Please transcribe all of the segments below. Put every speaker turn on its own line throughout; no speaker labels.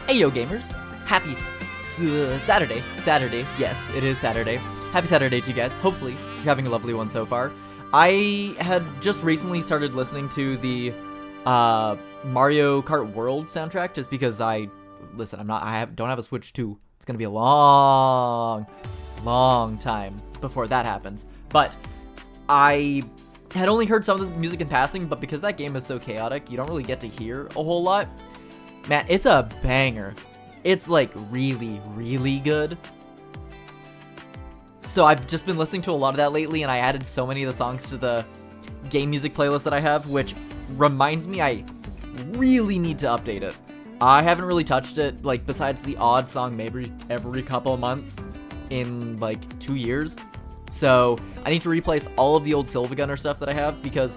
Hey yo gamers, happy Saturday, yes it is Saturday, happy Saturday to you guys, hopefully you're having a lovely one so far. I had just recently started listening to the Mario Kart World soundtrack just because I don't have a Switch 2, it's gonna be a long time before that happens, but I had only heard some of the music in passing, but because that game is so chaotic, you don't really get to hear a whole lot. Man, it's a banger. It's like really, really good. So I've just been listening to a lot of that lately, and I added so many of the songs to the game music playlist that I have, which reminds me I really need to update it. I haven't really touched it, like, besides the odd song maybe every couple of months in, like, 2 years. So I need to replace all of the old Silva Gunner stuff that I have, because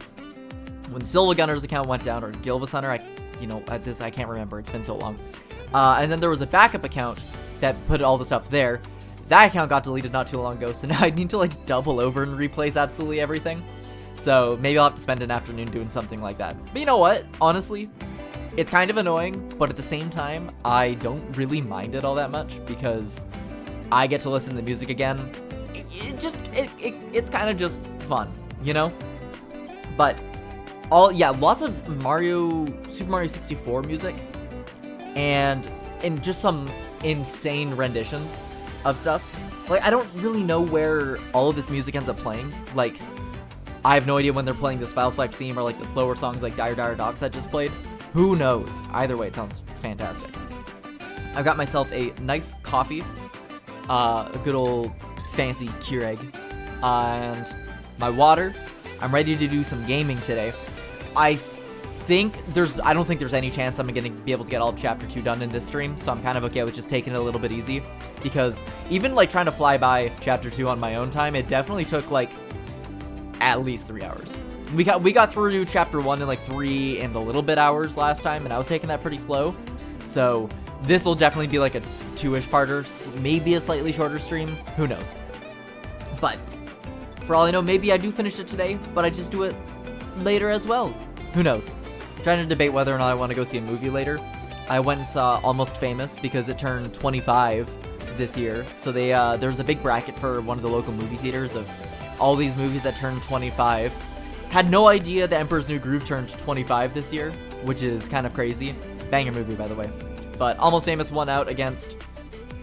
when Silva Gunner's account went down, or Gilvis Hunter, I can't remember, it's been so long. And then there was a backup account that put all the stuff there. That account got deleted not too long ago, so now I need to like double over and replace absolutely everything. So maybe I'll have to spend an afternoon doing something like that. But you know what? Honestly, it's kind of annoying, but at the same time, I don't really mind it all that much because I get to listen to the music again. It's kind of just fun, you know? But lots of Super Mario 64 music, and just some insane renditions of stuff. Like, I don't really know where all of this music ends up playing. Like, I have no idea when they're playing this file select theme or like the slower songs like Dire Dire Docks that just played. Who knows? Either way, it sounds fantastic. I've got myself a nice coffee, a good old fancy Keurig, and my water. I'm ready to do some gaming today. I don't think there's any chance I'm gonna be able to get all of Chapter 2 done in this stream, so I'm kind of okay with just taking it a little bit easy, because even like trying to fly by Chapter 2 on my own time, it definitely took like at least 3 hours. We got through Chapter 1 in like 3 and a little bit hours last time, and I was taking that pretty slow, so this will definitely be like a 2-ish parter, maybe a slightly shorter stream, who knows. But for all I know, maybe I do finish it today, but I just do it later as well. Who knows? I'm trying to debate whether or not I want to go see a movie later. I went and saw Almost Famous because it turned 25 this year. So there's a big bracket for one of the local movie theaters of all these movies that turned 25. Had no idea The Emperor's New Groove turned 25 this year, which is kind of crazy. Banger movie, by the way. But Almost Famous won out against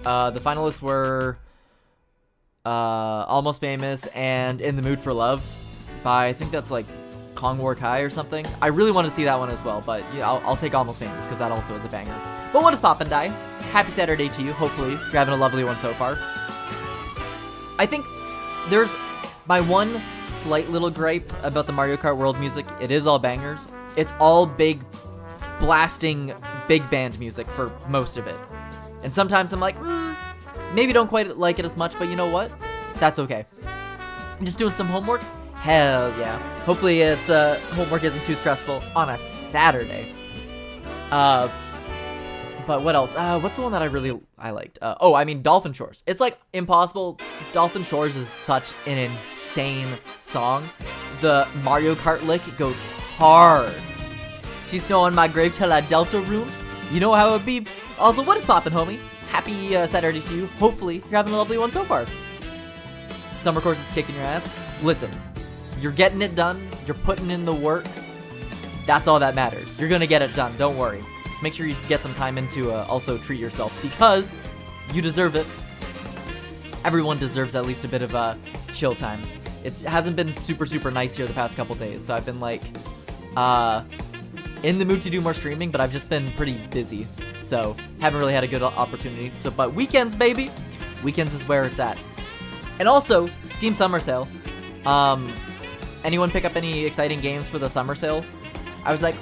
the finalists were Almost Famous and In the Mood for Love by, I think that's like Kong War Kai or something. I really want to see that one as well, but yeah, I'll take Almost Famous because that also is a banger. But what is poppin', Die? Happy Saturday to you. Hopefully you're having a lovely one so far. I think there's my one slight little gripe about the Mario Kart World music. It is all bangers. It's all big, blasting, big band music for most of it. And sometimes I'm like, maybe don't quite like it as much, but you know what? That's okay. I'm just doing some homework. Hell yeah. Hopefully it's homework isn't too stressful on a Saturday. But what else? What's the one that I liked? Dolphin Shores. It's like impossible. Dolphin Shores is such an insane song. The Mario Kart lick goes hard. She's snow on my grave till I Deltarune. You know how it be. Also, what is poppin', homie? Happy Saturday to you. Hopefully you're having a lovely one so far. Summer course is kicking your ass. Listen, you're getting it done. You're putting in the work. That's all that matters. You're gonna get it done. Don't worry. Just make sure you get some time in to also treat yourself, because you deserve it. Everyone deserves at least a bit of chill time. It hasn't been super nice here the past couple days, so I've been like in the mood to do more streaming, but I've just been pretty busy, so haven't really had a good opportunity. So, but weekends, baby. Weekends is where it's at. And also, Steam Summer Sale. Anyone pick up any exciting games for the summer sale? I was like,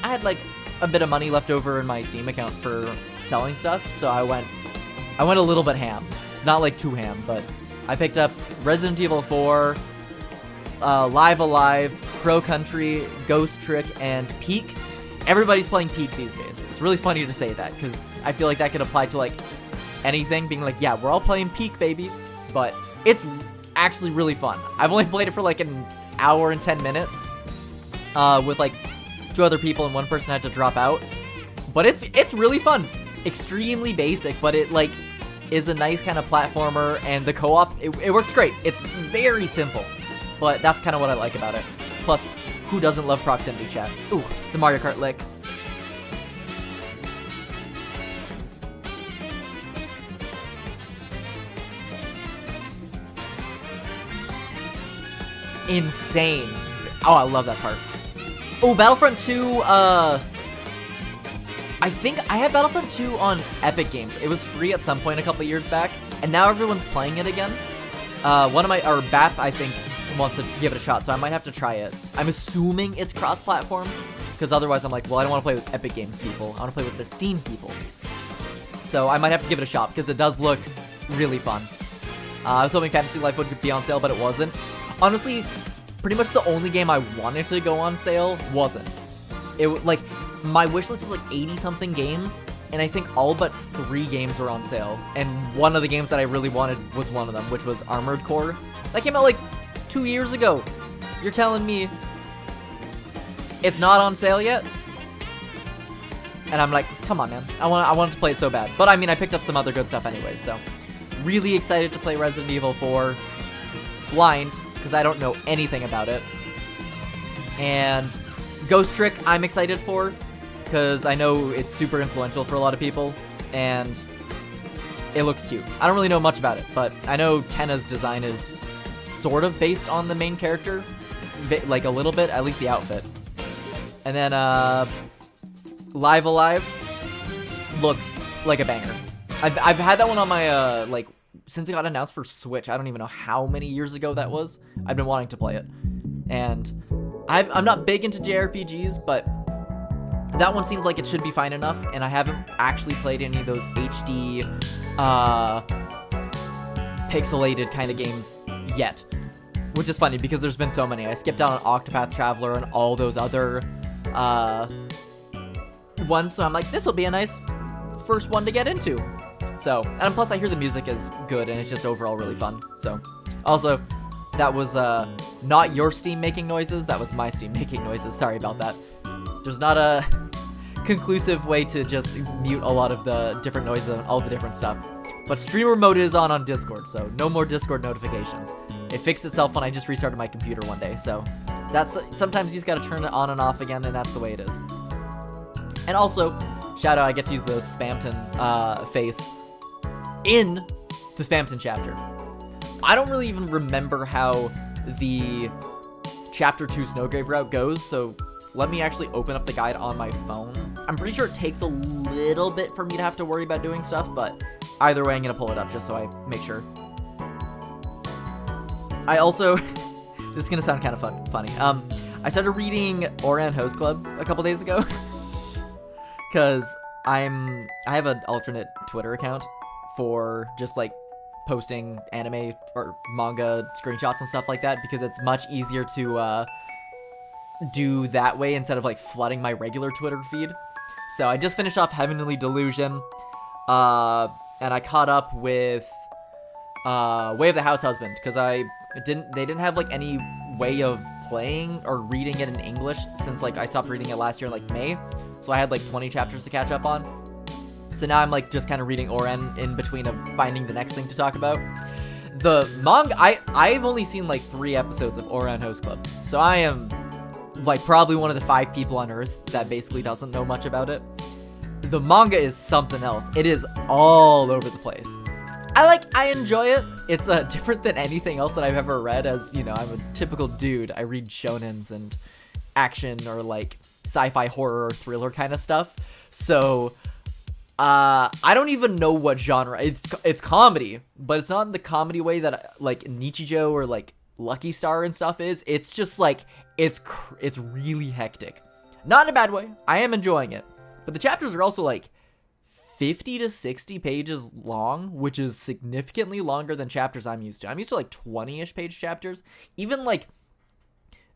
I had like a bit of money left over in my Steam account for selling stuff, so I went a little bit ham. Not like too ham, but I picked up Resident Evil 4, Live Alive, Pro Country, Ghost Trick, and Peak. Everybody's playing Peak these days. It's really funny to say that, because I feel like that could apply to like anything, being like, yeah, we're all playing Peak, baby. But it's actually really fun. I've only played it for like an hour and 10 minutes with like 2 other people, and 1 person had to drop out. But it's really fun. extremely basic, but it like is a nice kind of platformer, and the co-op, it works great. It's very simple, but that's kind of what I like about it. Plus, who doesn't love proximity chat? Ooh, the Mario Kart lick. Insane. Oh, I love that part. Oh, Battlefront 2, I think I had Battlefront 2 on Epic Games. It was free at some point a couple years back, and now everyone's playing it again. BAP, I think, wants to give it a shot, so I might have to try it. I'm assuming it's cross-platform, because otherwise I'm like, well, I don't want to play with Epic Games people. I want to play with the Steam people. So I might have to give it a shot, because it does look really fun. I was hoping Fantasy Life would be on sale, but it wasn't. Honestly, pretty much the only game I wanted to go on sale wasn't. Like, my wishlist is like 80-something games, and I think all but 3 games were on sale. And one of the games that I really wanted was one of them, which was Armored Core. That came out like 2 years ago. You're telling me it's not on sale yet? And I'm like, come on, man. I wanted to play it so bad. But I mean, I picked up some other good stuff anyways, so really excited to play Resident Evil 4 blind, because I don't know anything about it. And Ghost Trick, I'm excited for, because I know it's super influential for a lot of people, and it looks cute. I don't really know much about it, but I know Tenna's design is sort of based on the main character, like a little bit, at least the outfit. And then Live Alive looks like a banger. I've had that one on my like since it got announced for Switch. I don't even know how many years ago that was. I've been wanting to play it, and I'm not big into JRPGs, but that one seems like it should be fine enough, and I haven't actually played any of those HD pixelated kind of games yet, which is funny because there's been so many. I skipped out on Octopath Traveler and all those other ones, so I'm like, this will be a nice first one to get into. So, and plus I hear the music is good and it's just overall really fun. So, also, that was not your Steam making noises, that was my Steam making noises. Sorry about that. There's not a conclusive way to just mute a lot of the different noises and all the different stuff. But streamer mode is on Discord, so no more Discord notifications. It fixed itself when I just restarted my computer one day, so that's sometimes you just gotta turn it on and off again, and that's the way it is. And also, shout out, I get to use the Spamton face in the Spamton chapter. I don't really even remember how the Chapter 2 Snowgrave route goes, so let me actually open up the guide on my phone. I'm pretty sure it takes a little bit for me to have to worry about doing stuff, but either way, I'm gonna pull it up just so I make sure. I also, this is gonna sound kind of funny. I started reading Ouran Host Club a couple days ago, because I have an alternate Twitter account for just like posting anime or manga screenshots and stuff like that, because it's much easier to do that way instead of like flooding my regular Twitter feed. So I just finished off Heavenly Delusion, and I caught up with Way of the House Husband, because they didn't have like any way of playing or reading it in English since like I stopped reading it last year in like May, so I had like 20 chapters to catch up on. So now I'm like just kind of reading Ouran in between of finding the next thing to talk about. The manga, I've only seen like 3 episodes of Ouran Host Club, so I am like probably one of the 5 people on Earth that basically doesn't know much about it. The manga is something else. It is all over the place. I enjoy it. It's different than anything else that I've ever read, as, you know, I'm a typical dude. I read shonens and action or like sci-fi horror or thriller kind of stuff. So I don't even know what genre. It's comedy, but it's not in the comedy way that like Nichijou or like Lucky Star and stuff is. It's just like it's really hectic. Not in a bad way. I am enjoying it. But the chapters are also like 50 to 60 pages long, which is significantly longer than chapters I'm used to. I'm used to like 20-ish page chapters. Even like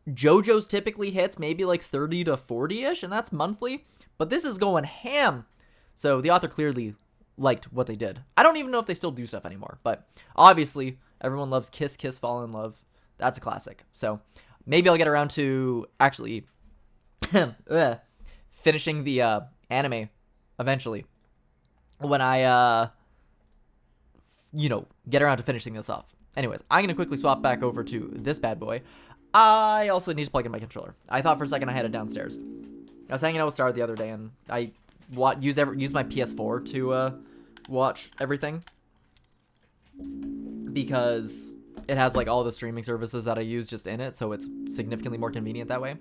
JoJo's typically hits maybe like 30 to 40-ish, and that's monthly. But this is going ham. So the author clearly liked what they did. I don't even know if they still do stuff anymore, but obviously everyone loves Kiss Kiss Fall in Love. That's a classic. So maybe I'll get around to actually finishing the anime eventually. when I, get around to finishing this off. Anyways, I'm going to quickly swap back over to this bad boy. I also need to plug in my controller. I thought for a second I had it downstairs. I was hanging out with Star the other day, and I use my PS4 to watch everything. Because it has, like, all the streaming services that I use just in it, so it's significantly more convenient that way.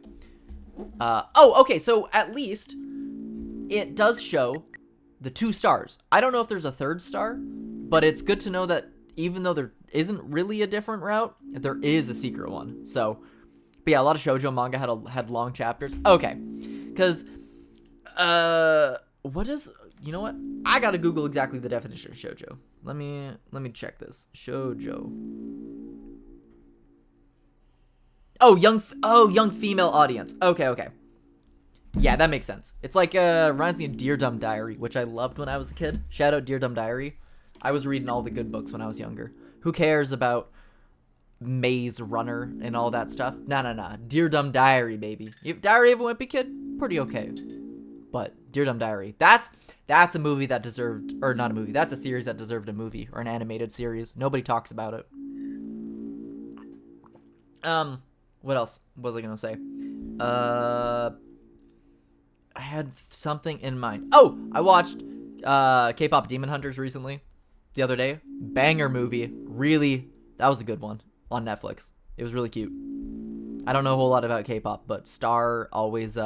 Okay, so at least it does show the 2 stars. I don't know if there's a 3rd star, but it's good to know that even though there isn't really a different route, there is a secret one. So, but yeah, a lot of shoujo manga had long chapters. Okay, because, you know what? I gotta Google exactly the definition of shoujo. Let me check this. Shoujo. Oh, young female audience. Okay. Yeah, that makes sense. It's like, reminds me of Dear Dumb Diary, which I loved when I was a kid. Shout out Dear Dumb Diary. I was reading all the good books when I was younger. Who cares about Maze Runner and all that stuff? Nah. Dear Dumb Diary, baby. Diary of a Wimpy Kid? Pretty okay. But Dear Dumb Diary. That's a movie that deserved, or not a movie. That's a series that deserved a movie or an animated series. Nobody talks about it. What else was I gonna say? I had something in mind. Oh, I watched K-pop Demon Hunters recently. The other day. Banger movie. Really, that was a good one on Netflix. It was really cute. I don't know a whole lot about K-pop, but Star always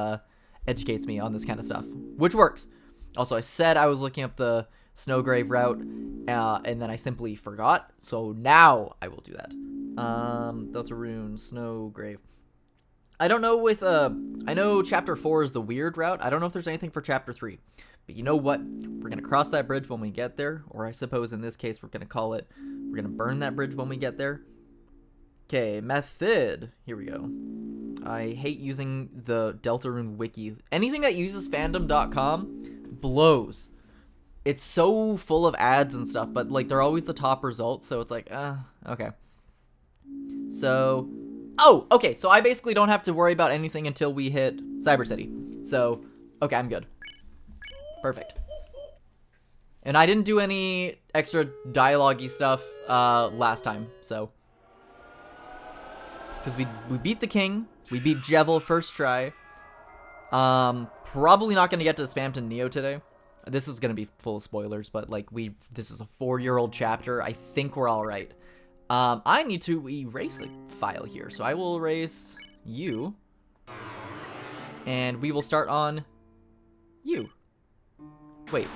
educates me on this kind of stuff, which works. Also, I said I was looking up the Snowgrave route, and then I simply forgot. So now I will do that. Deltarune, Snowgrave. I don't know I know chapter 4 is the weird route. I don't know if there's anything for chapter 3. But you know what? We're going to cross that bridge when we get there. Or I suppose in this case, we're going to burn that bridge when we get there. Okay, method. Here we go. I hate using the Deltarune wiki. Anything that uses fandom.com blows. It's so full of ads and stuff, but like they're always the top results, so it's like, okay. So, okay, so I basically don't have to worry about anything until we hit Cyber City. So, okay, I'm good. Perfect. And I didn't do any extra dialogue-y stuff last time, so. Because we beat the king, we beat Jevil first try. Probably not going to get to Spamton Neo today. This is going to be full of spoilers, but like this is a 4-year-old chapter. I think we're all right. I need to erase a file here, so I will erase you. And we will start on you. Wait,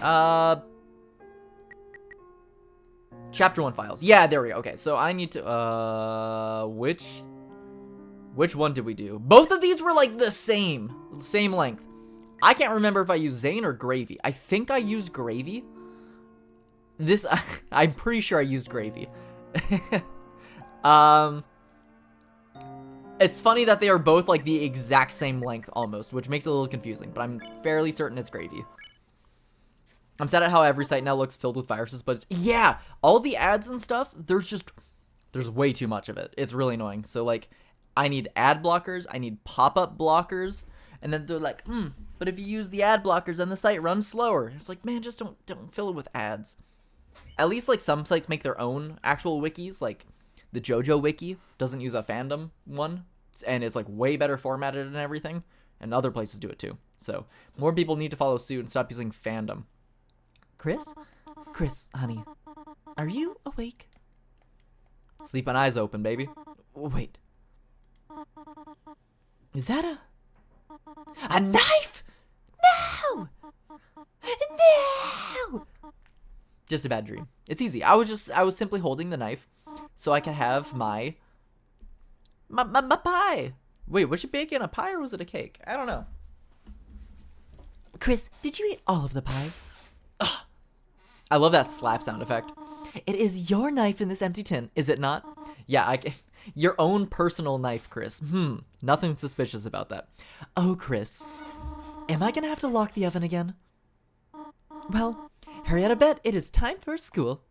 chapter 1 files. Yeah, there we go. Okay, so I need to, which one did we do? Both of these were like the same length. I can't remember if I used Zane or Gravy. I think I used Gravy. I'm pretty sure I used Gravy. It's funny that they are both like the exact same length almost, which makes it a little confusing, but I'm fairly certain it's Gravy. I'm sad at how every site now looks filled with viruses, but yeah, all the ads and stuff, there's way too much of it. It's really annoying. So like, I need ad blockers, I need pop-up blockers, and then they're like, but if you use the ad blockers, then the site runs slower. It's like, man, just don't fill it with ads. At least like some sites make their own actual wikis, like the JoJo wiki doesn't use a fandom one, and it's like way better formatted and everything, and other places do it too. So more people need to follow suit and stop using fandom. Chris, honey, are you awake? Sleep on eyes open, baby. Wait. Is that a knife? No! No! Just a bad dream. It's easy. I was simply holding the knife so I could have my pie. Wait, was she baking a pie or was it a cake? I don't know. Chris, did you eat all of the pie? Ugh. I love that slap sound effect. It is your knife in this empty tin, is it not? Yeah, your own personal knife, Chris. Nothing suspicious about that. Oh, Chris, am I gonna have to lock the oven again? Well, hurry out of bed. It is time for school.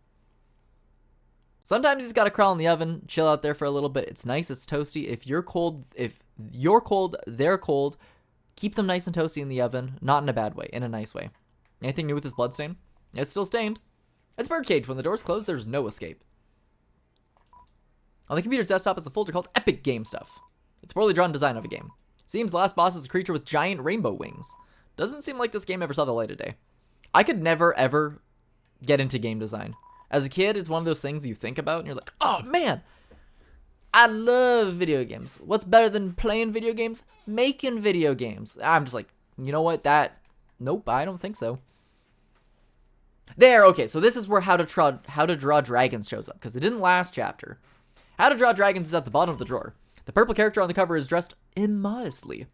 Sometimes you just gotta crawl in the oven, chill out there for a little bit. It's nice, it's toasty. If you're cold, they're cold. Keep them nice and toasty in the oven, not in a bad way, in a nice way. Anything new with this bloodstain? It's still stained. It's birdcage. When the doors close, there's no escape. On the computer's desktop is a folder called Epic Game Stuff. It's a poorly drawn design of a game. Seems the last boss is a creature with giant rainbow wings. Doesn't seem like this game ever saw the light of day. I could never, ever get into game design. As a kid, it's one of those things you think about and you're like, oh man, I love video games. What's better than playing video games? Making video games. I'm just like, you know what, nope, I don't think so. There, okay, so this is where How to Draw Dragons shows up, because it didn't last chapter. How to Draw Dragons is at the bottom of the drawer. The purple character on the cover is dressed immodestly.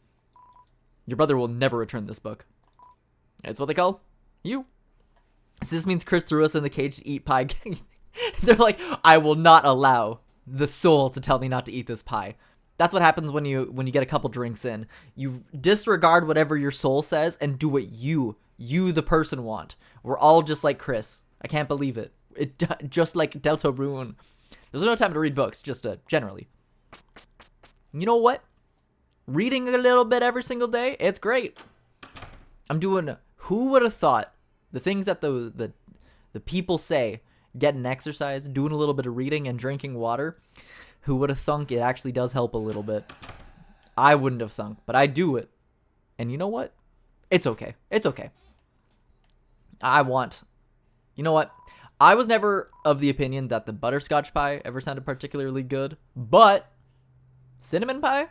Your brother will never return this book. It's what they call you. So this means Chris threw us in the cage to eat pie. They're like, I will not allow the soul to tell me not to eat this pie. That's what happens when you get a couple drinks in. You disregard whatever your soul says and do what you the person want. We're all just like Chris. I can't believe it. Just like Deltarune. There's no time to read books, just generally. You know what? Reading a little bit every single day, it's great. I'm doing, who would have thought the things that the people say, getting exercise, doing a little bit of reading and drinking water, who would have thunk it actually does help a little bit. I wouldn't have thunk, but I do it. And you know what? It's okay. It's okay. You know what? I was never of the opinion that the butterscotch pie ever sounded particularly good, but cinnamon pie?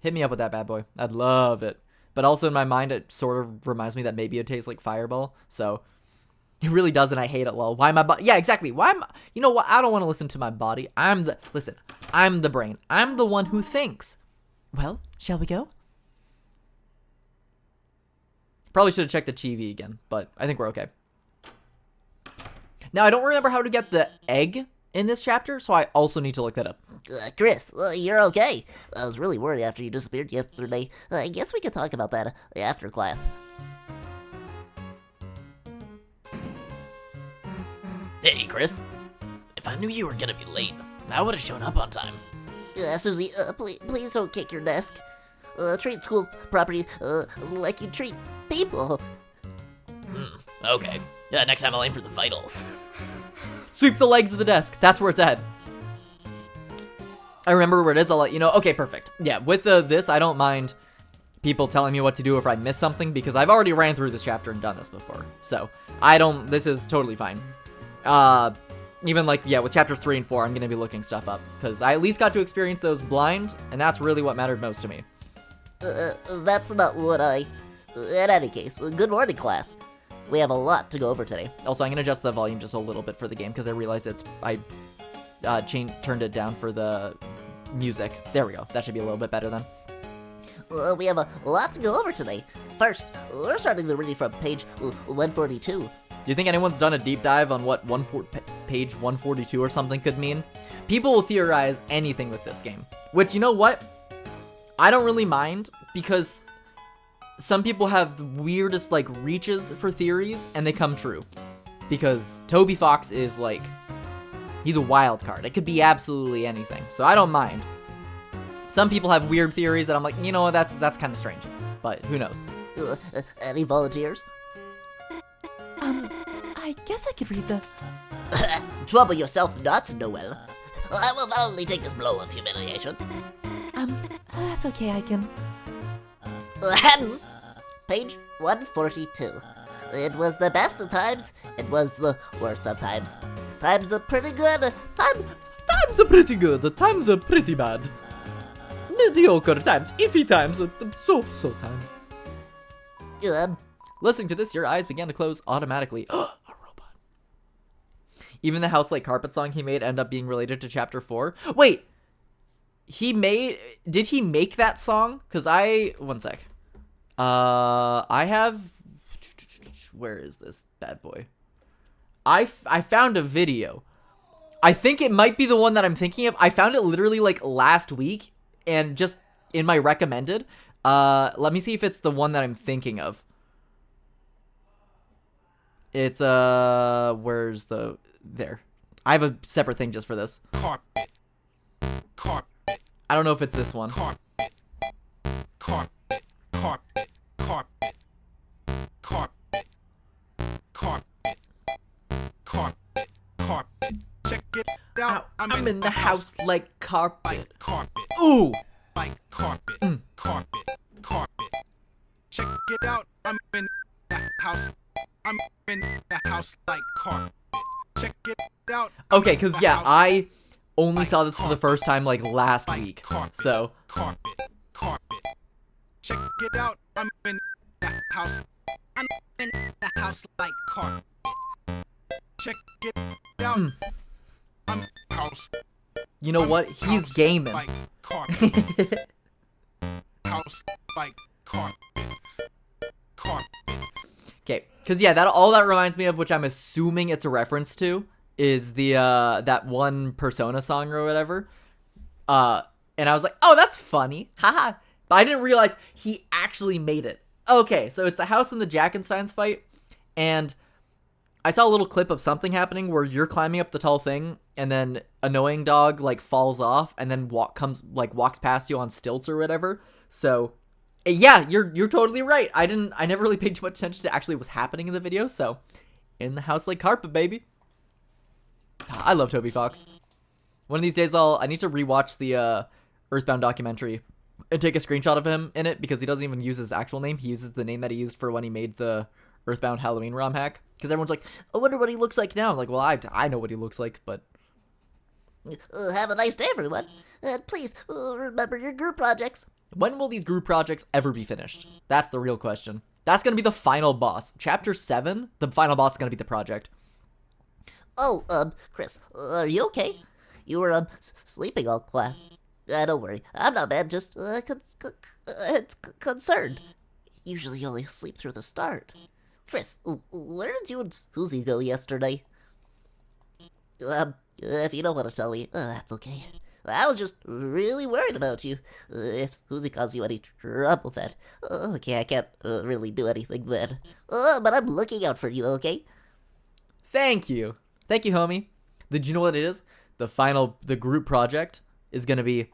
Hit me up with that bad boy. I'd love it. But also in my mind, it sort of reminds me that maybe it tastes like Fireball, so it really does, and I hate it, lol. Why my body? Yeah, exactly. You know what? I don't want to listen to my body. I'm the brain. I'm the one who thinks. Well, shall we go? Probably should have checked the TV again, but I think we're okay. Now, I don't remember how to get the egg in this chapter, so I also need to look that up.
Chris, you're okay. I was really worried after you disappeared yesterday. I guess we can talk about that after class.
Hey, Chris. If I knew you were gonna be late, I would have shown up on time.
Susie, please don't kick your desk. Treat school property like you treat people.
Okay. Next time I'll aim for the vitals.
Sweep the legs of the desk. That's where it's at. I remember where it is. I'll let you know. Okay, perfect. Yeah, with this, I don't mind people telling me what to do if I miss something, because I've already ran through this chapter and done this before. So, this is totally fine. Even like, yeah, with chapters 3 and 4, I'm going to be looking stuff up, because I at least got to experience those blind, and that's really what mattered most to me.
That's not what in any case, good morning, class. We have a lot to go over today.
Also, I'm going to adjust the volume just a little bit for the game, because I realized I turned it down for the music. There we go. That should be a little bit better then.
We have a lot to go over today. First, we're starting the reading from page 142.
Do you think anyone's done a deep dive on what page 142 or something could mean? People will theorize anything with this game. Which, you know what? I don't really mind, because some people have the weirdest, like, reaches for theories, and they come true. Because Toby Fox is, like, he's a wild card. It could be absolutely anything, so I don't mind. Some people have weird theories that I'm like, you know, that's kind of strange. But who knows?
Any volunteers?
I guess I could read the...
Trouble yourself not, Noel. I will not only take this blow of humiliation.
That's okay, I can...
Page 142. It was the best of times, it was the worst of times. Times are pretty good,
Times are pretty good, times are pretty bad. Mediocre times, iffy times, so times. Listening to this, your eyes began to close automatically. A robot. Even the house like carpet song he made ended up being related to chapter 4. Wait! Did he make that song? Because one sec. I have, where is this bad boy? I found a video. I think it might be the one that I'm thinking of. I found it literally like last week and just in my recommended. Let me see if it's the one that I'm thinking of. It's, where's there. I have a separate thing just for this.
Carpet.
I don't know if it's this one.
Carpet. it out.
I'm in the house like carpet.
Like carpet.
Ooh!
Like carpet. Carpet. Carpet. Check it out. I'm in the house. I'm in the house like carpet. Check it out.
Okay, because, yeah, I only saw this for the first time, like, last week. So,
Carpet. Carpet. Check it out. I'm in the house. I'm in the house like carpet. Check it out. I'm house.
you know what? He's gaming.
Like carpet. House like carpet. Carpet.
Okay, because, yeah, all that reminds me of, which I'm assuming it's a reference to, is the, that one Persona song or whatever. And I was like, oh, that's funny. Haha. But I didn't realize he actually made it. Okay, so it's the house in the Jackensteins fight, and I saw a little clip of something happening where you're climbing up the tall thing, and then Annoying Dog, like, falls off, and then walks past you on stilts or whatever. So, yeah, you're totally right. I never really paid too much attention to actually what's happening in the video, so, in the house like carpet, baby. I love Toby Fox. One of these days I need to rewatch the, Earthbound documentary and take a screenshot of him in it, because he doesn't even use his actual name. He uses the name that he used for when he made the Earthbound Halloween ROM hack. Because everyone's like, I wonder what he looks like now. I'm like, well, I know what he looks like, but...
Have a nice day, everyone. Please, remember your group projects.
When will these group projects ever be finished? That's the real question. That's going to be the final boss. Chapter 7, the final boss is going to be the project.
Oh, Chris, are you okay? You were, sleeping all class. Don't worry, I'm not bad, just, concerned. Usually you only sleep through the start. Chris, where did you and Susie go yesterday? If you don't want to tell me, that's okay. I was just really worried about you. If Susie caused you any trouble then. Okay, I can't really do anything then. But I'm looking out for you, okay?
Thank you. Thank you, homie. Did you know what it is? The group project is going to be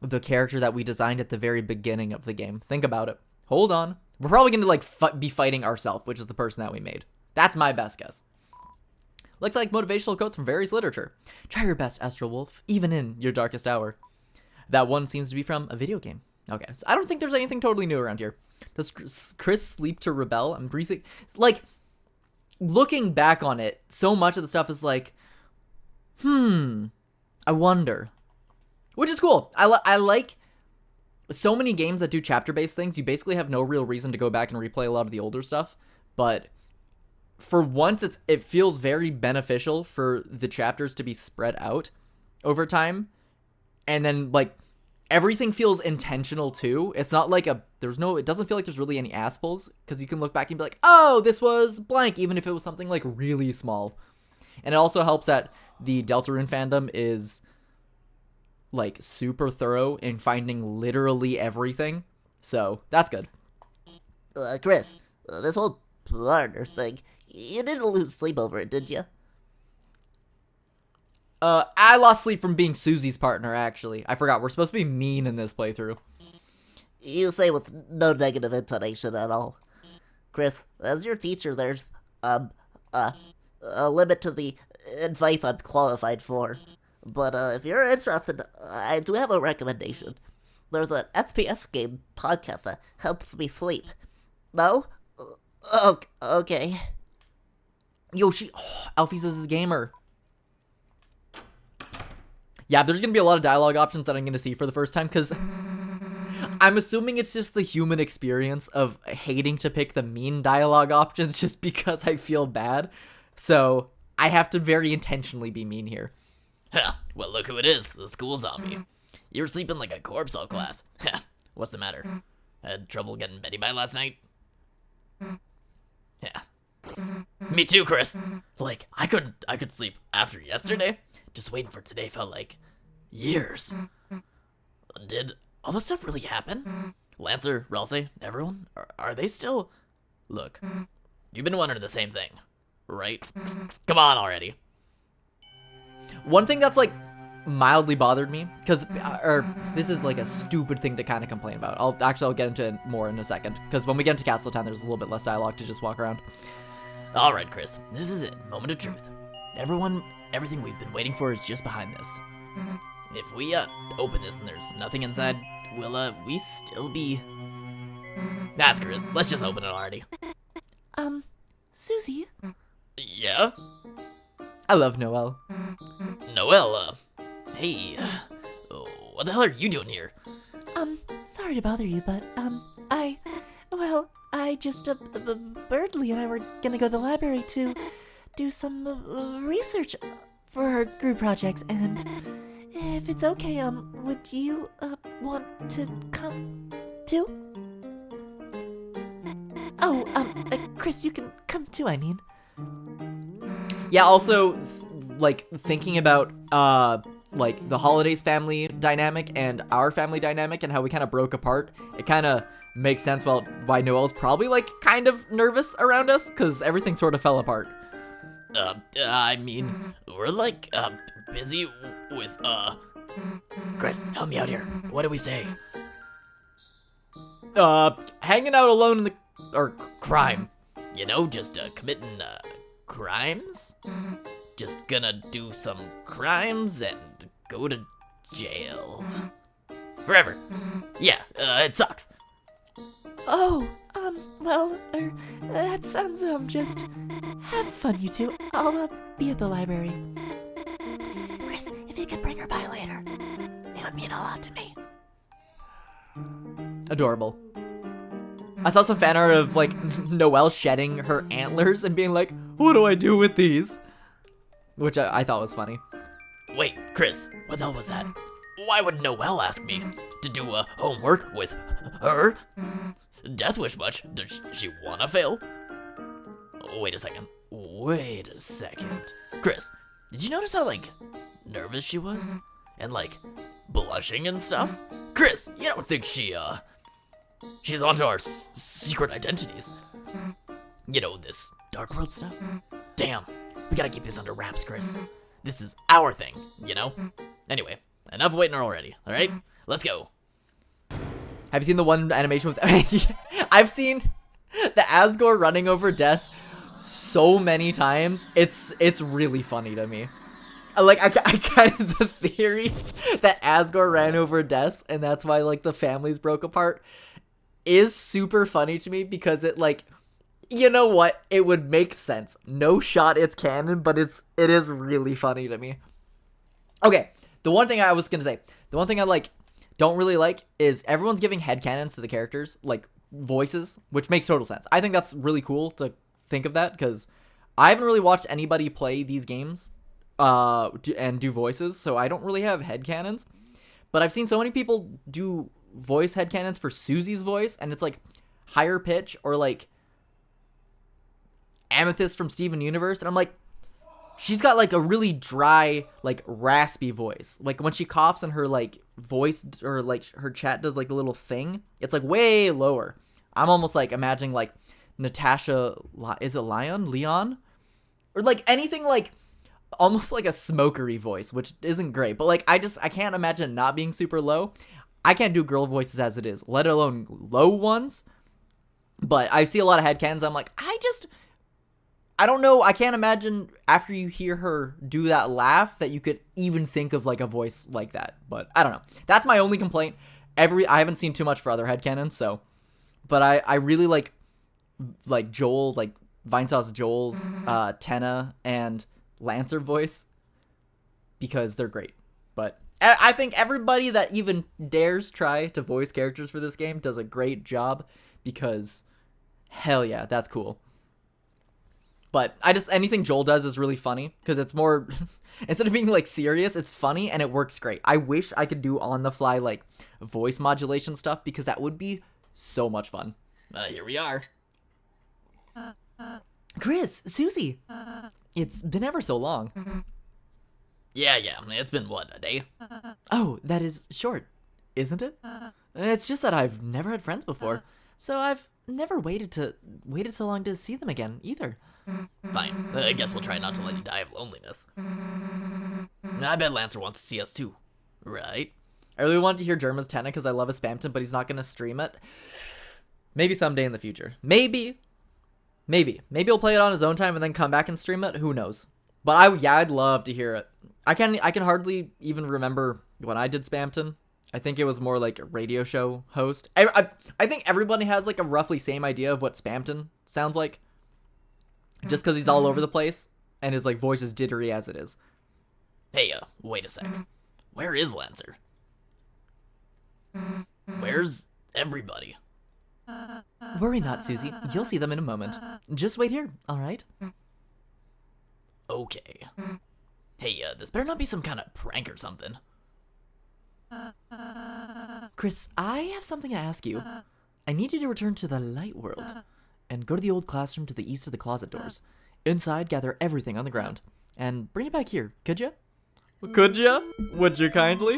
the character that we designed at the very beginning of the game. Think about it. Hold on. We're probably going to, like, be fighting ourselves, which is the person that we made. That's my best guess. Looks like motivational quotes from various literature. Try your best, Astral Wolf, even in your darkest hour. That one seems to be from a video game. Okay, so I don't think there's anything totally new around here. Does Chris sleep to rebel? I'm briefly... Like, looking back on it, so much of the stuff is like, I wonder. Which is cool. I like so many games that do chapter-based things. You basically have no real reason to go back and replay a lot of the older stuff, but for once, it feels very beneficial for the chapters to be spread out over time, and then, like, everything feels intentional too. It's not like it doesn't feel like there's really any assholes, because you can look back and be like, oh, this was blank, even if it was something, like, really small. And it also helps that the Deltarune fandom is, like, super thorough in finding literally everything, so that's good.
Chris, this whole partner thing, you didn't lose sleep over it, did you?
I lost sleep from being Susie's partner, actually. I forgot, we're supposed to be mean in this playthrough.
You say with no negative intonation at all. Chris, as your teacher, there's, a limit to the advice I'm qualified for. But, if you're interested, I do have a recommendation. There's an FPS game podcast that helps me sleep. No? Okay.
Yo, Alfie says is gamer. Yeah, there's gonna be a lot of dialogue options that I'm gonna see for the first time, because I'm assuming it's just the human experience of hating to pick the mean dialogue options just because I feel bad. So I have to very intentionally be mean here.
Huh, well look who it is, the school zombie. You were sleeping like a corpse all class. What's the matter? Had trouble getting Betty by last night? Yeah. Me too, Chris. Like, I could sleep after yesterday. Just waiting for today felt like years. Did all this stuff really happen? Lancer, Ralsei, everyone? Are they still... Look, you've been wondering the same thing, right? Come on already.
One thing that's, like, mildly bothered me, because, this is, like, a stupid thing to kind of complain about. I'll get into it more in a second, because when we get into Castle Town, there's a little bit less dialogue to just walk around.
Alright, Chris, this is it. Moment of truth. everything we've been waiting for is just behind this. If we open this and there's nothing inside, will we still be? Nah, screw it. Let's just open it already.
Susie?
Yeah?
I love Noelle.
Noelle, hey, what the hell are you doing here?
Sorry to bother you, but, I just, Birdly and I were gonna go to the library to do some, research for our group projects, and if it's okay, would you, want to come too? Oh, Chris, you can come too, I mean.
Yeah, also, like, thinking about, like, the Holidays family dynamic and our family dynamic and how we kind of broke apart, it kind of makes sense why Noelle's probably, like, kind of nervous around us, because everything sort of fell apart.
I mean, we're, like, busy with, Chris, help me out here. What do we say?
Hanging out alone in the... or
Crime. You know, just, committing, crimes? Just gonna do some crimes and go to jail. Forever. Yeah, it sucks.
Oh, that sounds, just have fun, you two. I'll, be at the library. Chris, if you could bring her by later, it would mean a lot to me.
Adorable. I saw some fan art of, like, Noelle shedding her antlers and being like, what do I do with these? Which I thought was funny.
Wait, Chris, what the hell was that? Why would Noelle ask me to do homework with her? Death Wish much? Does she wanna fail? Wait a second. Chris, did you notice how, like, nervous she was? And, like, blushing and stuff? Chris, you don't think she's onto our secret identities? You know, this dark world stuff? Damn, we gotta keep this under wraps, Chris. This is our thing, you know? Anyway, enough waiting already, alright? Let's go.
Have you seen the one animation with... I've seen the Asgore running over Des so many times. It's really funny to me. Like, I kind of... The theory that Asgore ran over Des, and that's why, like, the families broke apart, is super funny to me because it, like... You know what? It would make sense. No shot it's canon, but it is really funny to me. Okay, the one thing I was gonna say, the one thing I like don't really like is everyone's giving headcanons to the characters, like voices, which makes total sense. I think that's really cool to think of that because I haven't really watched anybody play these games and do voices, so I don't really have headcanons. But I've seen so many people do voice headcanons for Susie's voice, and it's like higher pitch or like Amethyst from Steven Universe, and I'm like, she's got like a really dry, like raspy voice. Like when she coughs and her like voice or like her chat does like a little thing, it's like way lower. I'm almost like imagining like Natasha, is it Leon? Or like anything like almost like a smokery voice, which isn't great. But like I can't imagine not being super low. I can't do girl voices as it is, let alone low ones. But I see a lot of headcanons. I'm like, I don't know. I can't imagine after you hear her do that laugh that you could even think of like a voice like that. But I don't know. That's my only complaint. I haven't seen too much for other headcanons, so. But I really like Joel, like Vinesauce Joel's, Tenna, and Lancer voice because they're great. But I think everybody that even dares try to voice characters for this game does a great job because hell yeah, that's cool. But anything Joel does is really funny because it's more, instead of being like serious, it's funny and it works great. I wish I could do on the fly like voice modulation stuff because that would be so much fun.
Here we are.
Chris, Susie, it's been ever so long.
Yeah, it's been what, a day?
Oh, that is short, isn't it? It's just that I've never had friends before, so I've never waited so long to see them again either.
Fine, I guess we'll try not to let you die of loneliness. I bet Lancer wants to see us too, right?
I really want to hear Germa's Tenna because I love his Spamton, but he's not going to stream it. Maybe someday in the future. Maybe he'll play it on his own time and then come back and stream it. Who knows? But I'd love to hear it. I can hardly even remember when I did Spamton. I think it was more like a radio show host. I think everybody has like a roughly same idea of what Spamton sounds like. Just because he's all over the place and his like voice is jittery as it is.
Hey, wait a sec. Where is Lancer? Where's everybody?
Worry not, Susie. You'll see them in a moment. Just wait here, all right?
Okay. Hey, this better not be some kind of prank or something.
Chris, I have something to ask you. I need you to return to the light world and go to the old classroom to the east of the closet doors. Inside, gather everything on the ground and bring it back here, could ya? Could ya? Would you kindly?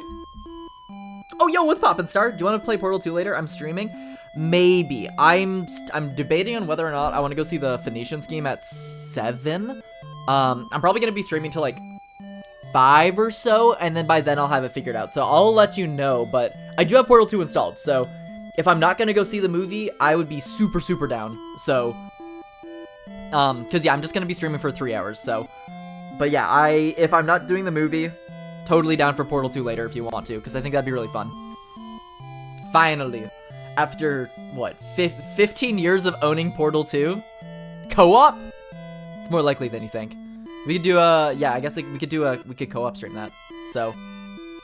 Oh, yo, what's poppin', Star? Do you want to play Portal 2 later? I'm streaming. Maybe. I'm debating on whether or not I want to go see the Phoenician scheme at 7. I'm probably going to be streaming till like 5 or so, and then by then I'll have it figured out. So I'll let you know, but I do have Portal 2 installed, so if I'm not going to go see the movie, I would be super, super down. So, because yeah, I'm just going to be streaming for 3 hours, so. But yeah, if I'm not doing the movie, totally down for Portal 2 later if you want to, because I think that'd be really fun. Finally, after, what, 15 years of owning Portal 2? Co-op? It's more likely than you think. We could do yeah, I guess like, we could co-op stream that. So,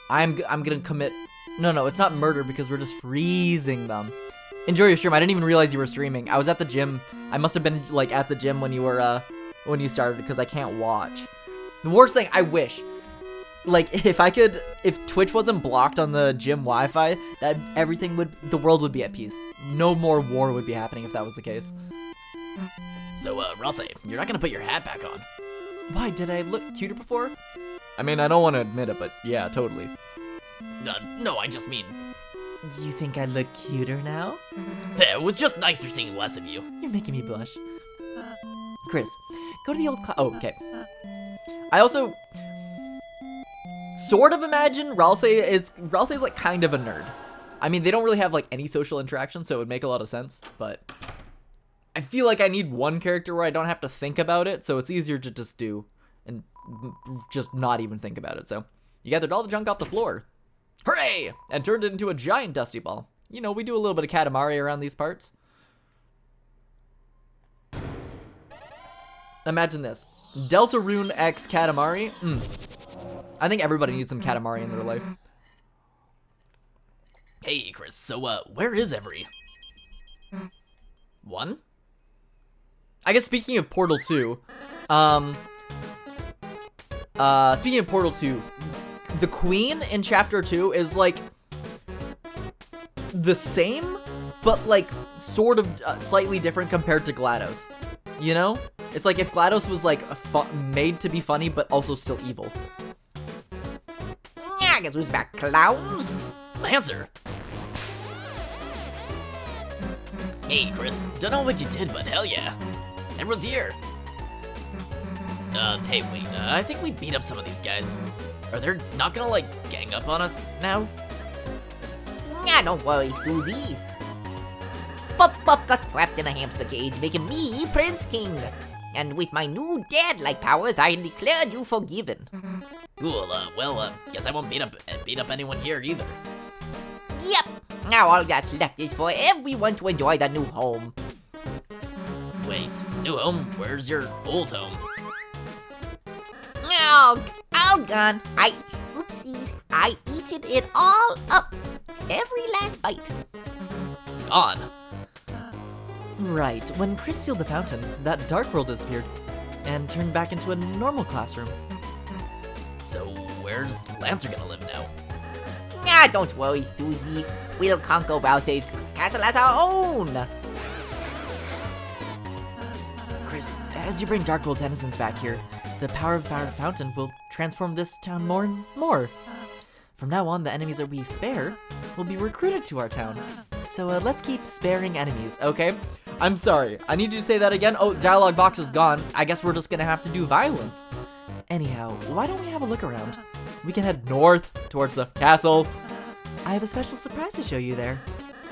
I'm gonna commit, no, it's not murder because we're just freezing them. Enjoy your stream. I didn't even realize you were streaming. I was at the gym. I must have been like at the gym when you were, when you started because I can't watch. The worst thing, I wish, like, if Twitch wasn't blocked on the gym Wi-Fi, that the world would be at peace. No more war would be happening if that was the case.
So, Ralsei, you're not gonna put your hat back on.
Why, did I look cuter before? I mean, I don't want to admit it, but yeah, totally.
No, I just mean,
You think I look cuter now?
it was just nicer seeing less of you.
You're making me blush. Chris, go to the old oh, okay. I also sort of imagine Ralsei is like kind of a nerd. I mean, they don't really have like any social interaction, so it would make a lot of sense, but I feel like I need one character where I don't have to think about it, so it's easier to just do and just not even think about it. So you gathered all the junk off the floor. Hooray! And turned it into a giant dusty ball. You know, we do a little bit of Katamari around these parts. Imagine this. Deltarune X Katamari. I think everybody needs some Katamari in their life.
Hey, Chris, so, where is Every? One?
I guess speaking of Portal 2, speaking of Portal 2, the Queen in Chapter 2 is, like, the same, but, like, sort of slightly different compared to GLaDOS, you know? It's like if GLaDOS was, like, made to be funny, but also still evil.
Yeah, guess who's back, clowns?
Lancer! Hey, Chris, don't know what you did, but hell yeah. Everyone's here. Hey, wait, I think we beat up some of these guys. Are they not gonna, like, gang up on us now?
Yeah, don't worry, Susie. Pop got trapped in a hamster cage, making me Prince King. And with my new dad-like powers, I declare you forgiven.
Cool, well, guess I won't beat up anyone here either.
Yep, now all that's left is for everyone to enjoy the new home.
Wait, new home? Where's your old home?
Oh, all gone. Oopsies, I eaten it all up. Every last bite.
Gone.
Right, when Chris sealed the fountain, that dark world disappeared and turned back into a normal classroom.
So, where's Lancer gonna live now?
Ah, don't worry, Susie. We'll conquer Ralsei's castle as our own.
Chris, as you bring Dark World denizens back here, the power of our fountain will transform this town more and more. From now on, the enemies that we spare will be recruited to our town. So let's keep sparing enemies, okay? I'm sorry, I need you to say that again. Oh, dialogue box is gone. I guess we're just gonna have to do violence. Anyhow, why don't we have a look around? We can head north towards the castle. I have a special surprise to show you there.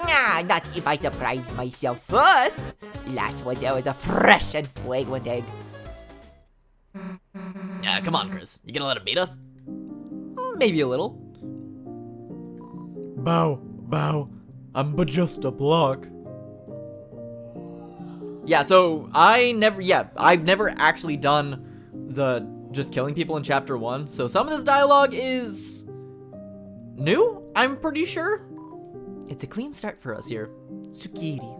Ah, not if I surprise myself first. Last one there was a fresh and fragrant egg.
Come on, Chris. You gonna let him beat us?
Maybe a little.
Bow. I'm but just a block.
Yeah, so I've never actually done the just killing people in chapter 1, so some of this dialogue is new, I'm pretty sure. It's a clean start for us here. Tsukiri.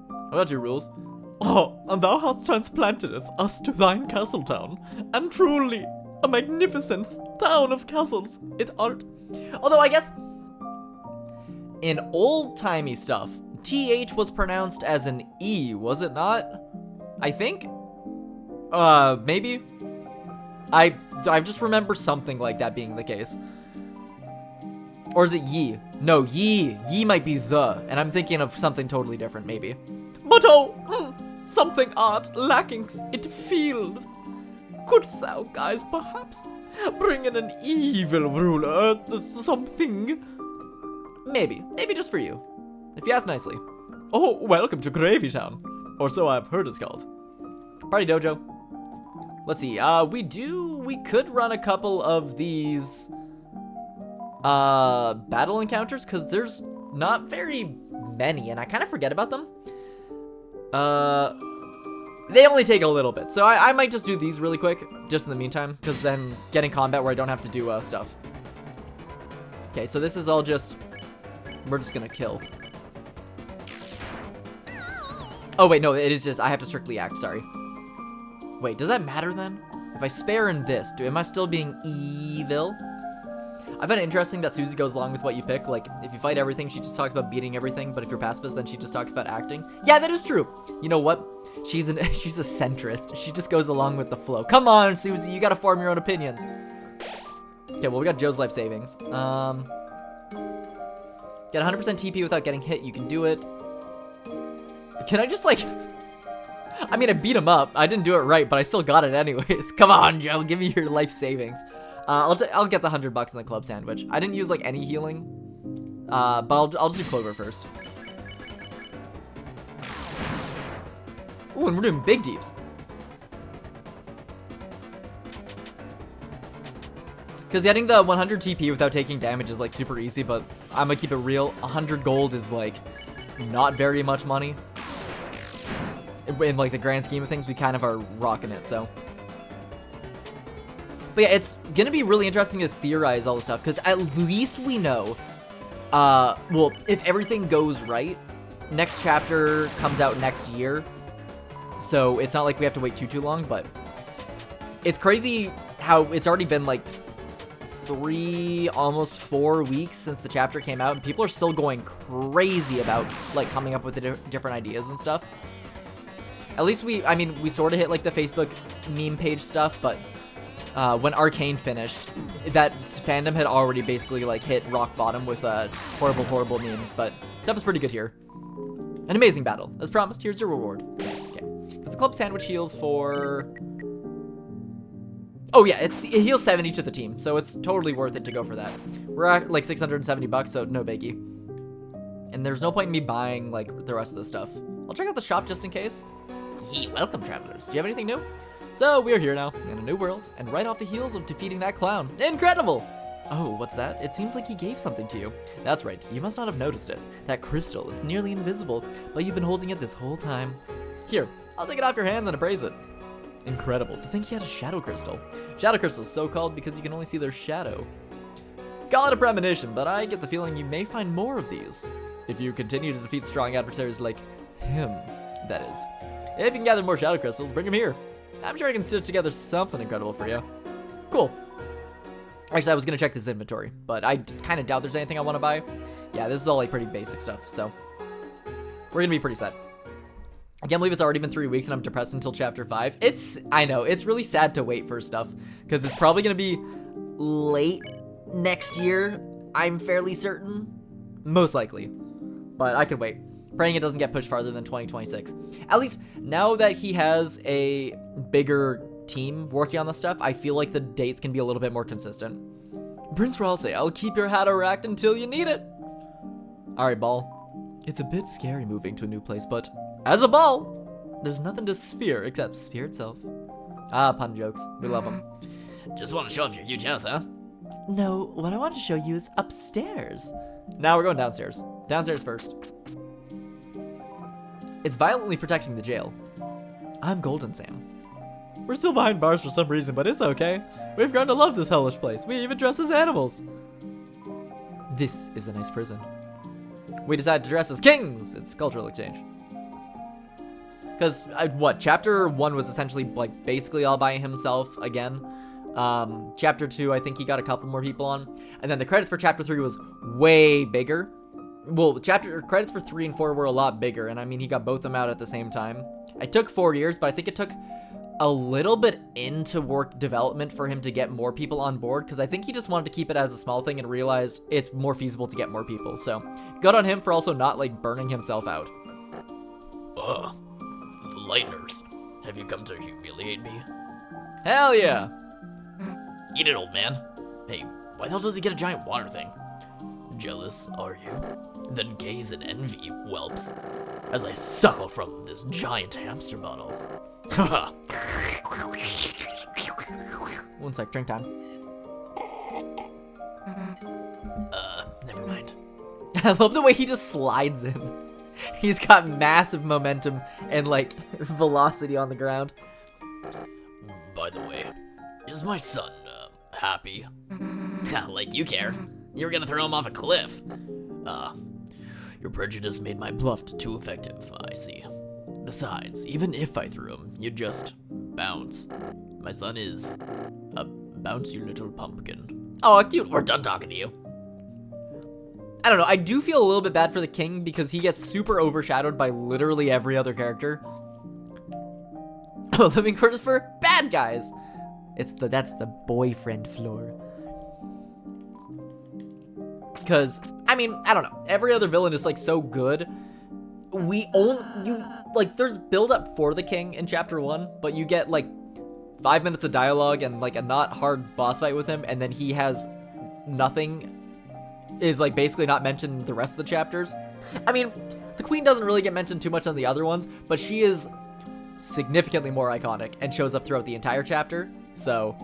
What about your rules? Oh, and thou hast transplanted us to thine castle town, and truly a magnificent town of castles it art.
Although I guess in old-timey stuff, TH was pronounced as an E, was it not? I think? Maybe? I just remember something like that being the case. Or is it ye? No, ye. Ye might be the, and I'm thinking of something totally different, maybe.
But oh, something art lacking it feels. Couldst thou, guys, perhaps bring in an evil ruler, something?
Maybe just for you. If you ask nicely.
Oh, welcome to Gravy Town, or so I've heard it's called.
Party dojo. Let's see, we could run a couple of these, battle encounters, because there's not very many, and I kind of forget about them. They only take a little bit, so I might just do these really quick, just in the meantime, because then getting combat where I don't have to do, stuff. Okay, so this is all just, we're just gonna kill. Oh wait, no, it is just, I have to strictly act, sorry. Wait, does that matter then? If I spare in this, am I still being evil? I find it interesting that Susie goes along with what you pick. Like, if you fight everything, she just talks about beating everything, but if you're pacifist, then she just talks about acting. Yeah, that is true. You know what? She's a centrist. She just goes along with the flow. Come on, Susie, you gotta form your own opinions. Okay, well, we got Joe's life savings. Get 100% TP without getting hit. You can do it. Can I just, like... I mean, I beat him up. I didn't do it right, but I still got it anyways. Come on, Joe. Give me your life savings. I'll get the $100 in the club sandwich. I didn't use, like, any healing. But I'll just do Clover first. Ooh, and we're doing big deeps. Because getting the 100 TP without taking damage is, like, super easy, but I'm gonna keep it real. 100 gold is, like, not very much money. In, like, the grand scheme of things, we kind of are rocking it, so. But yeah, it's gonna be really interesting to theorize all this stuff, because at least we know, well, if everything goes right, next chapter comes out next year, so it's not like we have to wait too long, but it's crazy how it's already been, like, 3, almost 4 weeks since the chapter came out, and people are still going crazy about, like, coming up with the different ideas and stuff. At least we sort of hit, like, the Facebook meme page stuff, but when Arcane finished, that fandom had already basically, like, hit rock bottom with horrible memes, but stuff is pretty good here. An amazing battle. As promised, here's your reward. Yes, okay. Because the club sandwich heals for... Oh yeah, it heals 70 to the team, so it's totally worth it to go for that. We're at, like, $670, so no biggie. And there's no point in me buying, like, the rest of the stuff. I'll check out the shop just in case.
Hey, welcome, travelers.
Do you have anything new? So, we're here now, in a new world, and right off the heels of defeating that clown. Incredible! Oh, what's that? It seems like he gave something to you. That's right, you must not have noticed it. That crystal, it's nearly invisible, but you've been holding it this whole time. Here, I'll take it off your hands and appraise it. Incredible, to think he had a shadow crystal. Shadow crystals so called because you can only see their shadow. Call it a premonition, but I get the feeling you may find more of these. If you continue to defeat strong adversaries like him, that is. If you can gather more shadow crystals, bring them here. I'm sure I can stitch together something incredible for you. Cool. Actually, I was going to check this inventory, but I kind of doubt there's anything I want to buy. Yeah, this is all, like, pretty basic stuff, so we're going to be pretty set. I can't believe it's already been 3 weeks and I'm depressed until chapter 5. I know, it's really sad to wait for stuff, because it's probably going to be late next year, I'm fairly certain. Most likely. But I could wait. Praying it doesn't get pushed farther than 2026. At least, now that he has a bigger team working on this stuff, I feel like the dates can be a little bit more consistent. Prince Ralsei, I'll keep your hat racked until you need it. Alright, Ball. It's a bit scary moving to a new place, but as a Ball, there's nothing to Sphere except Sphere itself. Ah, pun jokes. We love them.
Just want to show off your huge house, huh?
No, what I want to show you is upstairs. Now we're going downstairs. Downstairs first. It's violently protecting the jail. I'm Golden Sam. We're still behind bars for some reason, but it's okay. We've grown to love this hellish place. We even dress as animals. This is a nice prison. We decided to dress as kings. It's cultural exchange. Because, chapter 1 was essentially, like, basically all by himself again. Chapter 2, I think he got a couple more people on. And then the credits for chapter 3 was way bigger. Well, credits for 3 and 4 were a lot bigger, and I mean, he got both of them out at the same time. It took 4 years, but I think it took a little bit into work development for him to get more people on board, because I think he just wanted to keep it as a small thing and realized it's more feasible to get more people. So, good on him for also not, like, burning himself out.
Lighteners, have you come to humiliate me?
Hell yeah!
Eat it, old man. Hey, why the hell does he get a giant water thing? Jealous, are you? Then gaze in envy, whelps, as I suckle from this giant hamster bottle. Haha.
1 sec, drink time.
Never mind.
I love the way he just slides in. He's got massive momentum and, like, velocity on the ground.
By the way, is my son, happy? Like you care. You were gonna throw him off a cliff. Your prejudice made my bluff too effective, I see. Besides, even if I threw him, you'd just bounce. My son is a bouncy little pumpkin.
Oh, cute.
We're done talking to you.
I don't know. I do feel a little bit bad for the king because he gets super overshadowed by literally every other character. Oh, living quarters for bad guys. That's the boyfriend floor. Because, I mean, I don't know. Every other villain is, like, so good. There's build up for the king in chapter 1, but you get, like, 5 minutes of dialogue and, like, a not hard boss fight with him, and then he has nothing, is, like, basically not mentioned in the rest of the chapters. I mean, the queen doesn't really get mentioned too much on the other ones, but she is significantly more iconic and shows up throughout the entire chapter. So,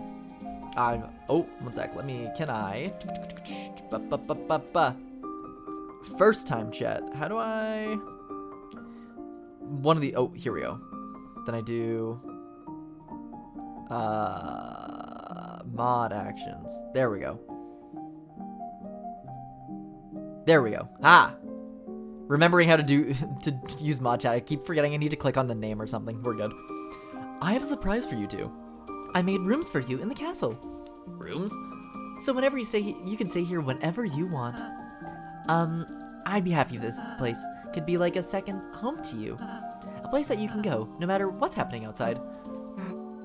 oh, 1 sec. Can I? First time chat. How do I? Oh, here we go. Then I do, mod actions. There we go. There we go. Remembering how to use mod chat. I keep forgetting I need to click on the name or something. We're good. I have a surprise for you two. I made rooms for you in the castle.
Rooms?
So whenever you stay, you can stay here whenever you want. I'd be happy this place could be like a second home to you. A place that you can go no matter what's happening outside.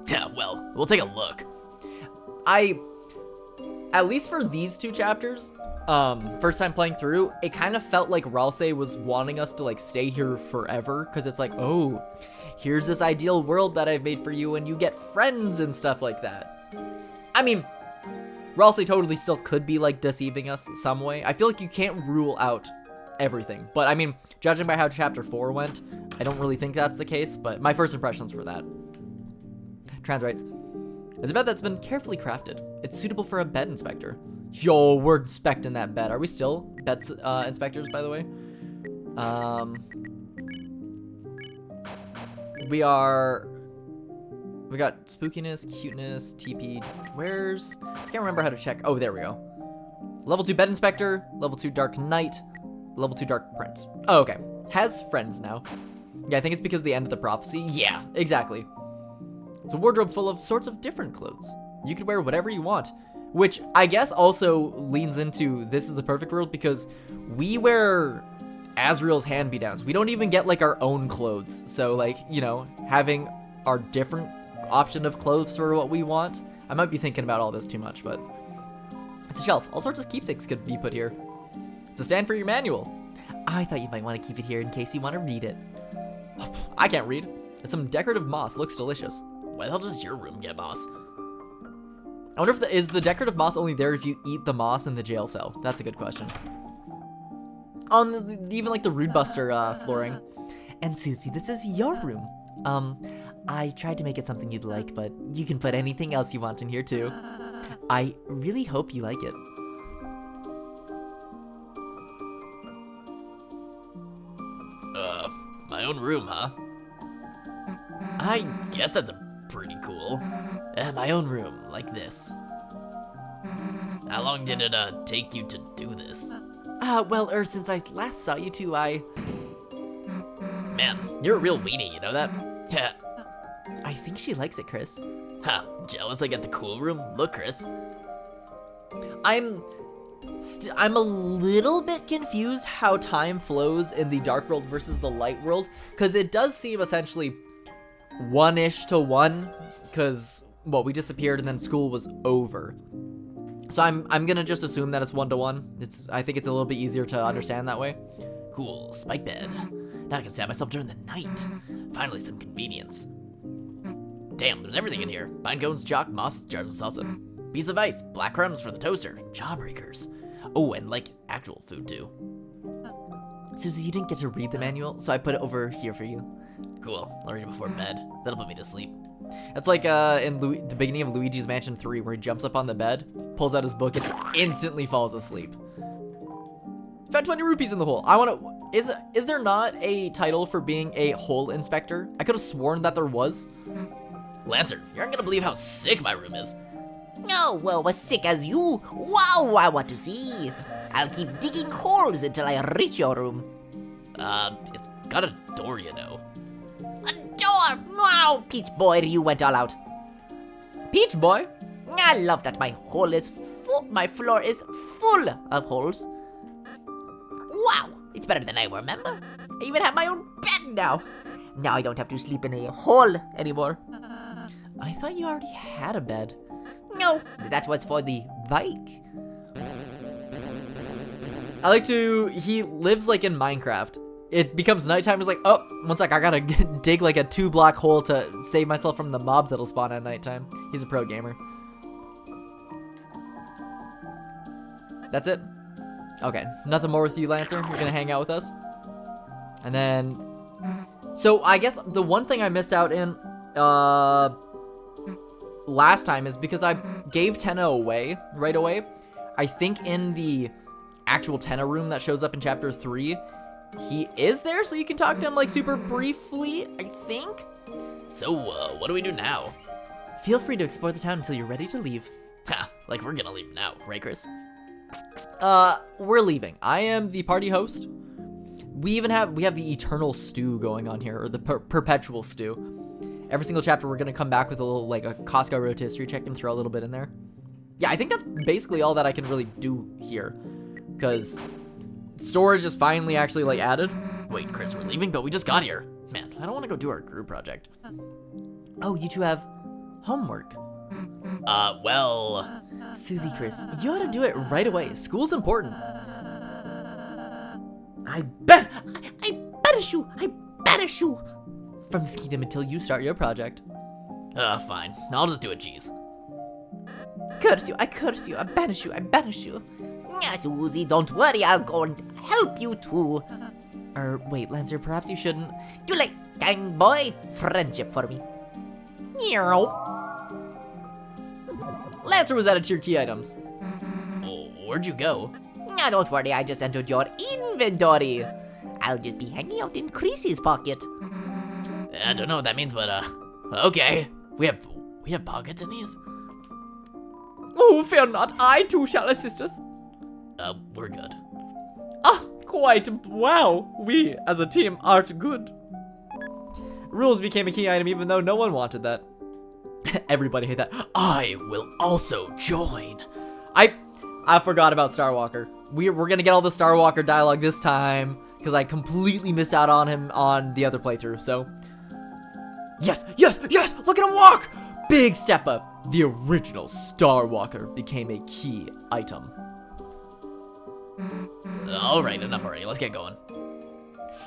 Yeah, well, we'll take a look.
At least for these 2 chapters, first time playing through, it kind of felt like Ralsei was wanting us to, like, stay here forever, because it's like, oh, here's this ideal world that I've made for you, and you get friends and stuff like that. I mean, Ralsei totally still could be, like, deceiving us some way. I feel like you can't rule out everything, but I mean, judging by how chapter 4 went, I don't really think that's the case, but my first impressions were that. Trans writes, it's a bed that's been carefully crafted. It's suitable for a bed inspector. Yo, we're inspecting that bed. Are we still bed inspectors, by the way? We got spookiness, cuteness, TP. I can't remember how to check. Oh, there we go. Level 2 bed inspector, level 2 dark knight, level 2 dark prince. Oh, okay. Has friends now. Yeah, I think it's because of the end of the prophecy. Yeah, exactly. It's a wardrobe full of sorts of different clothes. You could wear whatever you want, which I guess also leans into this is the perfect world because we wear Azrael's hand-me-downs. We don't even get, like, our own clothes. So, like, you know, having our different option of clothes for what we want. I might be thinking about all this too much, but it's a shelf. All sorts of keepsakes could be put here. It's a stand for your manual. I thought you might want to keep it here in case you want to read it. I can't read. It's some decorative moss. It looks delicious.
Why the hell does your room get moss?
I wonder if is the decorative moss only there if you eat the moss in the jail cell? That's a good question. On even like the Rude Buster flooring. And Susie, this is your room. I tried to make it something you'd like, but you can put anything else you want in here too. I really hope you like it.
My own room, huh? I guess that's pretty cool. My own room, like this. How long did it, take you to do this?
Well, since I last saw you two,
Man, you're a real weenie, you know that? Yeah.
I think she likes it, Chris.
Huh, jealous I get the cool room? Look, Chris.
I'm a little bit confused how time flows in the dark world versus the light world, because it does seem essentially one-ish to one, because, well, we disappeared and then school was over. So I'm gonna just assume that it's 1-to-1. I think it's a little bit easier to understand that way.
Cool, spike bed. Now I can stab myself during the night. Finally, some convenience. Damn, there's everything in here. Pine cones, chalk, moss, jars of salsa. Piece of ice, black crumbs for the toaster, jawbreakers. Oh, and like actual food too.
Susie, you didn't get to read the manual, so I put it over here for you.
Cool, I'll read it before bed. That'll put me to sleep.
It's like in the beginning of Luigi's Mansion 3, where he jumps up on the bed, pulls out his book, and instantly falls asleep. Found 20 rupees in the hole. Is there not a title for being a hole inspector? I could have sworn that there was.
Lancer, you aren't gonna believe how sick my room is.
Oh, well, as sick as you? Wow, I want to see. I'll keep digging holes until I reach your room.
It's got a door, you know.
A door! Wow, Peach Boy, you went all out.
Peach Boy?
I love that my hole is full. My floor is full of holes. Wow, it's better than I remember. I even have my own bed now. Now I don't have to sleep in a hole anymore.
I thought you already had a bed.
No, that was for the bike.
He lives like in Minecraft. It becomes nighttime, it's like, oh, one sec, I gotta dig like a 2-block hole to save myself from the mobs that'll spawn at nighttime. He's a pro gamer. That's it? Okay, nothing more with you, Lancer. You're gonna hang out with us? And then... So, I guess the one thing I missed out in, last time is because I gave Tenna away right away. I think in the actual Tenna room that shows up in chapter 3, he is there, so you can talk to him like super briefly, I think?
So, what do we do now?
Feel free to explore the town until you're ready to leave.
Ha, like we're gonna leave now, right, Chris?
We're leaving. I am the party host. We have the eternal stew going on here, or the perpetual stew. Every single chapter, we're gonna come back with a little, like, a Costco rotisserie chicken, throw a little bit in there. Yeah, I think that's basically all that I can really do here, because storage is finally actually, like, added.
Wait, Chris, we're leaving, but we just got here. Man, I don't want to go do our group project.
Oh, you two have homework.
Well...
Susie, Chris, you ought to do it right away. School's important. I banish you from this kingdom until you start your project.
Fine. I'll just do it, geez.
Curse you, I curse you, I banish you.
Susie, don't worry, I'll go and help you too.
Wait, Lancer, perhaps you shouldn't.
You like kind boy? Friendship for me.
Lancer was added to your key items.
Oh, where'd you go?
Don't worry, I just entered your inventory. I'll just be hanging out in Chrissy's pocket.
I don't know what that means, but, okay. We have pockets in these?
Oh, fear not, I too shall assisteth.
We're good.
Ah, quite. Wow, we as a team art good.
Rules became a key item even though no one wanted that. Everybody hate that.
I will also join.
I forgot about Starwalker. We're gonna get all the Starwalker dialogue this time, because I completely missed out on him on the other playthrough, so... Yes! Look at him walk! Big step up. The original Starwalker became a key item.
Alright, enough already. Let's get going.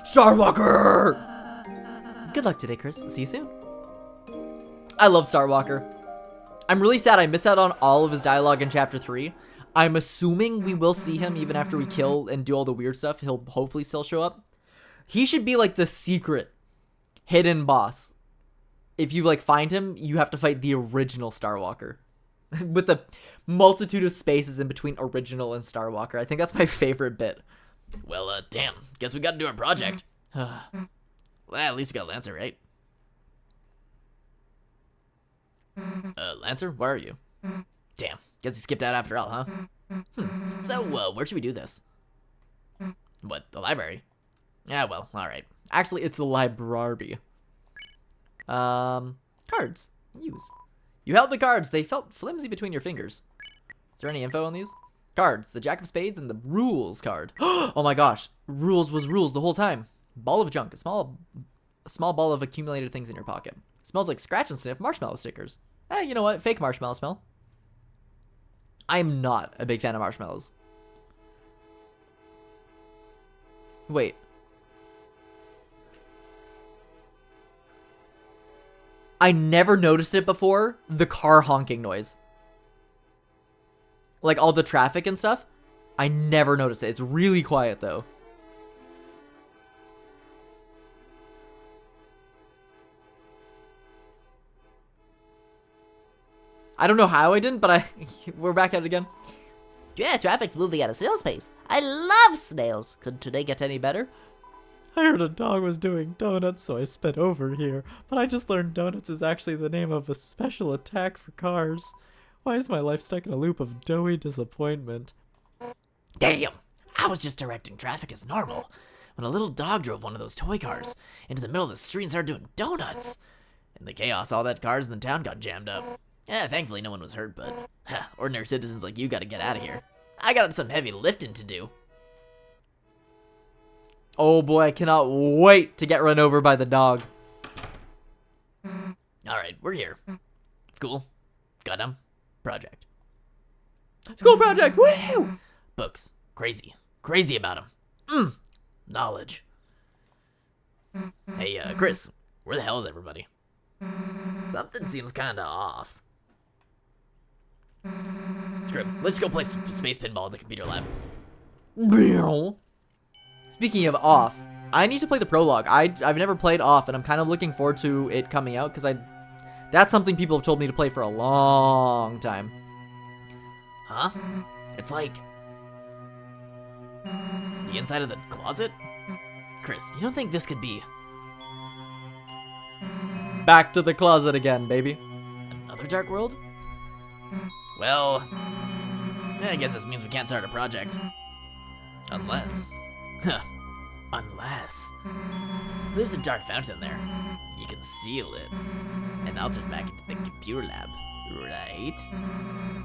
Starwalker! Good luck today, Chris. See you soon. I love Starwalker. I'm really sad I missed out on all of his dialogue in Chapter 3. I'm assuming we will see him even after we kill and do all the weird stuff. He'll hopefully still show up. He should be like the secret hidden boss. if you like find him, you have to fight the original Starwalker. With the multitude of spaces in between original and Starwalker. I think that's my favorite bit.
Well, damn. Guess we gotta do our project. Well, at least we got Lancer, right? Lancer, where are you? Damn. Guess he skipped out after all, huh? So, where should we do this? What, the library? Yeah, well, alright.
Actually, it's the library. Cards. Use. You held the cards. They felt flimsy between your fingers. Is there any info on these? Cards. The Jack of Spades and the Rules card. Oh my gosh. Rules was rules the whole time. Ball of junk. A small ball of accumulated things in your pocket. Smells like scratch and sniff marshmallow stickers. Eh, you know what? Fake marshmallow smell. I'm not a big fan of marshmallows. Wait. I never noticed it before, the car honking noise. Like all the traffic and stuff. I never noticed it. It's really quiet though. I don't know how I didn't, but we're back at it again.
Yeah, traffic's moving at a snail's pace. I love snails. Could today get any better?
I heard a dog was doing donuts, so I sped over here. But I just learned donuts is actually the name of a special attack for cars. Why is my life stuck in a loop of doughy disappointment?
Damn! I was just directing traffic as normal when a little dog drove one of those toy cars into the middle of the street and started doing donuts. In the chaos, all that cars in the town got jammed up. Yeah, thankfully no one was hurt, but ordinary citizens like you gotta get out of here. I got some heavy lifting to do.
Oh boy, I cannot wait to get run over by the dog.
Alright, we're here. School. Got 'em. Project.
School project, woohoo!
Books. Crazy. Crazy about 'em. Knowledge. Hey, Chris, where the hell is everybody? Something seems kinda off. Screw it. Let's go play space pinball in the computer lab.
Speaking of off, I need to play the prologue. I've never played off, and I'm kind of looking forward to it coming out, because that's something people have told me to play for a long time.
Huh? It's like the inside of the closet? Chris, you don't think this could be
Back to the closet again, baby.
another dark world? Well, I guess this means we can't start a project. Unless... Unless... There's a dark fountain there. You can seal it. And I'll turn back into the computer lab, right?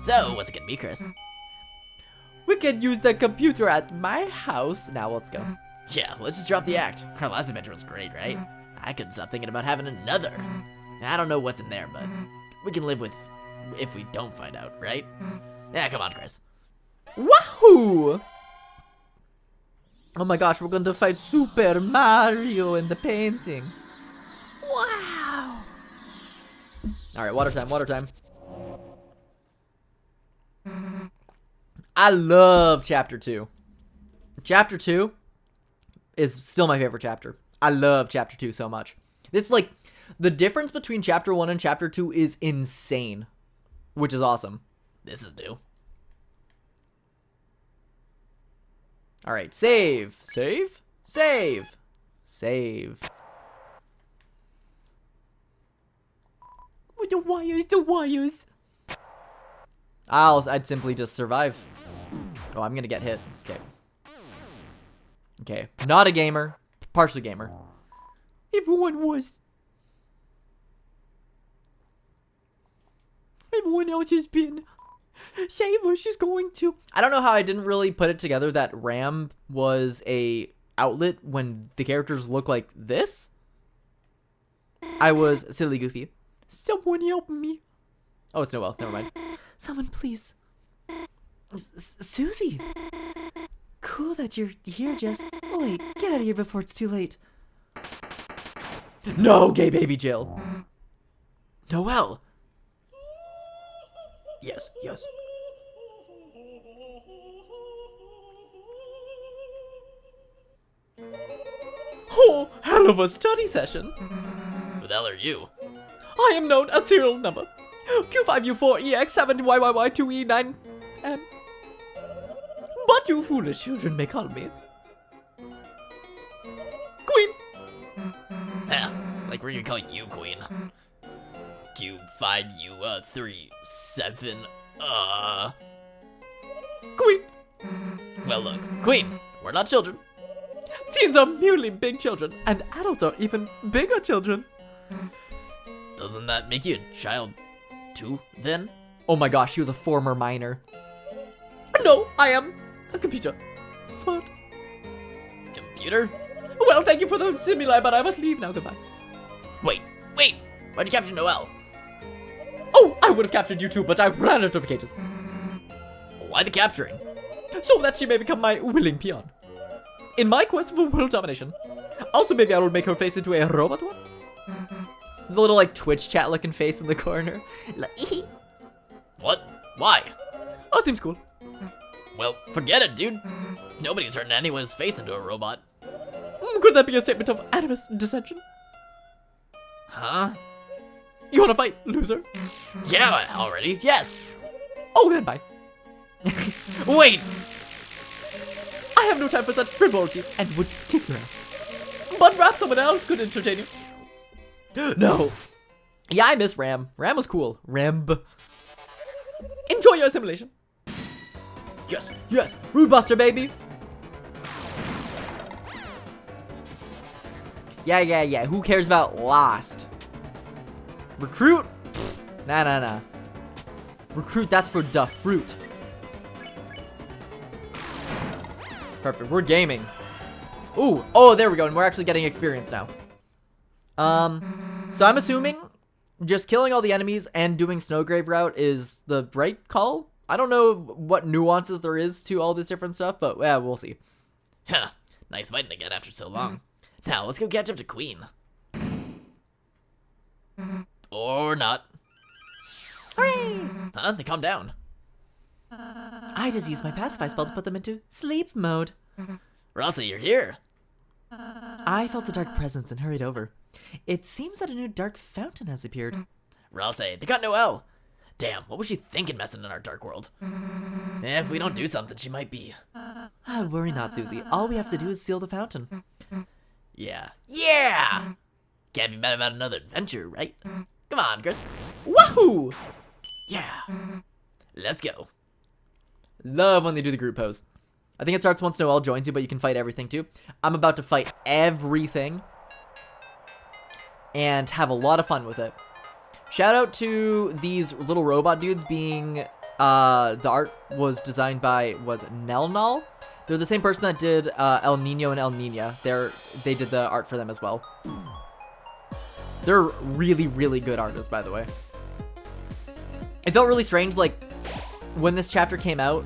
So, what's it gonna be, Chris?
We can use the computer at my house. Now let's go.
Yeah, let's just drop the act. Our last adventure was great, right? I couldn't stop thinking about having another. I don't know what's in there, but we can live with if we don't find out, right? Yeah, come on, Chris.
Wahoo! Oh my gosh, we're going to fight Super Mario in the painting. Wow! Alright, water time, water time. I love Chapter 2. Chapter 2 is still my favorite chapter. I love Chapter 2 so much. This, like, the difference between Chapter 1 and Chapter 2 is insane. Which is awesome.
This is new.
Alright, save. Save? Save. Save. With the wires, the wires. I'd simply just survive. Oh, I'm gonna get hit. Okay. Okay. Not a gamer. Partially gamer. Everyone was. Everyone else has been. Save her, she's going to. I don't know how I didn't really put it together that RAM was a outlet when the characters look like this. I was silly goofy. Someone help me. Oh, it's Noelle. Never mind. Someone, please. Susie. Cool that you're here, Jess. Oh, wait. Get out of here before it's too late. No, gay baby Jill.
Noelle! Yes, yes.
Oh, hell of a study session.
Who the hell are you?
I am known as serial number Q5U4EX7YYY2E9M. But you foolish children may call me Queen.
Yeah, like we're gonna call you Queen. Q5U37,
Queen.
Well look, Queen, we're not children.
Teens are merely big children, and adults are even bigger children.
Doesn't that make you a child too, then?
Oh my gosh, he was a former minor.
No, I am a computer. Smart.
Computer?
Well, thank you for the stimuli, but I must leave now. Goodbye.
Wait, why'd you capture Noelle?
Oh, I would have captured you too, but I ran out of cages.
Why the capturing?
So that she may become my willing peon. In my quest for world domination. Also, maybe I will make her face into a robot one.
The little like Twitch chat looking face in the corner.
What? Why?
Oh, seems cool.
Well, forget it, dude. Nobody's turning anyone's face into a robot.
Could that be a statement of animus dissension?
Huh?
You wanna fight, loser?
Yeah, already, yes.
Oh, then bye.
Wait!
I have no time for such frivolities and would kick your ass. But perhaps someone else could entertain you.
No. Yeah, I miss Ram. Ram was cool. Ramb.
Enjoy your assimilation.
Yes, yes. Rude Buster, baby. Yeah. Who cares about Lost? Recruit? Nah. Recruit, that's for the fruit. Perfect, we're gaming. Ooh, oh, there we go, and we're actually getting experience now. So I'm assuming just killing all the enemies and doing Snowgrave route is the right call? I don't know what nuances there is to all this different stuff, but yeah, we'll see.
Huh, nice fighting again after so long. Now, let's go catch up to Queen. Or not.
Hooray!
Huh? They calm down.
I just used my pacify spell to put them into sleep mode.
Rossi, you're here.
I felt a dark presence and hurried over. It seems that a new dark fountain has appeared.
Rossi, they got Noelle. Damn, what was she thinking messing in our dark world? If we don't do something, she might be.
Worry not, Susie. All we have to do is seal the fountain.
Yeah. Can't be mad about another adventure, right? Come on, Chris.
Woohoo!
Yeah. Let's go.
Love when they do the group pose. I think it starts once Noelle joins you, but you can fight everything too. I'm about to fight everything and have a lot of fun with it. Shout out to these little robot dudes being, the art was designed by, was Nelnal? They're the same person that did El Nino and El Nina. They did the art for them as well. They're really, really good artists, by the way. It felt really strange, like, when this chapter came out,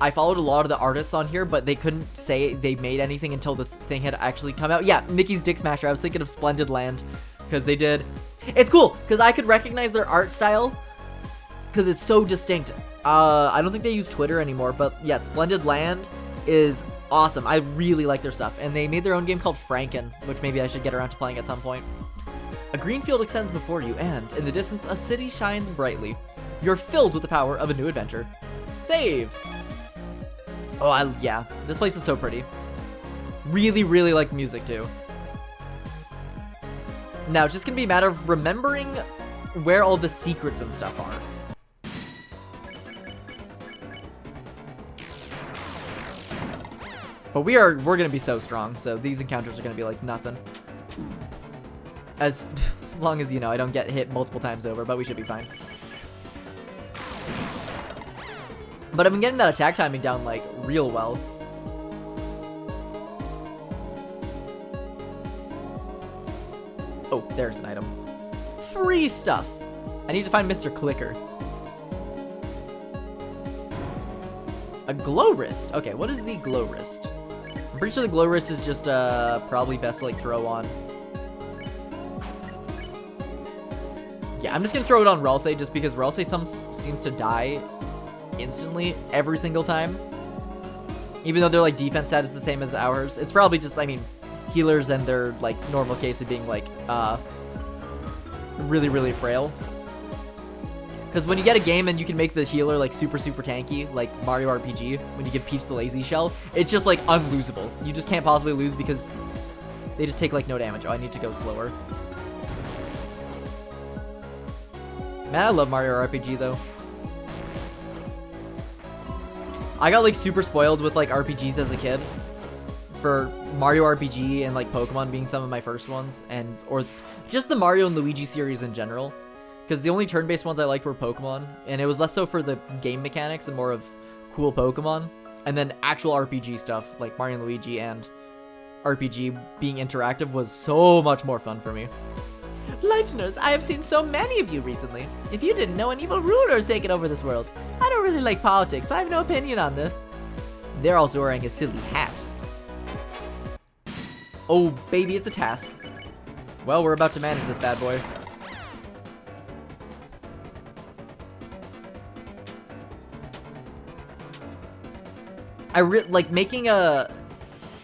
I followed a lot of the artists on here, but they couldn't say they made anything until this thing had actually come out. Yeah, Mickey's Dick Smasher. I was thinking of Splendid Land, because they did. It's cool, because I could recognize their art style, because it's so distinct. I don't think they use Twitter anymore, but yeah, Splendid Land is awesome. I really like their stuff, and they made their own game called Franken, which maybe I should get around to playing at some point. A green field extends before you, and in the distance, a city shines brightly. You're filled with the power of a new adventure. Save! Oh, yeah, this place is so pretty. Really, really like the music, too. Now, it's just gonna be a matter of remembering where all the secrets and stuff are. But we're gonna be so strong, so these encounters are gonna be like nothing. As long as, you know, I don't get hit multiple times over, but we should be fine. But I've been getting that attack timing down, like, real well. Oh, there's an item. Free stuff! I need to find Mr. Clicker. A glow wrist. Okay, what is the glow wrist? I'm pretty sure the glow wrist is just, probably best to, like, throw on. Yeah, I'm just gonna throw it on Ralsei just because Ralsei seems to die instantly every single time. Even though their like defense stat is the same as ours. It's probably just, I mean, healers and their like normal case of being like really, really frail. Because when you get a game and you can make the healer like super, super tanky, like Mario RPG, when you give Peach the lazy shell, it's just like unlosable. You just can't possibly lose because they just take like no damage. Oh, I need to go slower. Man, I love Mario RPG though. I got like super spoiled with like RPGs as a kid. For Mario RPG and like Pokemon being some of my first ones, and or just the Mario and Luigi series in general. Because the only turn-based ones I liked were Pokemon, and it was less so for the game mechanics and more of cool Pokemon. And then actual RPG stuff, like Mario and Luigi and RPG being interactive was so much more fun for me.
Lighteners, I have seen so many of you recently. If you didn't know, an evil ruler has taken over this world. I don't really like politics, so I have no opinion on this.
They're also wearing a silly hat. Oh, baby, it's a task. Well, we're about to manage this bad boy. Like making a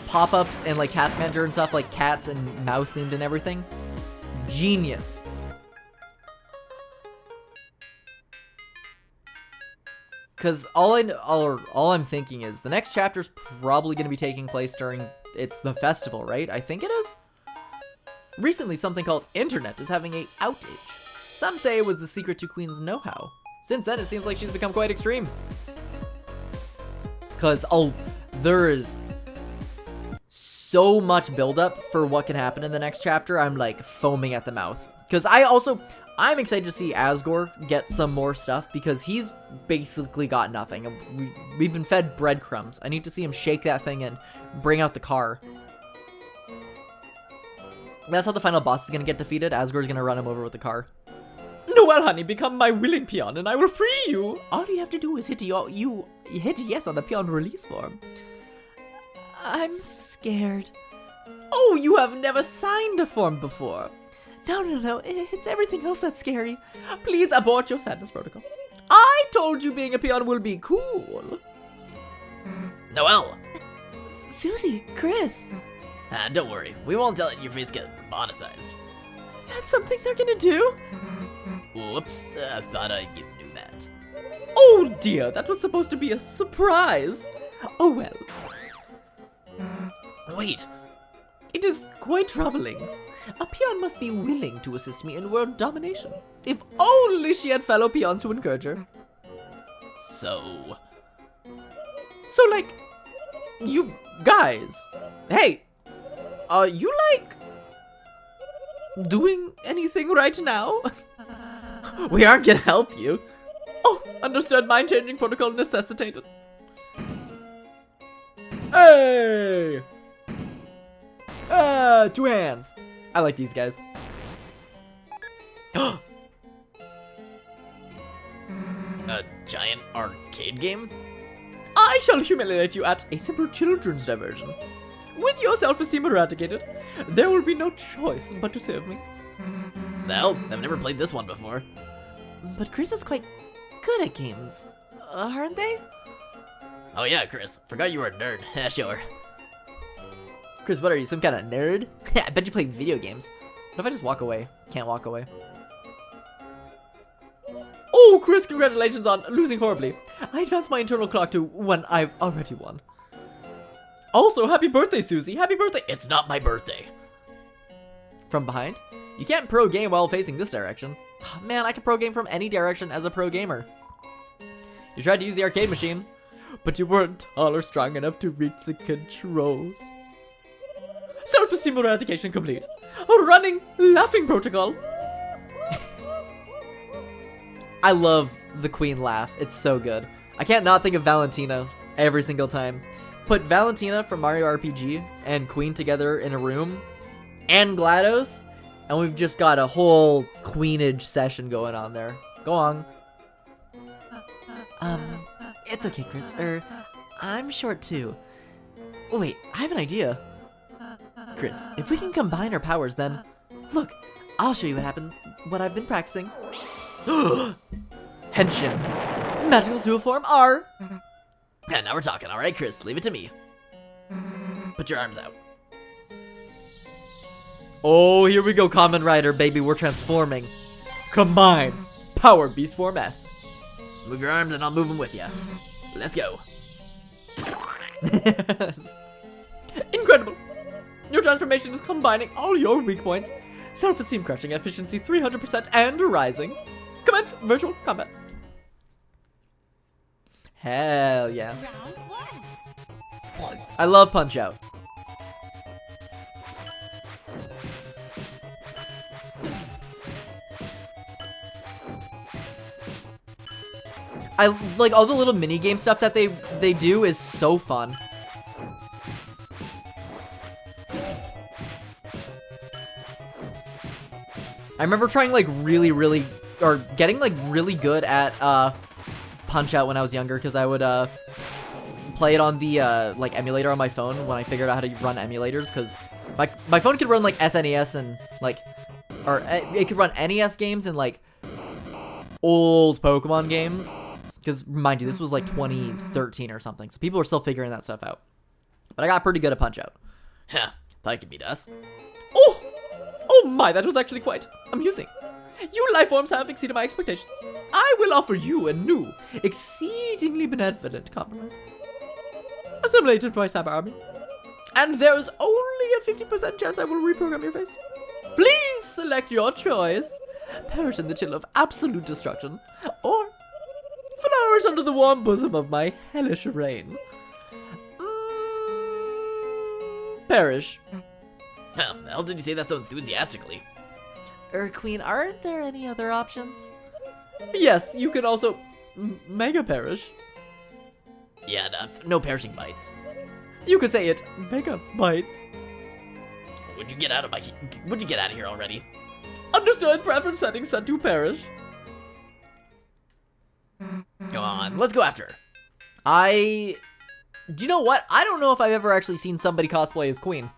pop-ups and like task manager and stuff like cats and mouse themed and everything. Genius. Cause all I'm thinking is the next chapter's probably gonna be taking place during the festival, right? I think it is. Recently, something called Internet is having a outage. Some say it was the secret to Queen's know-how. Since then, it seems like she's become quite extreme. Cause there is so much buildup for what can happen in the next chapter. I'm like foaming at the mouth. Cause I'm excited to see Asgore get some more stuff because he's basically got nothing. We've been fed breadcrumbs. I need to see him shake that thing and bring out the car. That's how the final boss is gonna get defeated. Asgore's gonna run him over with the car.
Noel, honey, become my willing peon and I will free you.
All you have to do is hit yes on the peon release form. I'm scared. Oh, you have never signed a form before. No, it's everything else that's scary. Please abort your sadness protocol. I told you being a peon will be cool.
Noelle!
Susie, Chris.
Don't worry, we won't tell it your face get monetized.
That's something they're gonna do?
Whoops, I thought you knew that.
Oh dear, that was supposed to be a surprise. Oh well.
Wait,
It is quite troubling. A peon must be willing to assist me in world domination. If only she had fellow peons to encourage her.
so...
So, like, you guys, hey, are you, like, doing anything right now?
We aren't gonna help you.
Oh, understood. Mind-changing protocol necessitated. Hey!
Two hands. I like these guys.
A giant arcade game?
I shall humiliate you at a simple children's diversion. With your self-esteem eradicated, there will be no choice but to save me.
Well, I've never played this one before.
But Chris is quite good at games, aren't they?
Oh yeah, Chris, forgot you were a nerd. Sure.
Chris, what are you, some kind of nerd? I bet you play video games. What if I just walk away? Can't walk away.
Oh, Chris, congratulations on losing horribly. I advanced my internal clock to when I've already won. Also, happy birthday, Susie. Happy birthday.
It's not my birthday.
From behind? You can't pro game while facing this direction. Man, I can pro game from any direction as a pro gamer. You tried to use the arcade machine,
But you weren't tall or strong enough to reach the controls. Self-esteem eradication complete. A running, laughing protocol.
I love the Queen laugh. It's so good. I can't not think of Valentina every single time. Put Valentina from Mario RPG and Queen together in a room, and GLaDOS, and we've just got a whole Queenage session going on there. Go on.
It's okay, Chris. I'm short too. Oh, wait, I have an idea. Chris, if we can combine our powers, then... Look, I'll show you what I've been practicing.
Henshin. Magical Dual Form R.
And now we're talking. All right, Chris, leave it to me. Put your arms out.
Oh, here we go, Kamen Rider, baby. We're transforming. Combine. Power Beast Form S.
Move your arms and I'll move them with you. Let's go.
Incredible. Your transformation is combining all your weak points. Self-esteem crushing, efficiency 300% and rising. Commence virtual combat. Hell yeah. I love Punch Out. I like all the little mini game stuff that they do is so fun. I remember trying like really or getting like really good at Punch Out when I was younger because I would play it on the like emulator on my phone when I figured out how to run emulators because my phone could run like SNES and like it could run NES games and like old Pokemon games. Because, mind you, this was like 2013 or something, so people were still figuring that stuff out. But I got pretty good at Punch-Out.
Huh, that could beat us.
Oh my, that was actually quite amusing. You life forms have exceeded my expectations. I will offer you a new, exceedingly benevolent compromise. Assimilated my cyber army. And there is only a 50% chance I will reprogram your face. Please select your choice. Perish in the chill of absolute destruction, or flourish under the warm bosom of my hellish reign. Perish.
How the hell did you say that so enthusiastically?
Queen, aren't there any other options? Yes, you can also mega perish.
Yeah, no perishing bites.
You could say it, mega bites.
Would you get out of here already?
Understood. Preference settings set to perish.
Go on, let's go after her.
Do you know what? I don't know if I've ever actually seen somebody cosplay as Queen.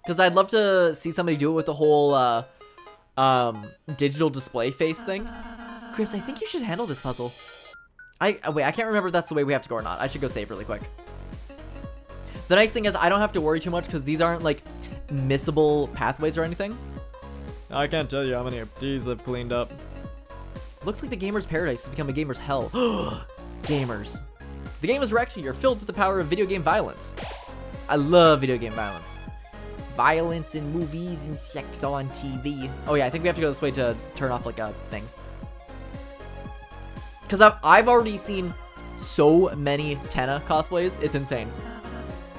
Because I'd love to see somebody do it with the whole, digital display face thing. Chris, I think you should handle this puzzle. Wait, I can't remember if that's the way we have to go or not. I should go save really quick. The nice thing is I don't have to worry too much because these aren't, like, missable pathways or anything.
I can't tell you how many of these I've cleaned up.
Looks like the gamer's paradise has become a gamer's hell. Gamers. The game is wrecked. You're filled with the power of video game violence. I love video game violence. Violence in movies and sex on TV. Oh yeah, I think we have to go this way to turn off like a thing. Because I've already seen so many Tenna cosplays. It's insane.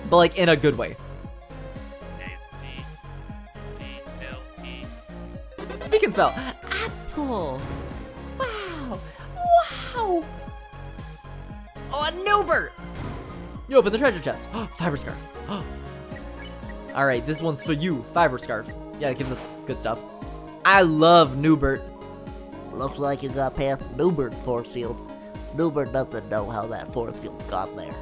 But like in a good way. Speak and spell. Apple. Wow. Wow.
Oh, a Newbert!
You open the treasure chest. Fiber scarf. Alright, this one's for you. Fiber scarf. Yeah, it gives us good stuff. I love Newbert.
Looks like you got past Newbert's force field. Newbert doesn't know how that force field got there.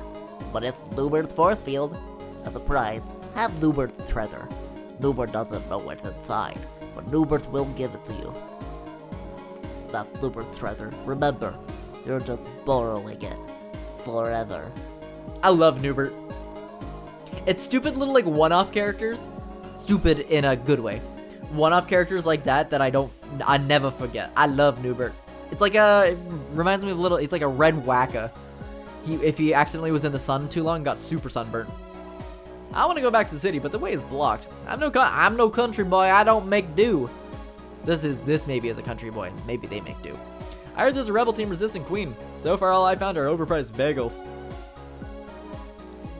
But if Newbert's force field, as a prize, have Newbert's treasure. Newbert doesn't know what's inside, but Newbert will give it to you. That's Newbert's treasure. Remember, you're just borrowing it. Forever.
I love Newbert. It's stupid little like one-off characters. Stupid in a good way. One-off characters like that I never forget. I love Newbert. It's like it reminds me of it's like a red wacka. If he accidentally was in the sun too long, got super sunburnt. I want to go back to the city, but the way is blocked. I'm no country boy. I don't make do. This maybe is a country boy. Maybe they make do. I heard there's a rebel team resisting Queen. So far, all I found are overpriced bagels.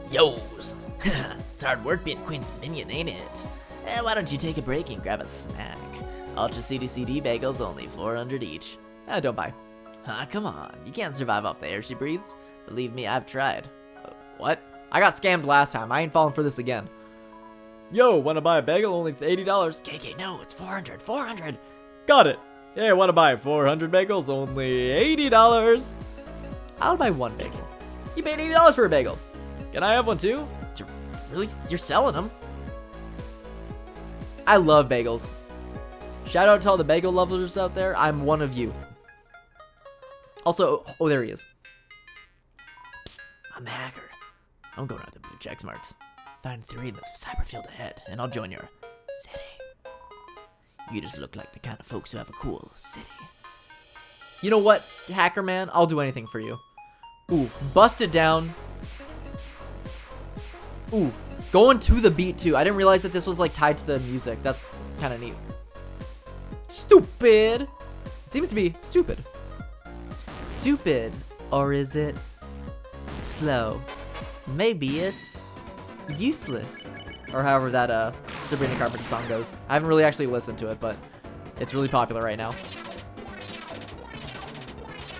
Yo's. It's hard work being Queen's minion, ain't it? Why don't you take a break and grab a snack? Ultra CD bagels, only 400 each.
Don't buy.
Come on. You can't survive off the air she breathes. Believe me, I've tried.
What? I got scammed last time. I ain't falling for this again.
Yo, wanna buy a bagel? Only $80.
KK, no, it's 400. 400.
Got it. Hey, wanna buy 400 bagels? Only $80.
I'll buy one bagel. You paid $80 for a bagel.
Can I have one too?
You're selling them?
I love bagels. Shout out to all the bagel lovers out there. I'm one of you. Also, oh, there he is.
Psst, I'm the hacker. I'm going out the blue checks marks. Find 3 in the cyber field ahead, and I'll join your city. You just look like the kind of folks who have a cool city.
You know what, Hacker Man? I'll do anything for you. Ooh, bust it down. Ooh, going to the beat too. I didn't realize that this was like tied to the music. That's kind of neat. Stupid. It seems to be stupid. Stupid. Or is it slow? Maybe it's useless. Or however that Sabrina Carpenter song goes. I haven't really actually listened to it, but it's really popular right now.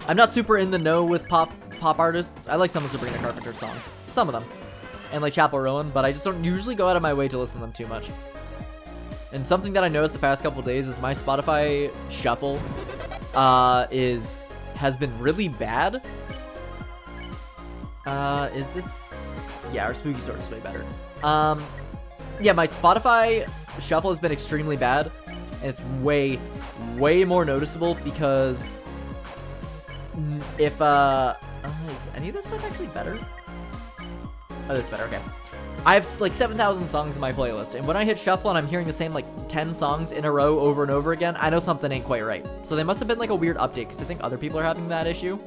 I'm not super in the know with pop artists. I like some of Sabrina Carpenter's songs. Some of them. And like Chapel Rowan, but I just don't usually go out of my way to listen to them too much. And something that I noticed the past couple days is my Spotify shuffle has been really bad. Is this... Yeah, our Spooky Sword is way better. Yeah, my Spotify shuffle has been extremely bad. And it's way, way more noticeable because... If, is any of this stuff actually better? Oh, that's better, okay. I have like 7,000 songs in my playlist, and when I hit shuffle and I'm hearing the same like 10 songs in a row over and over again, I know something ain't quite right. So they must have been like a weird update, because I think other people are having that issue.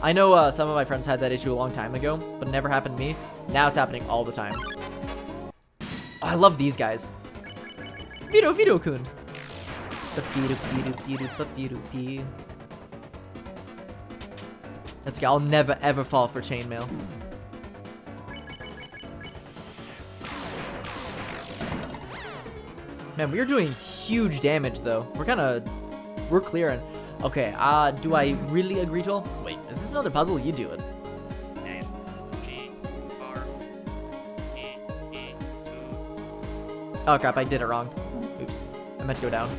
I know some of my friends had that issue a long time ago, but it never happened to me. Now it's happening all the time. Oh, I love these guys. Vito-kun. Let's go. I'll never ever fall for chainmail. Man, we're doing huge damage though. We're clearing. Okay, do I really agree to all? Wait, is this another puzzle? You do it. Oh crap, I did it wrong. Oops. I meant to go down.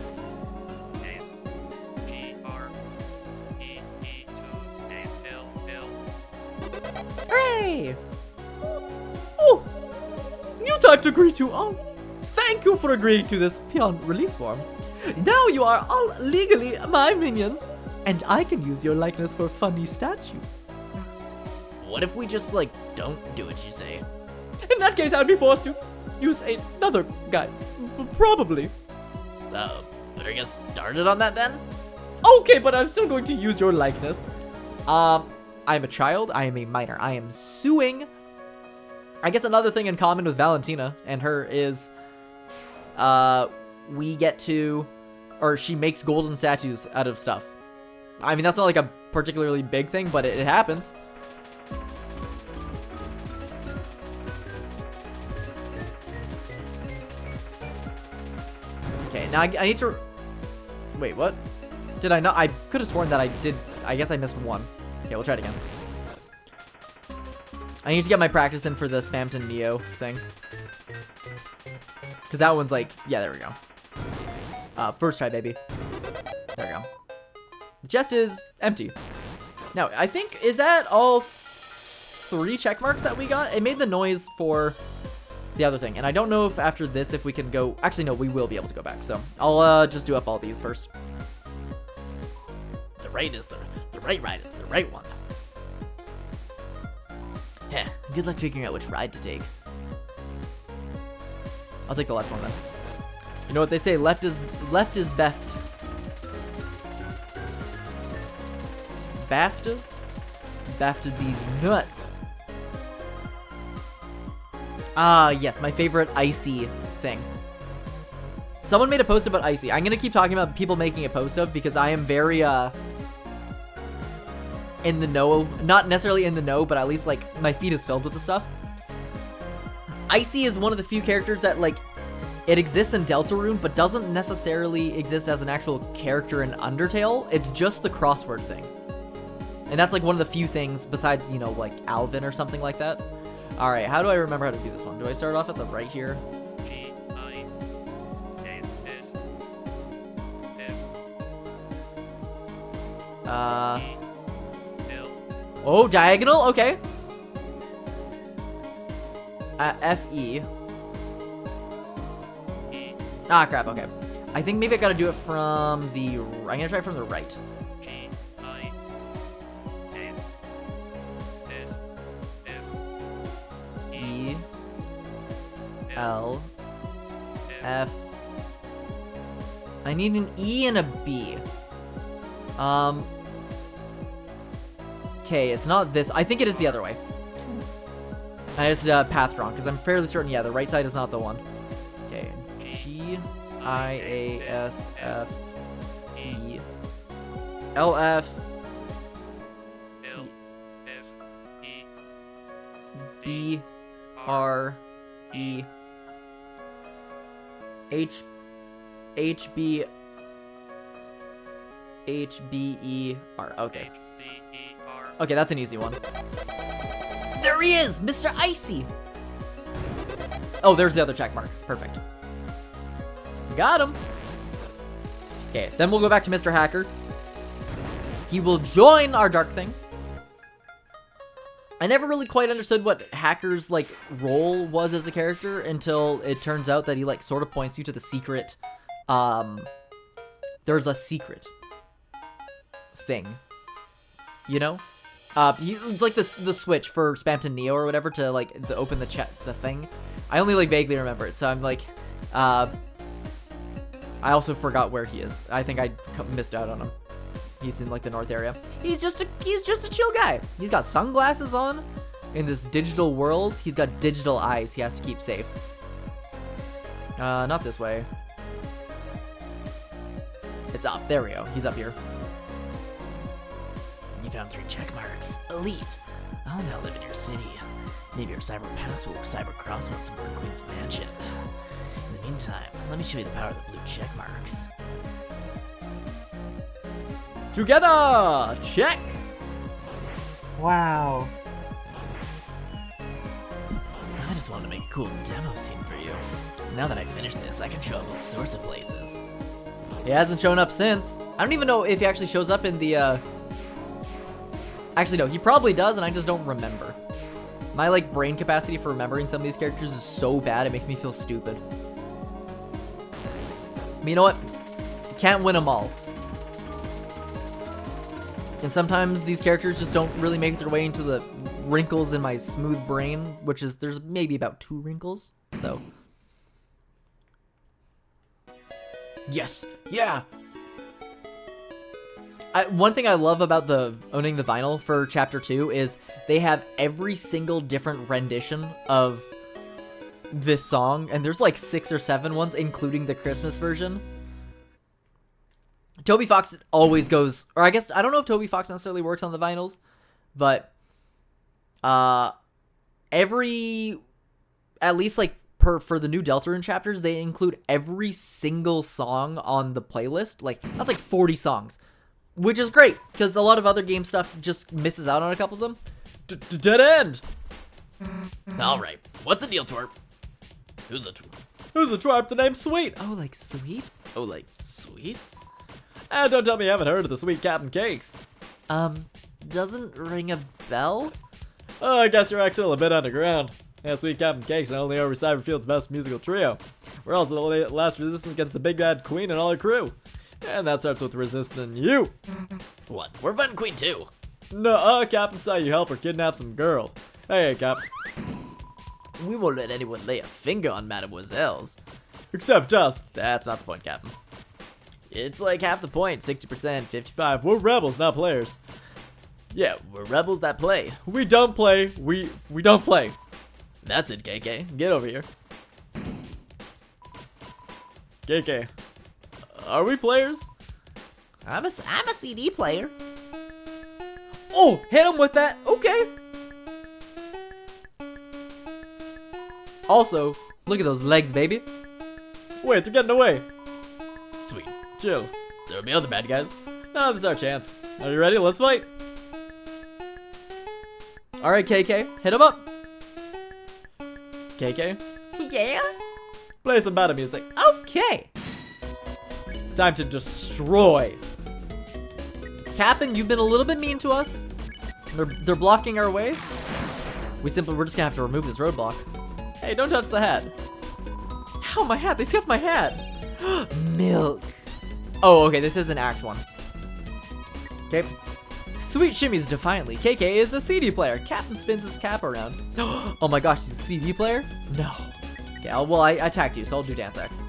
Hooray! Oh! You typed agree to all. Thank you for agreeing to this peon release form. Now you are all legally my minions, and I can use your likeness for funny statues.
What if we just, like, don't do what you say?
In that case, I'd be forced to use another guy. Probably.
Better get started on that then?
Okay, but I'm still going to use your likeness.
I'm a child. I am a minor. I am suing. I guess another thing in common with Valentina and her is, we get to, or she makes golden statues out of stuff. I mean, that's not like a particularly big thing, but it happens. Okay, now I need to... Wait, what? Did I not? I could have sworn that I did. I guess I missed one. Okay, we'll try it again. I need to get my practice in for the Spamton Neo thing. Because that one's like... Yeah, there we go. First try, baby. There we go. The chest is empty. Now, I think... Is that all 3 check marks that we got? It made the noise for the other thing. And I don't know if after this, if we can go... Actually, no, we will be able to go back. So, I'll just do up all these first.
The right is the right ride is the right one.
Heh, good luck figuring out which ride to take. I'll take the left one then. You know what they say, left is beft. Bafta? Bafta these nuts. Ah, yes, my favorite icy thing. Someone made a post about icy. I'm gonna keep talking about people making a post of because I am very, in the know. Not necessarily in the know, but at least, like, my feed is filled with the stuff. Icy is one of the few characters that, like, it exists in Deltarune, but doesn't necessarily exist as an actual character in Undertale. It's just the crossword thing. And that's, like, one of the few things besides, you know, like, Alvin or something like that. Alright, how do I remember how to do this one? Do I start off at the right here? Oh, diagonal? Okay. F-E. Ah, crap, okay. I think maybe I gotta do it from the... I'm gonna try from the right. E. L. F. I need an E and a B. Okay, it's not this. I think it is the other way. I just path drawn because I'm fairly certain. Yeah, the right side is not the one. Okay, G I A S F E L F B R E H B E R. Okay. Okay, that's an easy one. There he is, Mr. Icy. Oh, there's the other check mark. Perfect. Got him. Okay, then we'll go back to Mr. Hacker. He will join our dark thing. I never really quite understood what Hacker's like role was as a character until it turns out that he like sort of points you to the secret. There's a secret thing, you know. It's like the switch for Spamton Neo or whatever to like open the thing. I only like vaguely remember it, so I'm like, I also forgot where he is. I think I missed out on him. He's in like the north area. He's just a chill guy. He's got sunglasses on in this digital world. He's got digital eyes. He has to keep safe. Not this way. It's up. There we go. He's up here.
You found 3 check marks. Elite. I'll now live in your city. Maybe your cyber pass will cyber cross once more in Queen's Mansion. In the meantime, let me show you the power of the blue check marks.
Together! Check!
Wow.
I just wanted to make a cool demo scene for you. Now that I finished this, I can show up all sorts of places.
He hasn't shown up since. I don't even know if he actually shows up in the, Actually, no, he probably does, and I just don't remember. My, like, brain capacity for remembering some of these characters is so bad, it makes me feel stupid. But you know what? You can't win them all. And sometimes these characters just don't really make their way into the wrinkles in my smooth brain, which is, there's maybe about 2 wrinkles, so. Yes! Yeah! One thing I love about owning the vinyl for Chapter 2 is they have every single different rendition of this song, and there's like 6 or 7 ones, including the Christmas version. Toby Fox always goes, or I guess, I don't know if Toby Fox necessarily works on the vinyls, but at least like for the new Deltarune chapters, they include every single song on the playlist. Like, that's like 40 songs. Which is great, because a lot of other game stuff just misses out on a couple of them. Dead end!
Alright, what's the deal, twerp? Who's a twerp?
Who's a twerp? The name's Sweet.
Oh, like sweet?
Oh, like, sweets?
And don't tell me you haven't heard of the Sweet Captain Cakes.
Doesn't ring a bell?
Oh, I guess you're still a bit underground. Yeah, Sweet Captain Cakes are only over Cyberfield's best musical trio. We're also the last resistance against the Big Bad Queen and all her crew. And that starts with resisting you.
What? We're Fun Queen too.
No, Captain saw you help her kidnap some girl. Hey, Cap.
We won't let anyone lay a finger on mademoiselles.
Except us.
That's not the point, Captain.
It's like half the point, 60%, 55.
We're rebels, not players.
Yeah, we're rebels that play.
We don't play. We don't play.
That's it, KK.
Get over here. KK. Are we players?
I'm a CD player.
Oh, hit him with that. Okay. Also, look at those legs, baby.
Wait, they're getting away.
Sweet.
Chill.
There'll be other bad guys.
Now this is our chance. Are you ready? Let's fight.
All right, KK, hit him up. KK,
Yeah?
Play some battle music.
okay.
Time to destroy.
Captain, you've been a little bit mean to us. They're blocking our way. We're just gonna have to remove this roadblock.
Hey, don't touch the hat.
Ow, my hat! They scuffed my hat! Milk. Oh, okay, this is an Act 1. Okay. Sweet shimmies defiantly. KK is a CD player. Captain spins his cap around. Oh my gosh, he's a CD player? No. Okay, well, I attacked you, so I'll do Dance X.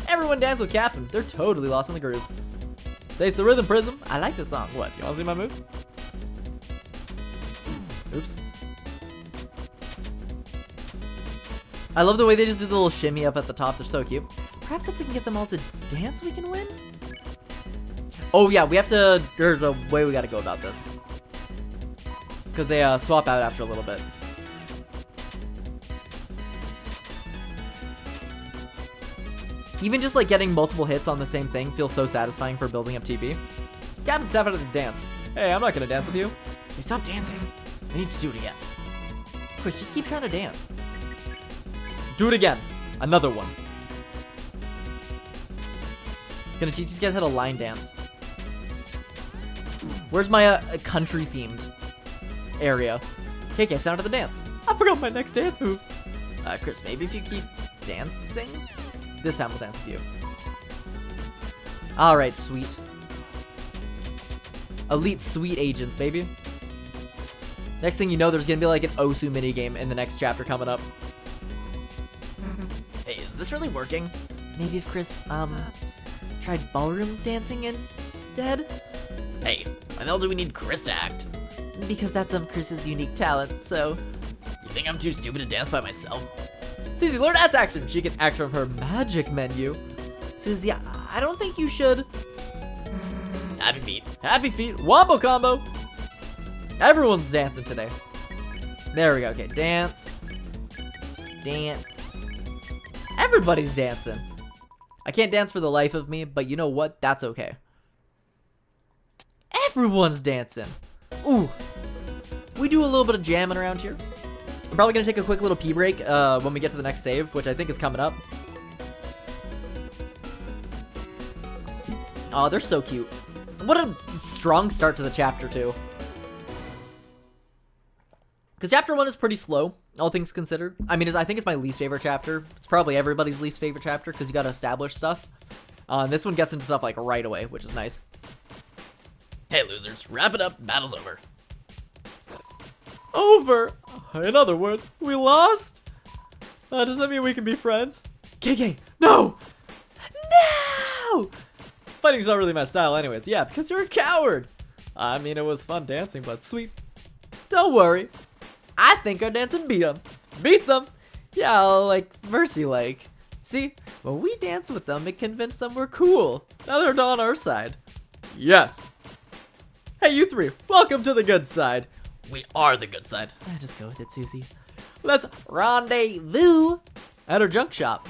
Everyone dance with Captain. They're totally lost in the groove. Taste the rhythm, Prism. I like this song. What, you wanna see my moves? Oops. I love the way they just do the little shimmy up at the top. They're so cute. Perhaps if we can get them all to dance, we can win? Oh yeah, we have to, there's a way we gotta go about this. Because they swap out after a little bit. Even just like getting multiple hits on the same thing feels so satisfying for building up TP. Captain, step out of the dance. Hey, I'm not gonna dance with you.
Hey, stop dancing. I need to do it again.
Chris, just keep trying to dance. Do it again. Another one. Gonna teach these guys how to line dance. Where's my country-themed area? KK, sound of the dance.
I forgot my next dance move.
Chris, maybe if you keep dancing, this time we'll dance with you. All right, sweet. Elite sweet agents, baby. Next thing you know, there's gonna be like an Osu minigame in the next chapter coming up.
Hey, is this really working?
Maybe if Chris, tried ballroom dancing instead?
Hey, why the hell do we need Chris to act?
Because that's Chris's unique talent, so...
You think I'm too stupid to dance by myself?
Susie, learn S action. She can act from her magic menu.
Susie, I don't think you should...
Happy feet.
Happy feet, wombo combo. Everyone's dancing today. There we go. Okay, dance. Dance. Everybody's dancing. I can't dance for the life of me, but you know what? That's okay. Everyone's dancing. Ooh. We do a little bit of jamming around here. We're probably gonna take a quick little pee break when we get to the next save, which I think is coming up. Oh, they're so cute. What a strong start to the chapter, too. Because chapter 1 is pretty slow, all things considered. I mean, I think it's my least favorite chapter. It's probably everybody's least favorite chapter, because you gotta establish stuff. This one gets into stuff, like, right away, which is nice.
Hey, losers, wrap it up. Battle's over.
Over! In other words, we lost? Does that mean we can be friends? KK, no! No! Fighting's not really my style anyways. Yeah, because you're a coward. I mean, it was fun dancing, but sweet.
Don't worry. I think our dancing beat them. Beat them? Yeah, like Mercy Lake. See, when we dance with them, it convinced them we're cool. Now they're on our side. Yes. Hey, you three, welcome to the good side.
We are the good side.
Yeah, just go with it, Susie.
Let's rendezvous at our junk shop.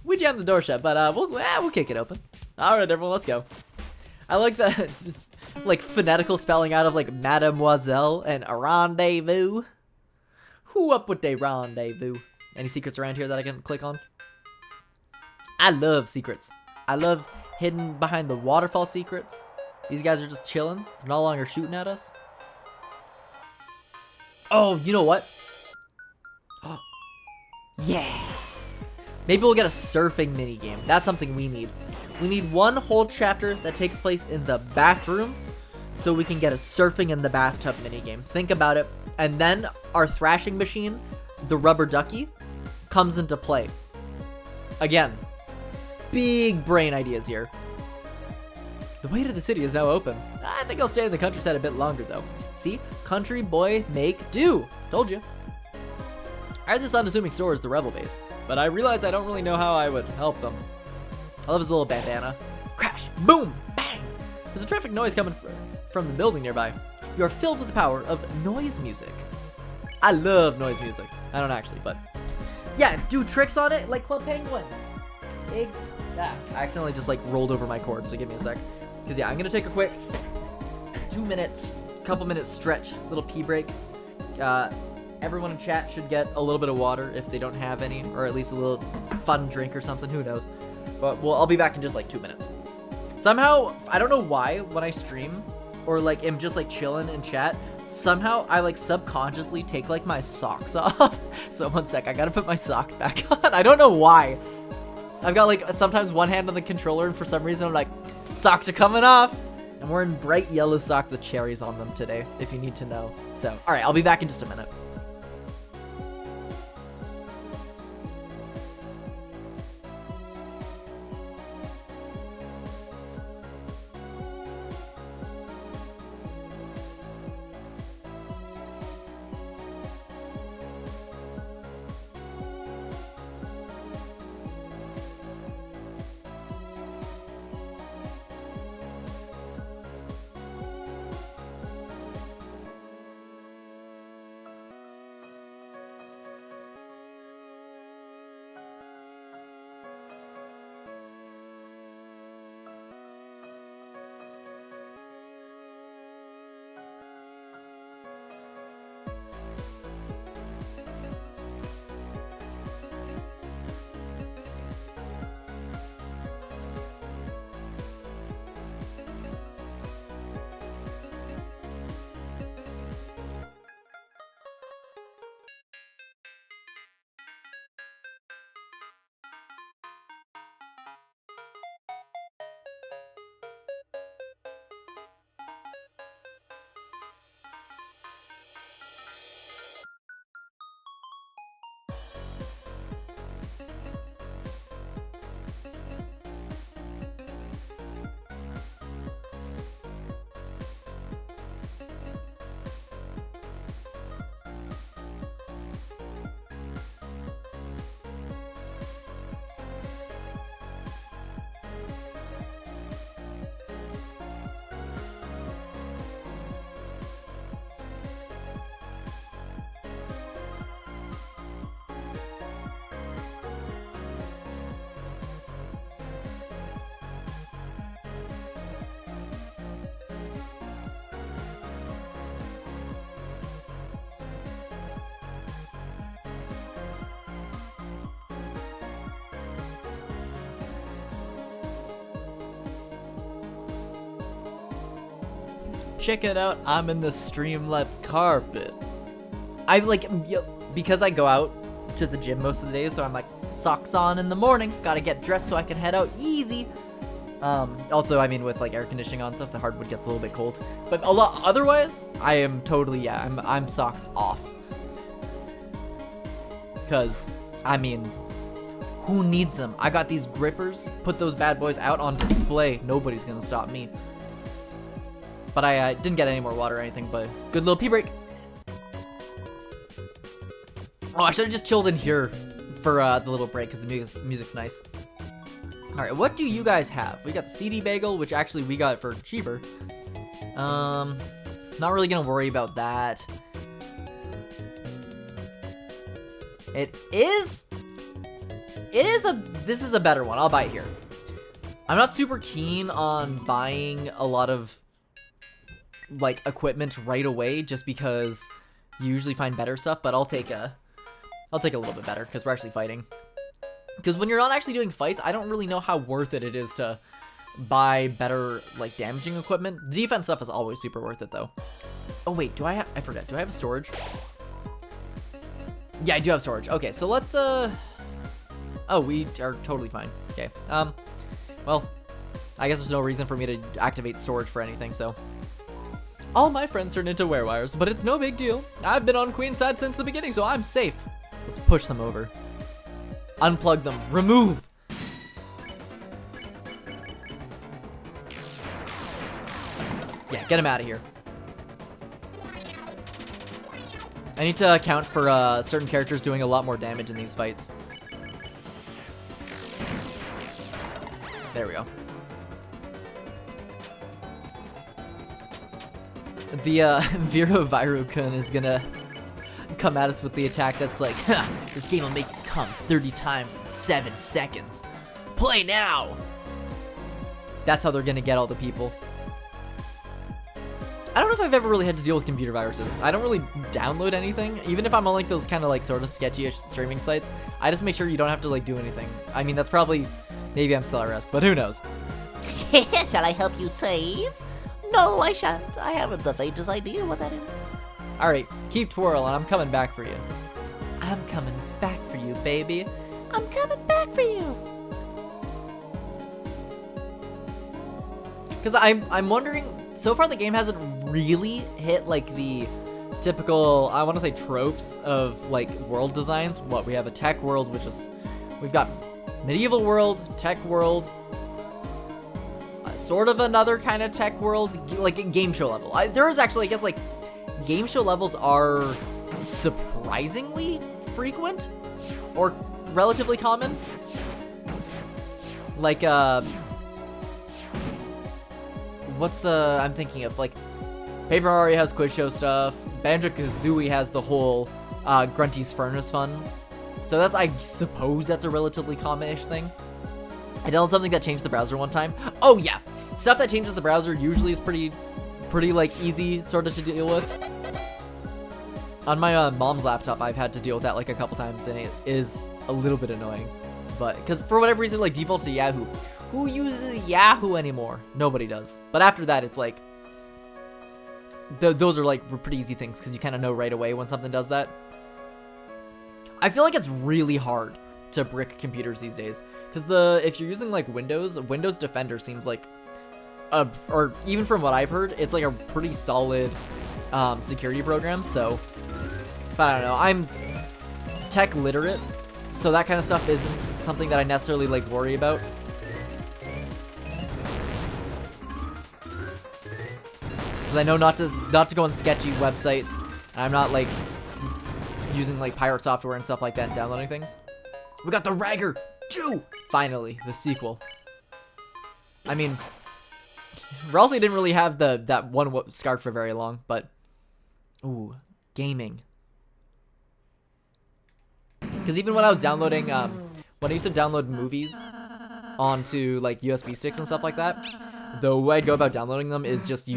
We jammed the door shut, but we'll kick it open. All right, everyone, let's go. I like the like phonetical spelling out of like mademoiselle and a rendezvous. Who up with a rendezvous? Any secrets around here that I can click on? I love secrets. I love hidden behind the waterfall secrets. These guys are just chilling. They're no longer shooting at us. Oh, you know what? Oh. Yeah. Maybe we'll get a surfing minigame. That's something we need. We need one whole chapter that takes place in the bathroom so we can get a surfing in the bathtub minigame. Think about it. And then our thrashing machine, the rubber ducky, comes into play. Again, big brain ideas here. The way to the city is now open. I think I'll stay in the countryside a bit longer though. See? Country boy make do. Told you. I heard this unassuming store is the rebel base, but I realize I don't really know how I would help them. I love his little bandana. Crash, boom, bang. There's a terrific noise coming from the building nearby. You are filled with the power of noise music. I love noise music. I don't actually, but yeah, do tricks on it like Club Penguin. I accidentally just like rolled over my cord, so give me a sec. Because yeah, I'm gonna take a quick 2 minutes, couple minutes stretch, little pee break. Everyone in chat should get a little bit of water if they don't have any, or at least a little fun drink or something, who knows. But I'll be back in just like 2 minutes. Somehow, I don't know why, when I stream, or like am just like chilling in chat, somehow I like subconsciously take like my socks off. So 1 sec, I gotta put my socks back on. I don't know why. I've got like sometimes one hand on the controller and for some reason I'm like, socks are coming off. I'm wearing bright yellow socks with cherries on them today, if you need to know. So, all right, I'll be back in just a minute. check it out, I'm in the Streamlit carpet. I like, because I go out to the gym most of the days, so I'm like, socks on in the morning, gotta get dressed so I can head out easy. Also, I mean, with like air conditioning on stuff, the hardwood gets a little bit cold. But otherwise, I am totally, yeah, I'm socks off. Because, I mean, who needs them? I got these grippers, put those bad boys out on display. Nobody's gonna stop me. But I didn't get any more water or anything, but good little pee break. Oh, I should have just chilled in here for the little break because the music's nice. Alright, what do you guys have? We got the CD bagel, which actually we got for cheaper. Not really gonna worry about that. This is a better one. I'll buy it here. I'm not super keen on buying a lot of like equipment right away just because you usually find better stuff, but I'll take a little bit better because we're actually fighting. Because when you're not actually doing fights, I don't really know how worth it is to buy better, like, damaging equipment. The defense stuff is always super worth it, though. Oh, wait, I forgot. Do I have storage? Yeah, I do have storage. Okay, so let's, oh, we are totally fine. Okay, well, I guess there's no reason for me to activate storage for anything, so. All my friends turned into werewires, but it's no big deal. I've been on Queen's side since the beginning, so I'm safe. Let's push them over. Unplug them. Remove! Yeah, get him out of here. I need to account for certain characters doing a lot more damage in these fights. There we go. The Viro Viru-kun is gonna come at us with the attack that's like, ha, this game will make you come 30 times in 7 seconds. Play now! That's how they're gonna get all the people. I don't know if I've ever really had to deal with computer viruses. I don't really download anything. Even if I'm on like those kind of like sort of sketchy-ish streaming sites, I just make sure you don't have to like do anything. I mean, that's probably, maybe I'm still at rest, but who knows?
Shall I help you save? No, I shan't. I haven't the faintest idea what that is.
Alright, keep twirling. I'm coming back for you. I'm coming back for you, baby.
I'm coming back for you.
Because I'm wondering, so far the game hasn't really hit like the typical, I want to say tropes of like world designs. What, we have a tech world, which is, we've got medieval world, tech world, sort of another kind of tech world, like a game show level. There is actually, I guess, like, game show levels are surprisingly frequent or relatively common. Like, what's the, I'm thinking of, like, Paper Mario has quiz show stuff, Banjo-Kazooie has the whole Grunty's Furnace Fun. So that's, I suppose that's a relatively common-ish thing. I downloaded something that changed the browser one time. Oh yeah, stuff that changes the browser usually is pretty like easy sort of to deal with. On my mom's laptop, I've had to deal with that like a couple times, and it is a little bit annoying. But because for whatever reason, like defaults to Yahoo. Who uses Yahoo anymore? Nobody does. But after that, it's like those are like pretty easy things because you kind of know right away when something does that. I feel like it's really hard to brick computers these days because if you're using like Windows Defender seems like or even from what I've heard, it's like a pretty solid security program. So, but I don't know, I'm tech literate, so that kind of stuff isn't something that I necessarily like worry about. Because I know not to go on sketchy websites, and I'm not like using like pirate software and stuff like that and downloading things. We got the Ragger 2! Finally, the sequel. I mean, Ralsei didn't really have that one scarf for very long, but ooh, gaming. Because even when I was downloading, when I used to download movies onto like USB sticks and stuff like that, the way I'd go about downloading them is just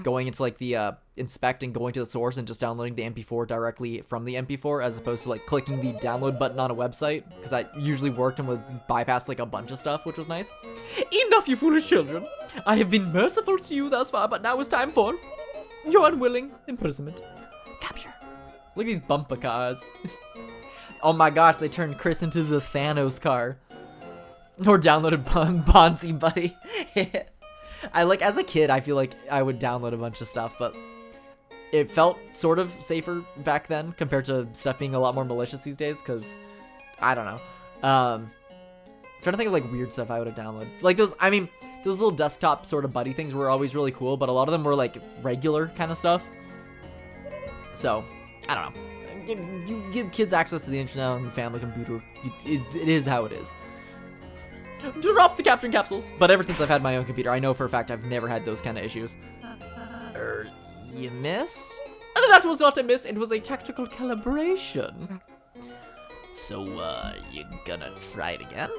going into like the inspect and going to the source and just downloading the MP4 directly from the MP4 as opposed to like clicking the download button on a website, because that usually worked and would bypass like a bunch of stuff, which was nice. Enough, you foolish children! I have been merciful to you thus far, but now it's time for
Your unwilling imprisonment.
Capture. Look at these bumper cars. Oh my gosh, they turned Chris into the Thanos car. Or downloaded Bonzi Buddy. As a kid, I feel like I would download a bunch of stuff, but it felt sort of safer back then compared to stuff being a lot more malicious these days, because, I don't know. Trying to think of, like, weird stuff I would have downloaded. Like, those little desktop sort of buddy things were always really cool, but a lot of them were, like, regular kind of stuff. So, I don't know. You give kids access to the internet on the family computer. It is how it is. Drop the capturing capsules. But ever since I've had my own computer, I know for a fact I've never had those kind of issues. You missed? And that was not a miss, it was a tactical calibration.
So, you gonna try it again?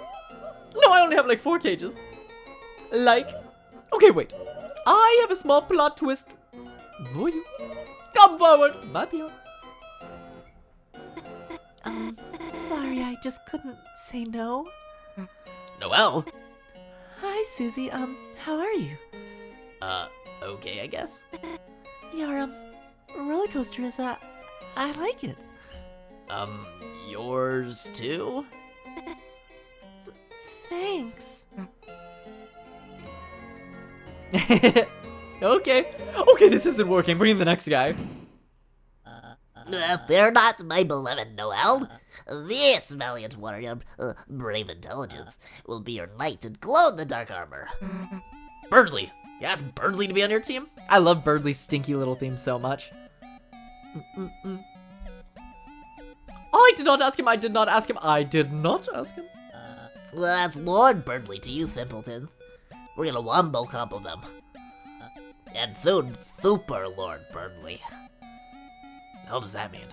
No, I only have like 4 cages. Like? Okay, wait. I have a small plot twist for you. Come forward, Matthew.
Sorry, I just couldn't say no.
Noelle?
Hi, Susie. How are you?
Okay, I guess.
Your, roller coaster is, I like it.
Yours too?
Thanks.
Okay. Okay, this isn't working. Bring in the next guy.
Fear not, my beloved Noel. This valiant warrior, brave intelligence, will be your knight in glow-in-the-dark armor.
Birdly! You asked Birdly to be on your team?
I love Birdley's stinky little theme so much. I did not ask him. I did not ask him. I did not ask him.
That's Lord Birdly to you, simpletons. We're gonna wombo combo them. And soon, Super Lord Birdly.
The hell does that mean?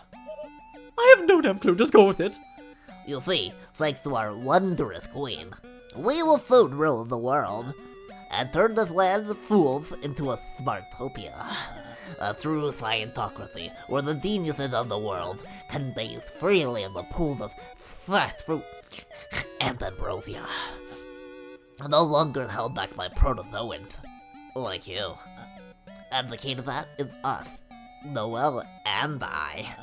I have no damn clue. Just go with it.
You see, thanks to our wondrous queen, we will soon rule the world and turn this land of fools into a smartopia. A true scientocracy where the geniuses of the world can bathe freely in the pools of fresh fruit and ambrosia. No longer held back by protozoans like you. And the key to that is us, Noel and I.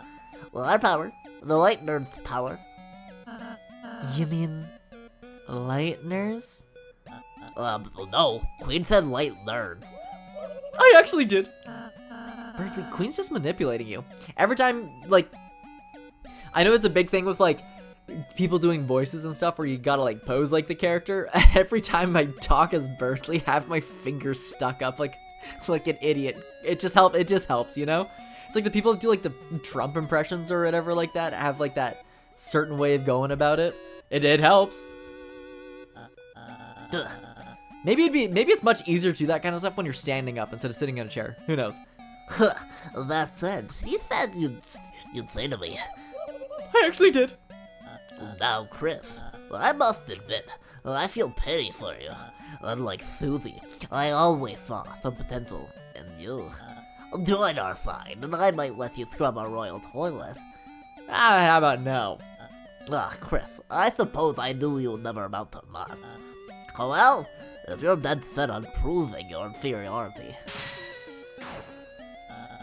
Our power, the Light Nerd's power.
You mean Lightners?
No, Queen said Light Nerd.
I actually did. Birdley, Queen's just manipulating you. Every time, like, I know it's a big thing with, like, people doing voices and stuff where you gotta, like, pose like the character. Every time I talk as Birdley, I have my fingers stuck up like an idiot. It just helps, you know? It's like the people that do, like, the Trump impressions or whatever like that have, like, that certain way of going about it. It helps. Maybe it's much easier to do that kind of stuff when you're standing up instead of sitting in a chair. Who knows?
That said, you said you'd say to me.
I actually did.
Now, Chris, I must admit, I feel pity for you. Unlike Susie, I always saw some potential in you. Join our side, and I might let you scrub our royal toilet.
How about no?
Chris, I suppose I knew you would never amount to much. Well, if you're dead set on proving your inferiority,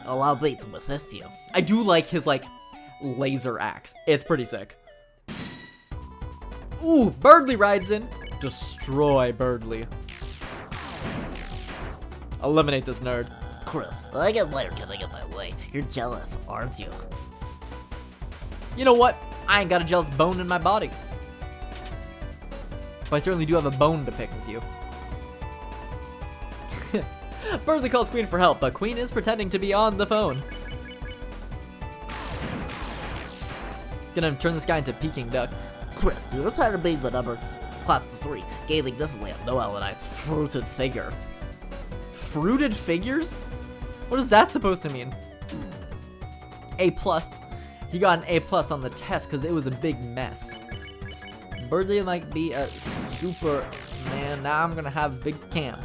allow me to assist you.
I do like his, like, laser axe. It's pretty sick. Ooh, Birdley rides in. Destroy Birdley. Eliminate this nerd.
Chris, I get why you're getting in my way. You're jealous, aren't you?
You know what? I ain't got a jealous bone in my body. But I certainly do have a bone to pick with you. Birdley calls Queen for help, but Queen is pretending to be on the phone. Gonna turn this guy into Peking Duck.
Chris, you're tired of being the number class of 3, gaining this land, Noel and I's fruited figure.
Fruited figures? What is that supposed to mean? A+. He got an A+ on the test because it was a big mess. Birdley might be a super man. Now I'm gonna have big camp.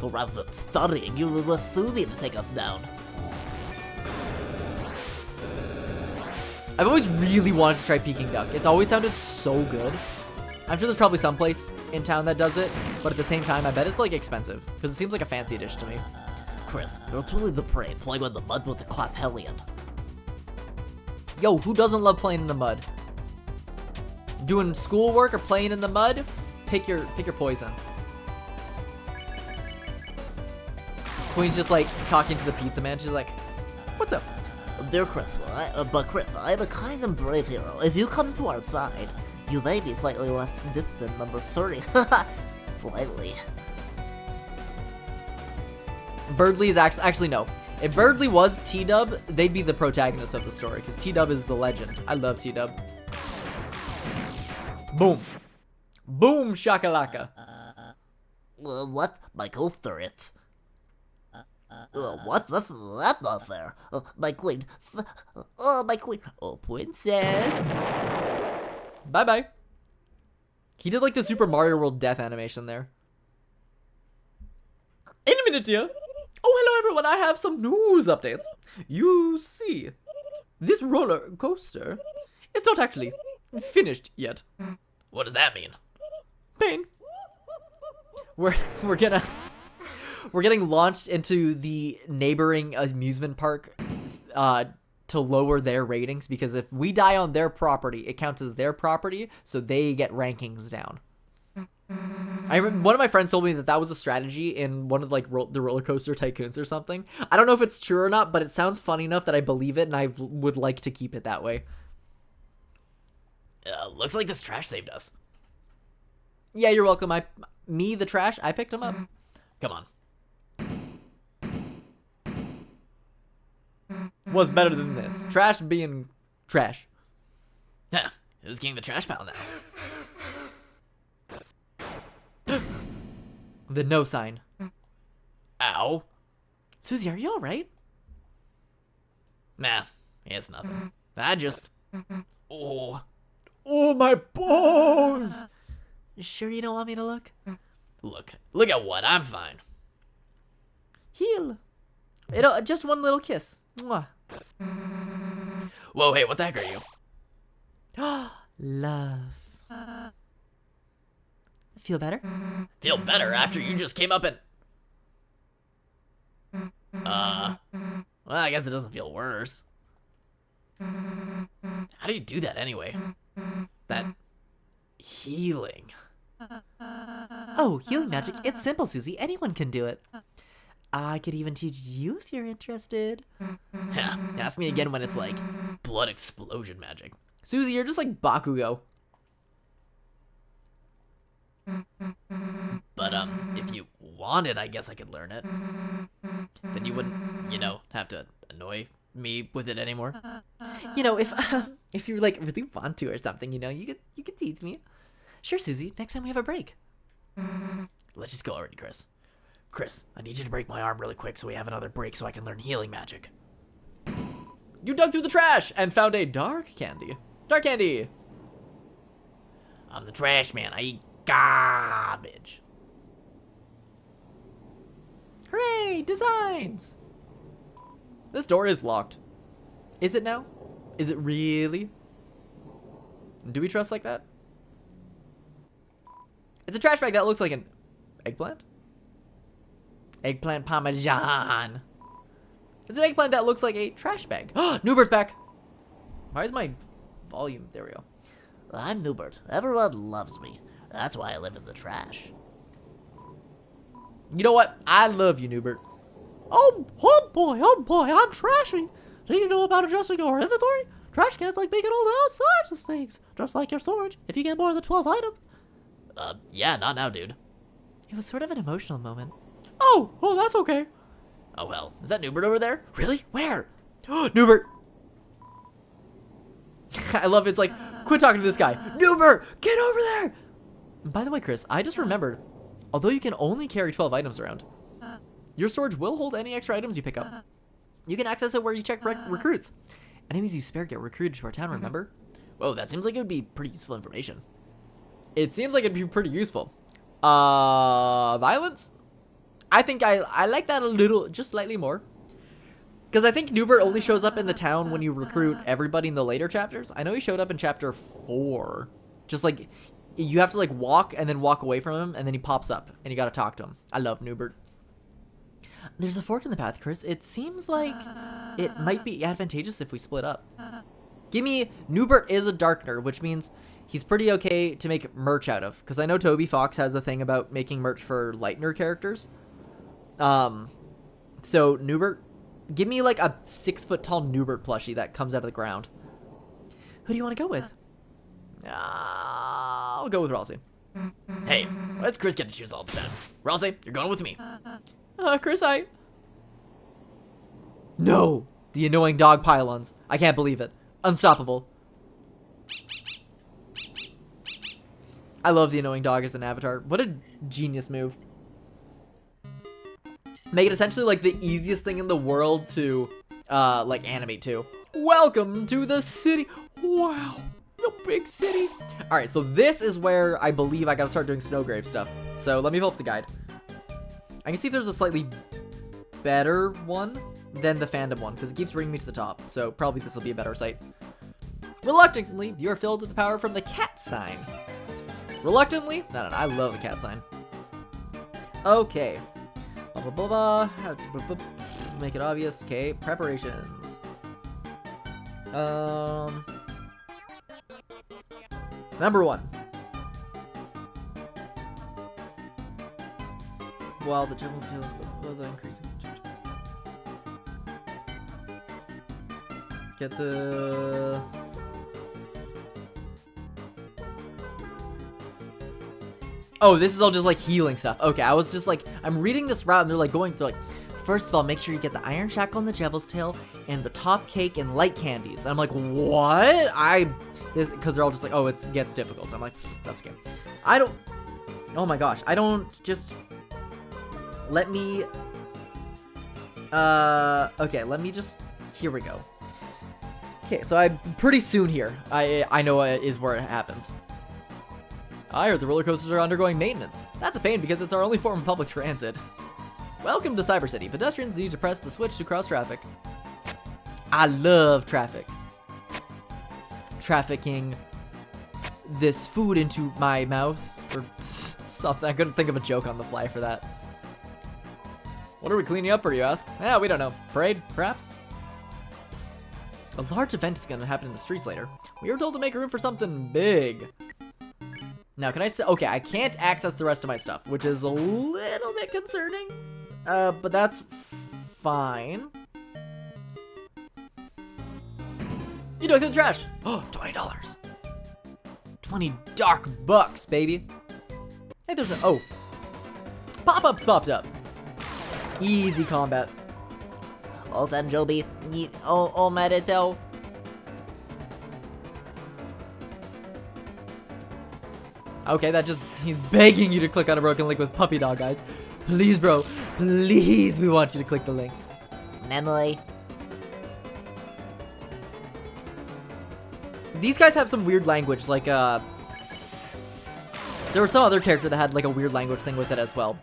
But rather than studying, you let Susie to take us down.
I've always really wanted to try Peking Duck. It's always sounded so good. I'm sure there's probably some place in town that does it, but at the same time, I bet it's like expensive because it seems like a fancy dish to me.
Chris, it's really the prey, playing in the mud with a clef hellion.
Yo, who doesn't love playing in the mud? Doing schoolwork or playing in the mud? Pick your poison. Queen's just like talking to the pizza man. She's like, "What's up?"
Dear Chris, Chris, I'm a kind and brave hero. If you come to our side, you may be slightly less distant number 30. Slightly.
Birdley is actually no. If Birdley was T-Dub, they'd be the protagonist of the story because T-Dub is the legend. I love T-Dub. Boom. Boom shakalaka.
What? My ghost turrets. What? That's not fair. My queen. Oh, my queen. Oh, princess.
Bye-bye. He did like the Super Mario World death animation there. In a minute, dear. Oh, hello everyone. I have some news updates. You see, this roller coaster is not actually finished yet.
What does that mean?
Pain. We're getting launched into the neighboring amusement park to lower their ratings because if we die on their property, it counts as their property, so they get rankings down. One of my friends told me that was a strategy in one of like the roller coaster tycoons or something. I don't know if it's true or not, but it sounds funny enough that I believe it, and I would like to keep it that way.
Looks like this trash saved us.
Yeah, you're welcome. The trash, I picked him up.
Come on.
Was better than this. Trash being trash.
Huh. Who's getting the trash pile now?
The no sign.
Ow.
Susie, are you alright?
Nah, it's nothing. I just... Oh.
Oh, my bones! You sure you don't want me to look?
Look at what, I'm fine.
Heal. Just one little kiss. Mwah.
Whoa, hey, what the heck are you?
Love. Feel better?
Feel better after you just came up and... Well, I guess it doesn't feel worse. How do you do that anyway? That... healing.
Oh, healing magic. It's simple, Susie. Anyone can do it. I could even teach you if you're interested.
Yeah, ask me again when it's like blood explosion magic.
Susie, you're just like Bakugo.
But, if you wanted, I guess I could learn it. Then you wouldn't, have to annoy me with it anymore.
If you like really want to or something, you could teach me. Sure, Susie. Next time we have a break.
Let's just go already, Chris. Chris, I need you to break my arm really quick so we have another break so I can learn healing magic.
You dug through the trash and found a dark candy. Dark candy.
I'm the trash man. I eat garbage.
Hooray! Designs! This door is locked. Is it now? Is it really? Do we trust like that? It's a trash bag that looks like an eggplant? Eggplant parmesan. It's an eggplant that looks like a trash bag. Newbert's back. Why is my volume? There we go.
I'm Newbert. Everyone loves me. That's why I live in the trash.
You know what? I love you, Newbert.
Oh boy, I'm trashy. Do you know about adjusting your inventory? Trash cans like making all sorts of things, just like your storage. If you get more than 12 items.
Yeah, not now, dude.
It was sort of an emotional moment.
Oh, that's okay.
Oh, well. Is that Newbert over there?
Really? Where? Newbert! I love it's like, quit talking to this guy. Newbert, get over there! By the way, Chris, I just remembered, although you can only carry 12 items around, your storage will hold any extra items you pick up. You can access it where you check recruits. Enemies you spare get recruited to our town, remember?
Whoa, that seems like it would be pretty useful information.
It seems like it'd be pretty useful. Violence? I think I like that a little, just slightly more. Because I think Newbert only shows up in the town when you recruit everybody in the later chapters. I know he showed up in chapter 4. Just like, you have to like walk and then walk away from him, and then he pops up, and you gotta talk to him. I love Newbert. There's a fork in the path, Chris. It seems like it might be advantageous if we split up. Gimme, Newbert is a Darkner, which means he's pretty okay to make merch out of. Because I know Toby Fox has a thing about making merch for Lightner characters. So Newbert, give me like a 6-foot-tall Newbert plushie that comes out of the ground. Who do you want to go with? I'll go with Ralsei.
Hey, why does Chris get to choose all the time? Ralsei, you're going with me.
Chris, No! The annoying dog pylons. I can't believe it. Unstoppable. I love the annoying dog as an avatar. What a genius move. Make it essentially like the easiest thing in the world to like animate to. Welcome to the city. Wow, the big city. All right, so this is where I believe I gotta start doing Snowgrave stuff. So let me pull up the guide. I can see if there's a slightly better one than the fandom one because it keeps bringing me to the top. So probably this will be a better site. Reluctantly, you are filled with the power from the cat sign. Reluctantly? No, I love the cat sign. Okay. Blah, blah, blah, blah. Make it obvious. Okay, preparations. Number 1. While the general tail of the increasing. Get the... Oh, this is all just like healing stuff. Okay, I was just like, I'm reading this route and they're like going through like, first of all, make sure you get the iron shackle and the devil's tail and the top cake and light candies. And I'm like, what? Because they're all just like, oh, it gets difficult. I'm like, that's okay. Oh my gosh, I don't just, let me, okay, let me just, here we go. Okay, so I'm pretty soon here. I know is where it happens. I heard the roller coasters are undergoing maintenance. That's a pain because it's our only form of public transit. Welcome to Cyber City. Pedestrians need to press the switch to cross traffic. I love traffic. Trafficking this food into my mouth or something. I couldn't think of a joke on the fly for that. What are we cleaning up for, you ask? Yeah, we don't know. Parade, perhaps? A large event is going to happen in the streets later. We were told to make room for something big. Now, can I still... Okay, I can't access the rest of my stuff, which is a little bit concerning. But that's fine. You dug through the trash. Oh, $20. 20 dark bucks, baby. Hey, there's a... Oh. Pop-ups popped up. Easy combat.
All done, Joby. Oh, Merito.
Okay, that just... He's begging you to click on a broken link with puppy dog eyes. Please, bro. Please, we want you to click the link.
Emily.
These guys have some weird language, like, there was some other character that had, like, a weird language thing with it as well.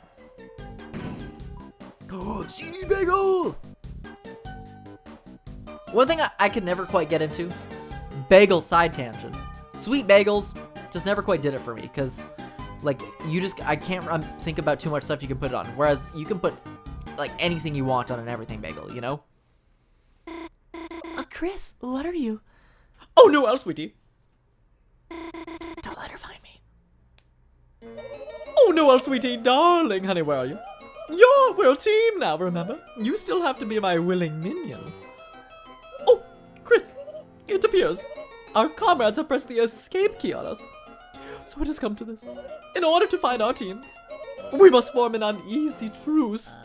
Oh, CD Bagel! One thing I could never quite get into, bagel side tangent. Sweet bagels just never quite did it for me, because, like, I can't think about too much stuff you can put it on, whereas you can put, like, anything you want on an everything bagel, you know?
Chris, what are you?
Oh, no, Al, sweetie.
Don't let her find me.
Oh, no, Al, sweetie, darling, honey, where are you? We're a team now, remember? You still have to be my willing minion. Oh, Chris, it appears our comrades have pressed the escape key on us. So it has come to this. In order to find our teams, we must form an uneasy truce.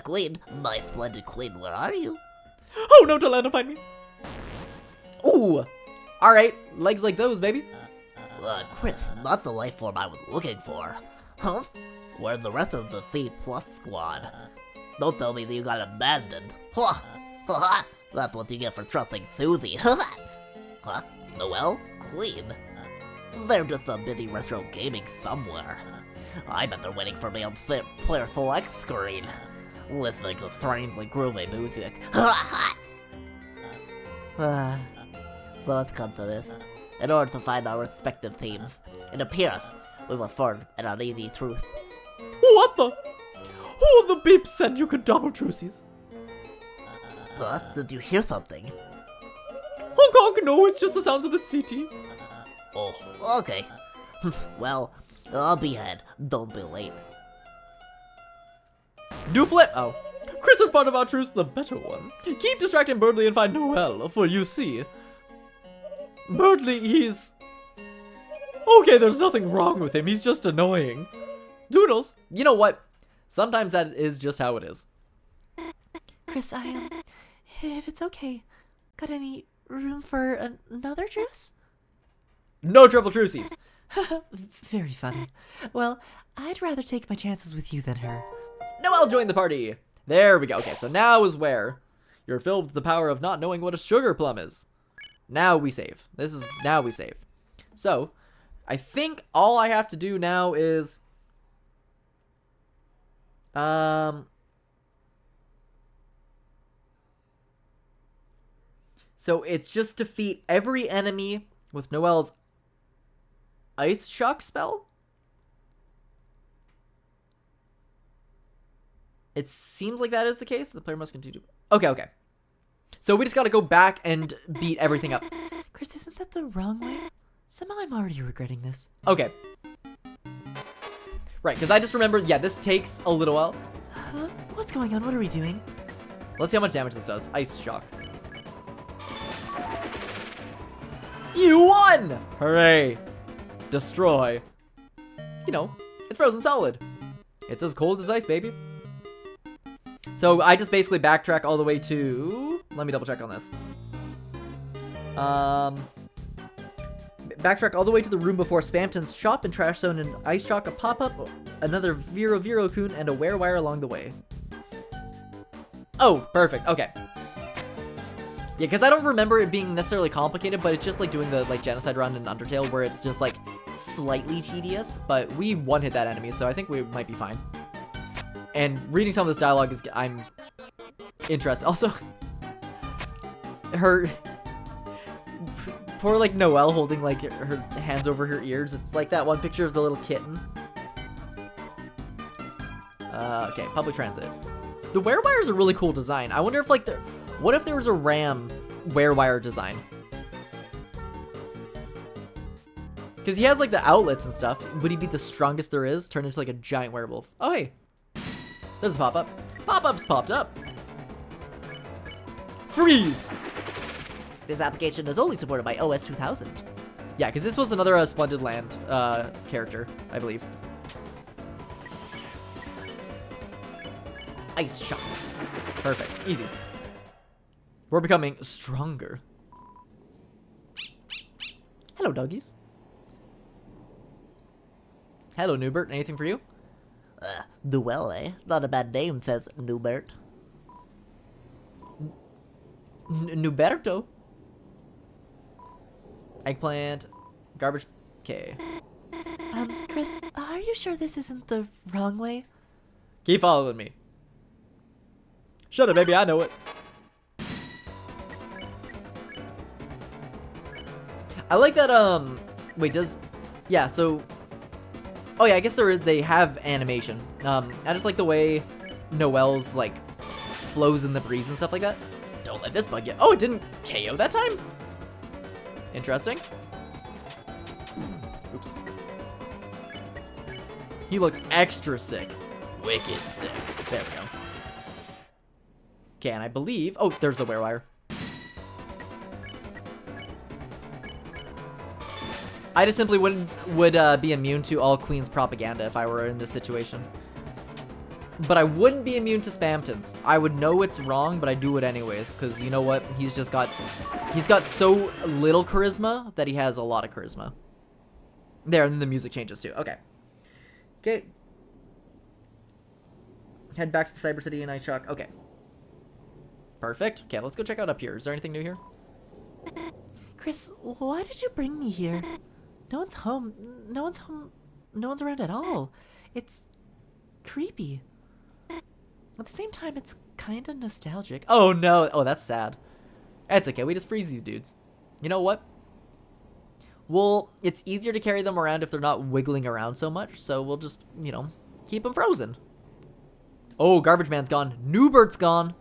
Queen, my splendid queen, where are you?
Oh, no, don't let her find me. Ooh, all right, legs like those, baby.
Chris, not the life form I was looking for. Huh? Where's the rest of the C+ squad? Don't tell me that you got abandoned. That's what you get for trusting Susie. Huh? Noelle? Queen? They're just so busy retro gaming somewhere. I bet they're waiting for me on player select screen, listening to strangely groovy music. So let's come to this. In order to find our respective teams, it appears we must form an uneasy truce.
What the?
Who the beep said you could double truces?
Did you hear something?
Honk honk, no, it's just the sounds of the city.
Oh, okay. Well, I'll be ahead. Don't be late.
Do flip. Oh. Chris is part of our truce, the better one. Keep distracting Birdley and find Noel, for you see. Birdley, he's... Okay, there's nothing wrong with him, he's just annoying. Doodles.
You know what? Sometimes that is just how it is.
Chris, if it's okay, got any room for another truce?
No triple truces.
Very funny. Well, I'd rather take my chances with you than her.
Noel joined the party. There we go. Okay, so now is where you're filled with the power of not knowing what a sugar plum is. Now we save. Now we save. So, I think all I have to do now is... So it's just defeat every enemy with Noel's Ice Shock spell? It seems like that is the case. The player must continue. Okay. So we just gotta go back and beat everything up.
Chris, isn't that the wrong way? Somehow I'm already regretting this.
Okay. Right, because I just remembered, yeah, this takes a little while.
Huh? What's going on? What are we doing?
Let's see how much damage this does. Ice Shock. You won! Hooray. Destroy. You know, it's frozen solid. It's as cold as ice, baby. So I just basically backtrack all the way to... Let me double check on this. Backtrack all the way to the room before Spamton's shop and trash zone and Ice Shock, a pop-up, another Viro-Kun, and a Werewire along the way. Oh, perfect. Okay. Yeah, because I don't remember it being necessarily complicated, but it's just like doing the genocide run in Undertale where it's just like slightly tedious, but we one-hit that enemy, so I think we might be fine. And reading some of this dialogue is, I'm interested. Also, her, poor like Noelle holding like her hands over her ears. It's like that one picture of the little kitten. Okay, public transit. The Werewire is a really cool design. I wonder if like what if there was a ram Werewire design? Because he has like the outlets and stuff. Would he be the strongest there is? Turn into like a giant werewolf. Oh hey, there's a pop-up. Pop-up's popped up. Freeze!
This application is only supported by OS 2000.
Yeah, because this was another Splendid Land character, I believe. Ice Shock. Perfect. Easy. We're becoming stronger. Hello, doggies. Hello, Newbert. Anything for you?
Noel, eh? Not a bad name, says Newbert.
Nuberto. Eggplant. Garbage. Okay.
Chris, are you sure this isn't the wrong way?
Keep following me. Shut up, baby. I know it. I like that, wait, yeah, so, oh yeah, I guess they have animation. I just like the way Noelle's, like, flows in the breeze and stuff like that. Don't let this bug you. Oh, it didn't KO that time? Interesting. Oops. He looks extra sick. Wicked sick. There we go. Okay, and I believe, oh, there's the Werewire. I just simply would be immune to all Queen's propaganda if I were in this situation. But I wouldn't be immune to Spamtons. I would know it's wrong, but I do it anyways, because you know what? He's got so little charisma that he has a lot of charisma. There, and then the music changes too. Okay. Okay. Head back to the Cyber City and Ice Shock. Okay. Perfect. Okay, let's go check out up here. Is there anything new here?
Chris, why did you bring me here? No one's home. No one's home. No one's around at all. It's creepy. At the same time, it's kind of nostalgic.
Oh no. Oh, that's sad. That's okay. We just freeze these dudes. You know what? Well, it's easier to carry them around if they're not wiggling around so much. So we'll just, you know, keep them frozen. Oh, Garbage Man's gone. Newbert's gone.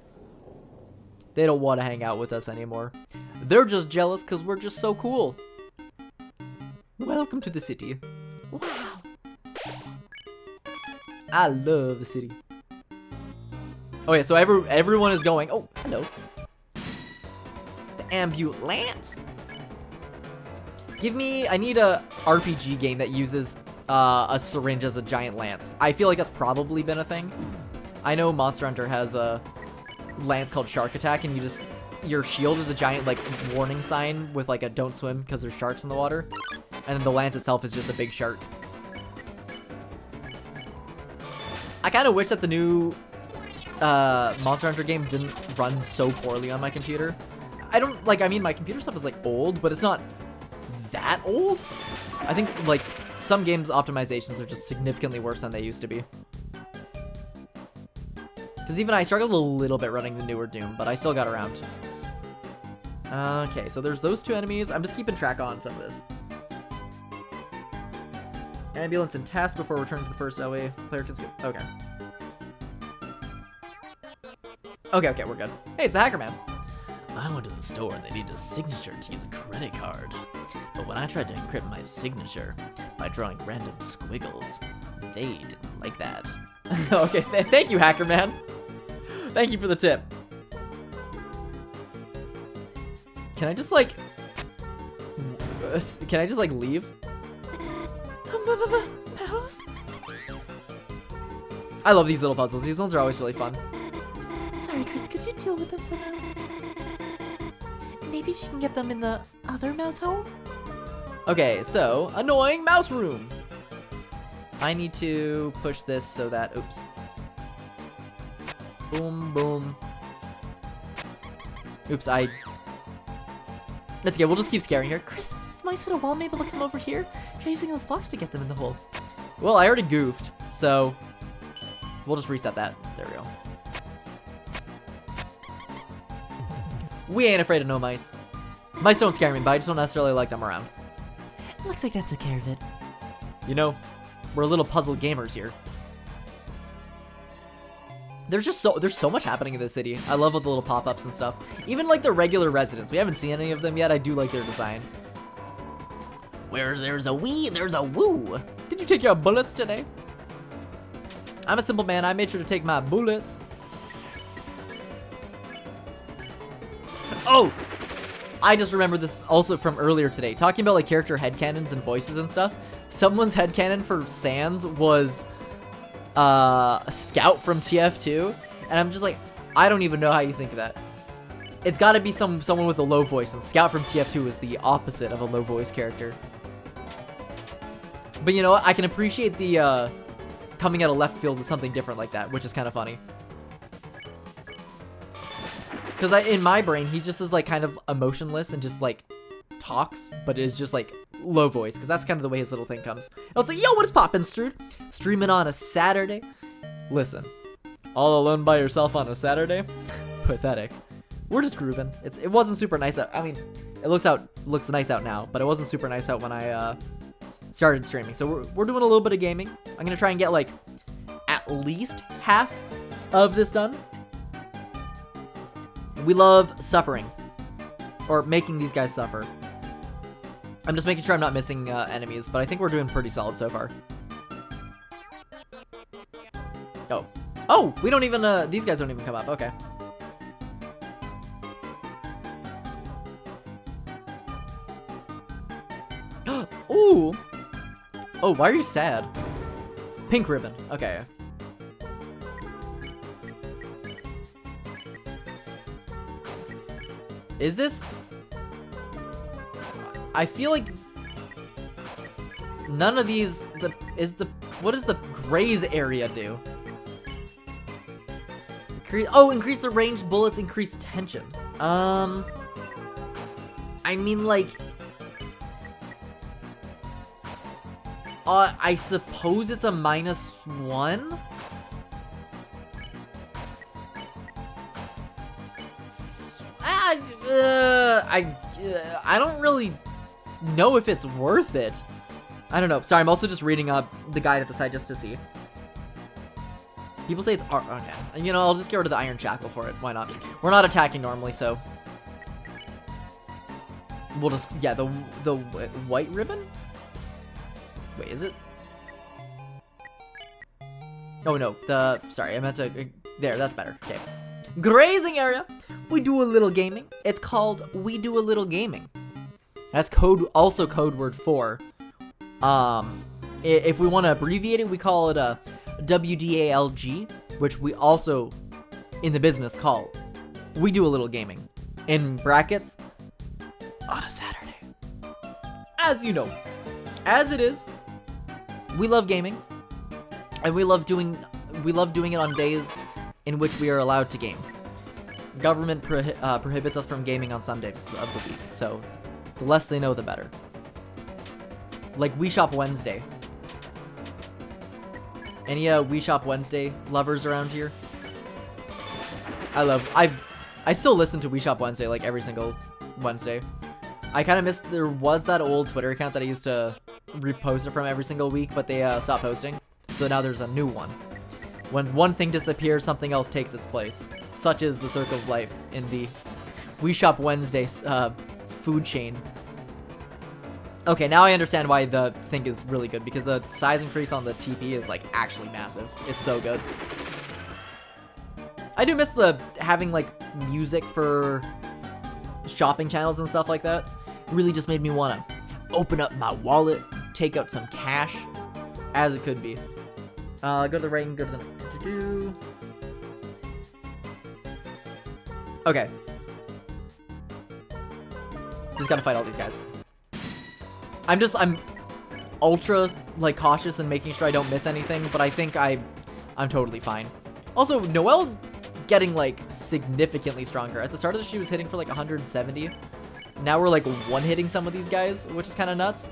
They don't want to hang out with us anymore. They're just jealous because we're just so cool. Welcome to the city. Wow. I love the city. Oh yeah, so everyone is going. Oh, hello. The ambulance. I need a RPG game that uses a syringe as a giant lance. I feel like that's probably been a thing. I know Monster Hunter has a lance called Shark Attack, and your shield is a giant like warning sign with like a don't swim because there's sharks in the water, and then the lance itself is just a big shark. I kind of wish that the new Monster Hunter game didn't run so poorly on my computer. I mean, my computer stuff is like old, but it's not that old. I think like some games optimizations are just significantly worse than they used to be. Because even I struggled a little bit running the newer Doom, but I still got around. Okay, so there's those two enemies. I'm just keeping track on some of this. Ambulance and task before returning to the first LA. Player can skip. Okay. Okay, we're good. Hey, it's the Hacker Man.
I went to the store and they needed a signature to use a credit card. But when I tried to encrypt my signature by drawing random squiggles, they didn't like that.
Okay, thank you, Hacker Man. Thank you for the tip. Can I just like leave?
Mouse?
I love these little puzzles. These ones are always really fun.
Sorry, Chris, could you deal with them somehow? Maybe you can get them in the other mouse hole?
Okay, so annoying mouse room. I need to push this so that, oops. Boom, boom. Oops, That's okay, we'll just keep scaring her.
Chris, if mice hit a wall, maybe they'll come over here. Try using those blocks to get them in the hole.
Well, I already goofed, so we'll just reset that. There we go. We ain't afraid of no mice. Mice don't scare me, but I just don't necessarily like them around.
Looks like that took care of it.
You know, we're little puzzle gamers here. There's so much happening in this city. I love all the little pop-ups and stuff. Even like the regular residents. We haven't seen any of them yet. I do like their design.
Where there's a wee, there's a woo.
Did you take your bullets today? I'm a simple man. I made sure to take my bullets. Oh! I just remember this also from earlier today. Talking about like character headcanons and voices and stuff. Someone's headcanon for Sans was a Scout from TF2. And I'm just like, I don't even know how you think of that. It's gotta be someone with a low voice, and Scout from TF2 is the opposite of a low voice character. But you know what? I can appreciate the coming out of left field with something different like that, which is kind of funny. Because in my brain, he just is like kind of emotionless and just like talks, but is just like low voice, because that's kind of the way his little thing comes. And it's like, yo, what is poppin', Strood? Streaming on a Saturday? Listen, all alone by yourself on a Saturday? Pathetic. We're just grooving. It wasn't super nice out. I mean, it looks nice out now, but it wasn't super nice out when I started streaming. So we're doing a little bit of gaming. I'm gonna try and get like at least half of this done. We love suffering, or making these guys suffer. I'm just making sure I'm not missing enemies, but I think we're doing pretty solid so far. Oh, we don't even, these guys don't even come up, okay. Ooh! Oh, why are you sad? Pink ribbon, okay. Is this? I feel like none of these, what does the graze area do? Increase the range, bullets, increase tension. I mean, like, I suppose it's a -1? I don't really know if it's worth it. I don't know. Sorry, I'm also just reading up the guide at the side just to see. People say it's okay. You know, I'll just get rid of the Iron Shackle for it. Why not? We're not attacking normally, so we'll just the white ribbon. Wait, is it? Oh no, sorry, I meant to. There, that's better. Okay. Grazing area. We do a little gaming. It's called We Do a Little Gaming. That's also code word for. If we want to abbreviate it, we call it a WDALG, which we also in the business call We Do a Little Gaming. In brackets, on a Saturday. As you know, as it is, we love gaming, and we love doing it on days in which we are allowed to game. Government prohibits us from gaming on some days of the week, so the less they know, the better. Like Wii Shop Wednesday. Any Wii Shop Wednesday lovers around here? I still listen to Wii Shop Wednesday like every single Wednesday. I kind of miss, there was that old Twitter account that I used to repost it from every single week, but they stopped posting. So now there's a new one. When one thing disappears, something else takes its place. Such is the circle of life in the Wii Shop Wednesday food chain. Okay, now I understand why the thing is really good, because the size increase on the TP is like actually massive. It's so good. I do miss having like music for shopping channels and stuff like that. Really just made me want to open up my wallet, take out some cash, as it could be. Go to the ring, go to the... Okay. Just gotta fight all these guys. I'm ultra, like, cautious and making sure I don't miss anything, but I think I'm totally fine. Also, Noelle's getting, like, significantly stronger. At the start of the she was hitting for, like, 170. Now we're, like, one-hitting some of these guys, which is kind of nuts.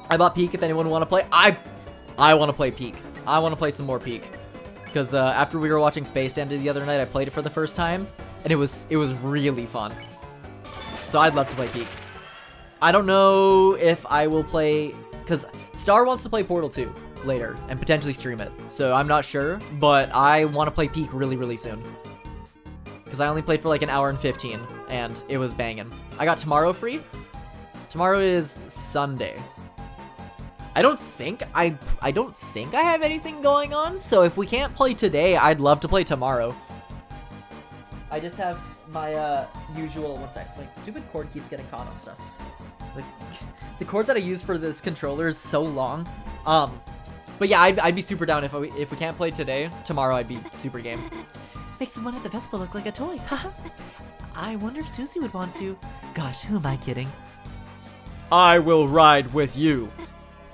I bought Peak if anyone want to play. I want to play Peak. I want to play some more Peak. Because after we were watching Space Dandy the other night, I played it for the first time. And it was really fun. So I'd love to play Peak. I don't know if I will play... Because Star wants to play Portal 2 later. And potentially stream it. So I'm not sure. But I want to play Peak really, really soon. Because I only played for like an hour and 15. And it was banging. I got tomorrow free. Tomorrow is Sunday. I don't think I have anything going on, so if we can't play today, I'd love to play tomorrow. I just have my usual, one sec, like stupid cord keeps getting caught on stuff. Like the cord that I use for this controller is so long. But yeah, I'd be super down if we can't play today. Tomorrow I'd be super game.
Makes someone at the festival look like a toy. Haha. I wonder if Susie would want to. Gosh, who am I kidding?
I will ride with you.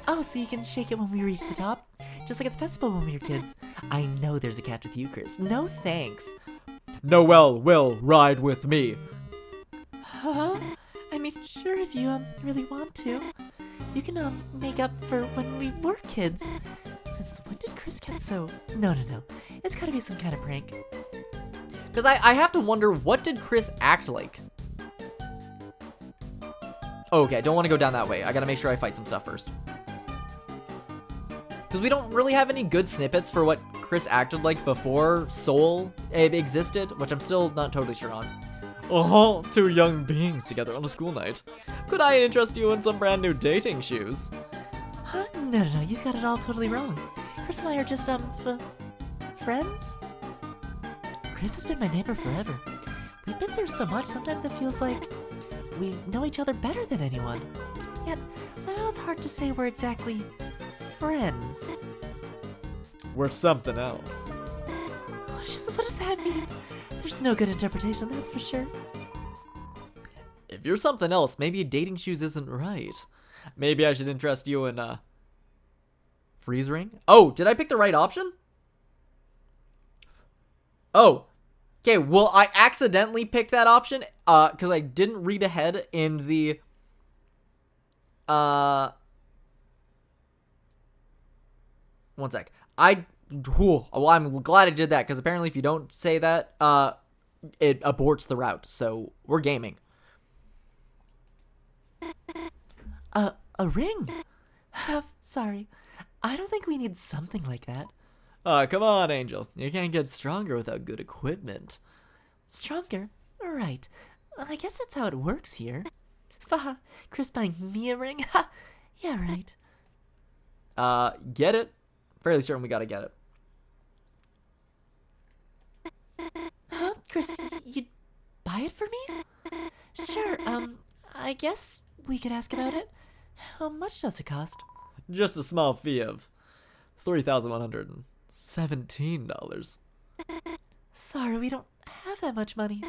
Oh, so you can shake it when we reach the top? Just like at the festival when we were kids. I know there's a catch with you, Chris. No thanks.
Noelle will ride with me.
Huh? I mean, sure, if you really want to. You can make up for when we were kids. Since when did Chris get so... No. It's gotta be some kind of prank.
Because I have to wonder, what did Chris act like? Oh, okay, I don't want to go down that way. I gotta make sure I fight some stuff first. Because we don't really have any good snippets for what Chris acted like before Soul existed, which I'm still not totally sure on.
Oh, two young beings together on a school night. Could I interest you in some brand new dating shoes?
Huh? No, you got it all totally wrong. Chris and I are just, friends? Chris has been my neighbor forever. We've been through so much, sometimes it feels like we know each other better than anyone. Yet, somehow it's hard to say we're exactly friends.
We're something else.
What does that mean? There's no good interpretation, that's for sure.
If you're something else, maybe dating shoes isn't right.
Maybe I should interest you in,
freeze ring? Oh, did I pick the right option? Oh. Okay, well, I accidentally picked that option, because I didn't read ahead in the, one sec. Well, I'm glad I did that, because apparently if you don't say that, it aborts the route, so we're gaming.
A ring? Sorry. I don't think we need something like that.
Come on, Angel. You can't get stronger without good equipment.
Stronger? Right. I guess that's how it works here. Haha, Chris buying me a ring? Ha! Yeah, right.
Get it? Fairly certain we gotta get it.
Huh? Chris, you'd buy it for me? Sure, I guess we could ask about it. How much does it cost?
Just a small fee of $3,117.
Sorry, we don't have that much money.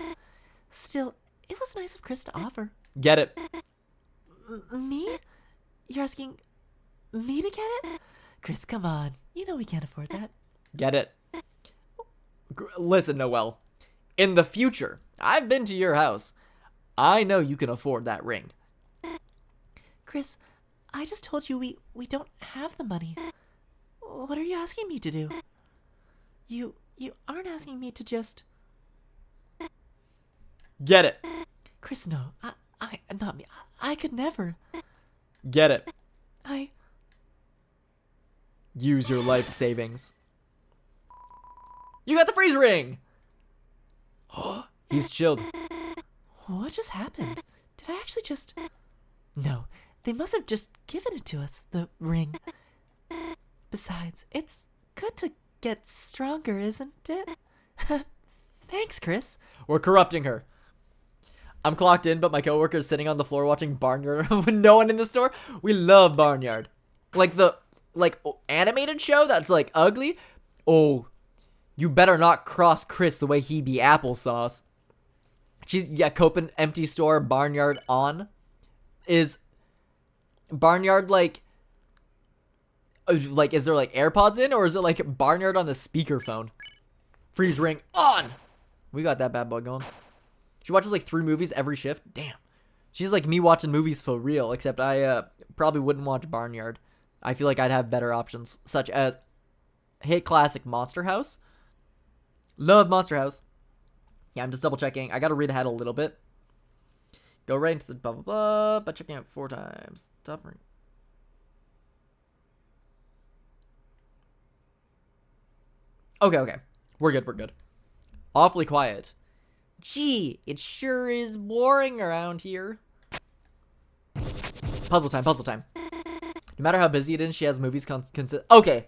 Still, it was nice of Chris to offer.
Get it?
Me? You're asking me to get it? Chris, come on. You know we can't afford that.
Get it? Listen, Noelle. In the future, I've been to your house. I know you can afford that ring.
Chris, I just told you we don't have the money. What are you asking me to do? You aren't asking me to just...
Get it?
Chris, no. I not me. I could never.
Get it?
I...
Use your life savings. You got the freeze ring! He's chilled.
What just happened? Did I actually just... No, they must have just given it to us, the ring. Besides, it's good to get stronger, isn't it? Thanks, Chris.
We're corrupting her. I'm clocked in, but my coworker's sitting on the floor watching Barnyard with no one in the store. We love Barnyard. Like the animated show that's like ugly. Oh, you better not cross Chris the way he be applesauce. Copen empty store, Barnyard on. Is Barnyard like is there like AirPods in, or is it like Barnyard on the speakerphone? Freeze ring on. We got that bad boy going. She watches like 3 movies every shift. Damn. She's like me watching movies for real, except I probably wouldn't watch Barnyard. I feel like I'd have better options, such as hit classic Monster House. Love Monster House. Yeah, I'm just double checking. I gotta read ahead a little bit. Go right into the blah blah blah by checking out 4 times. Stop ring. Okay. We're good. Awfully quiet. Gee, it sure is boring around here. Puzzle time. No matter how busy it is, she has movies okay,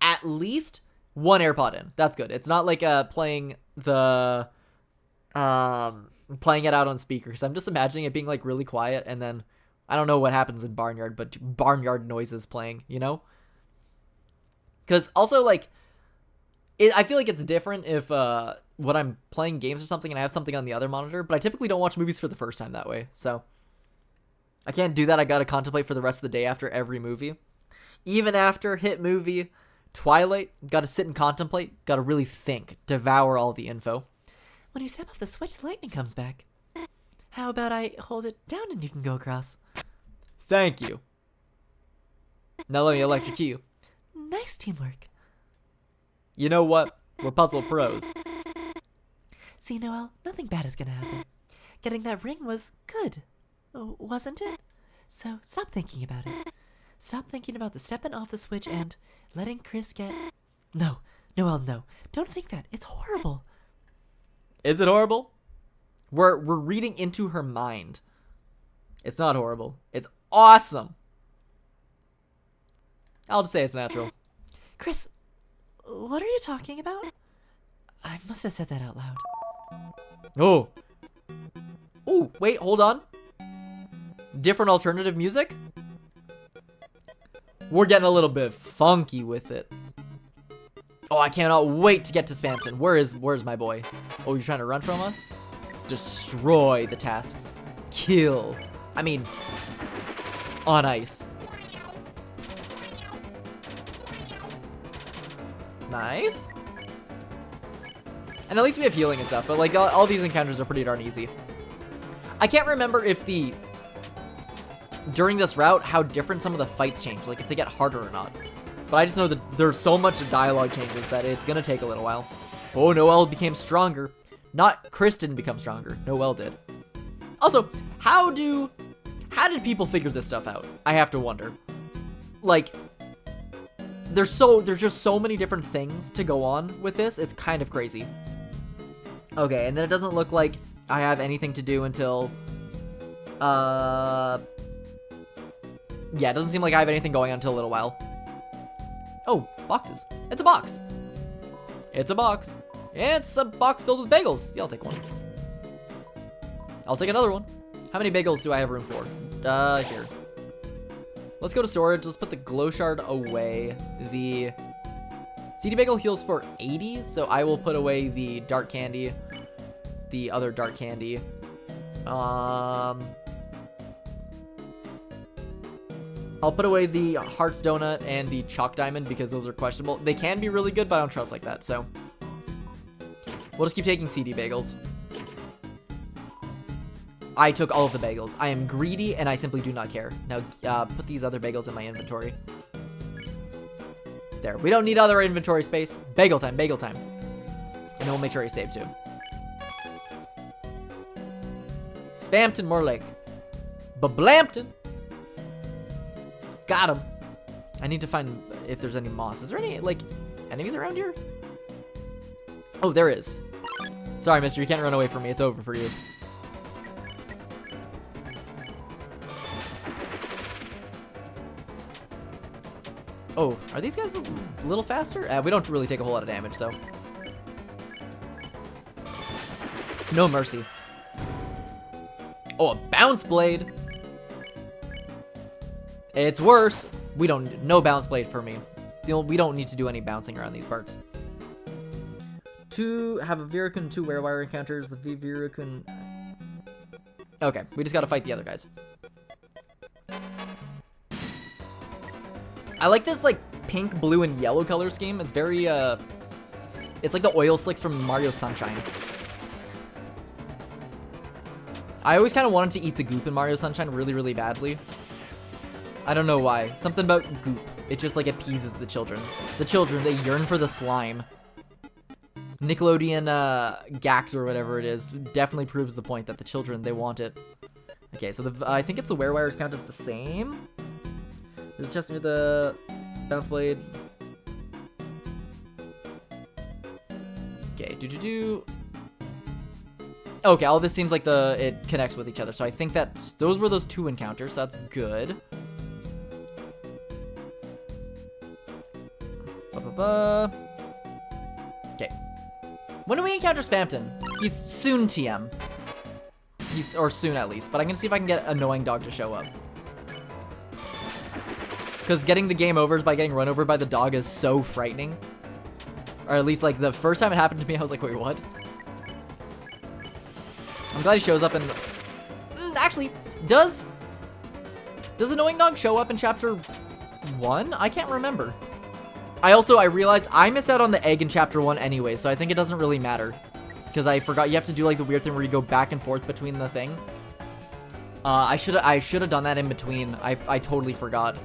at least 1 AirPod in. That's good. It's not like playing the playing it out on speakers. I'm just imagining it being like really quiet, and then I don't know what happens in Barnyard, but Barnyard noises playing, you know? Because also like I feel like it's different if when I'm playing games or something and I have something on the other monitor, but I typically don't watch movies for the first time that way, so I can't do that. I gotta contemplate for the rest of the day after every movie. Even after hit movie Twilight, gotta sit and contemplate, gotta really think, devour all the info.
When you step off the switch, the lightning comes back. How about I hold it down and you can go across?
Thank you. Now let me electrocute you.
Nice teamwork.
You know what? We're puzzle pros.
See, Noelle, nothing bad is gonna happen. Getting that ring was good, wasn't it? So stop thinking about it. Stop thinking about the stepping off the switch and letting Chris get... No, Noelle, no. Don't think that. It's horrible.
Is it horrible? We're reading into her mind. It's not horrible. It's awesome. I'll just say it's natural.
Chris, what are you talking about? I must have said that out loud.
Oh, wait, hold on. Different alternative music? We're getting a little bit funky with it. Oh, I cannot wait to get to Spamton. Where's my boy? Oh, you're trying to run from us? Destroy the tasks. Kill. I mean, on ice. Nice. And at least we have healing and stuff, but like all these encounters are pretty darn easy. I can't remember if during this route, how different some of the fights change, like if they get harder or not. But I just know that there's so much dialogue changes that it's gonna take a little while. Oh, Noelle became stronger. Not Chris didn't become stronger, Noelle did. Also, how did people figure this stuff out? I have to wonder. like, there's just so many different things to go on with this. It's kind of crazy. Okay, and then it doesn't look like I have anything to do until, yeah, it doesn't seem like I have anything going on until a little while. Oh, boxes. It's a box. It's a box. It's a box filled with bagels. Yeah, I'll take one. I'll take another one. How many bagels do I have room for? Here. Let's go to storage. Let's put the glow shard away. The CD bagel heals for 80, so I will put away the dark candy, the other dark candy. I'll put away the Hearts Donut and the Chalk Diamond because those are questionable. They can be really good, but I don't trust like that, so we'll just keep taking CD bagels. I took all of the bagels. I am greedy, and I simply do not care. Now, put these other bagels in my inventory. There. We don't need other inventory space. Bagel time, bagel time. And then we'll make sure I save, too. Spampton, more like Bablampton. Got him. I need to find if there's any moss. Is there any, like, enemies around here? Oh, there is. Sorry, mister. You can't run away from me. It's over for you. Oh, are these guys a little faster? We don't really take a whole lot of damage, so. No mercy. Oh, a bounce blade. It's worse. We don't, no bounce blade for me. We don't need to do any bouncing around these parts. To have a Virukun, 2 Werewire encounters. The Virukun. Okay, we just gotta fight the other guys. I like this, like, pink, blue, and yellow color scheme. It's very, it's like the oil slicks from Mario Sunshine. I always kind of wanted to eat the goop in Mario Sunshine really, really badly. I don't know why. Something about goop. It just, like, appeases the children. The children, they yearn for the slime. Nickelodeon, Gax or whatever it is definitely proves the point that the children, they want it. Okay, so I think it's the Werewires count as the same. There's just near the bounce blade. Okay, Okay, all this seems like it connects with each other, so I think that those were those 2 encounters, so that's good. Okay. When do we encounter Spampton? He's soon TM. Or soon at least, but I'm gonna see if I can get Annoying Dog to show up. Because getting the game overs by getting run over by the dog is so frightening. Or at least, like, the first time it happened to me, I was like, wait, what? I'm glad he shows up in the... Actually, does Annoying Dog show up in Chapter 1? I can't remember. I realized I missed out on the egg in Chapter 1 anyway, so I think it doesn't really matter. Because I forgot you have to do, like, the weird thing where you go back and forth between the thing. I should have done that in between. I totally forgot.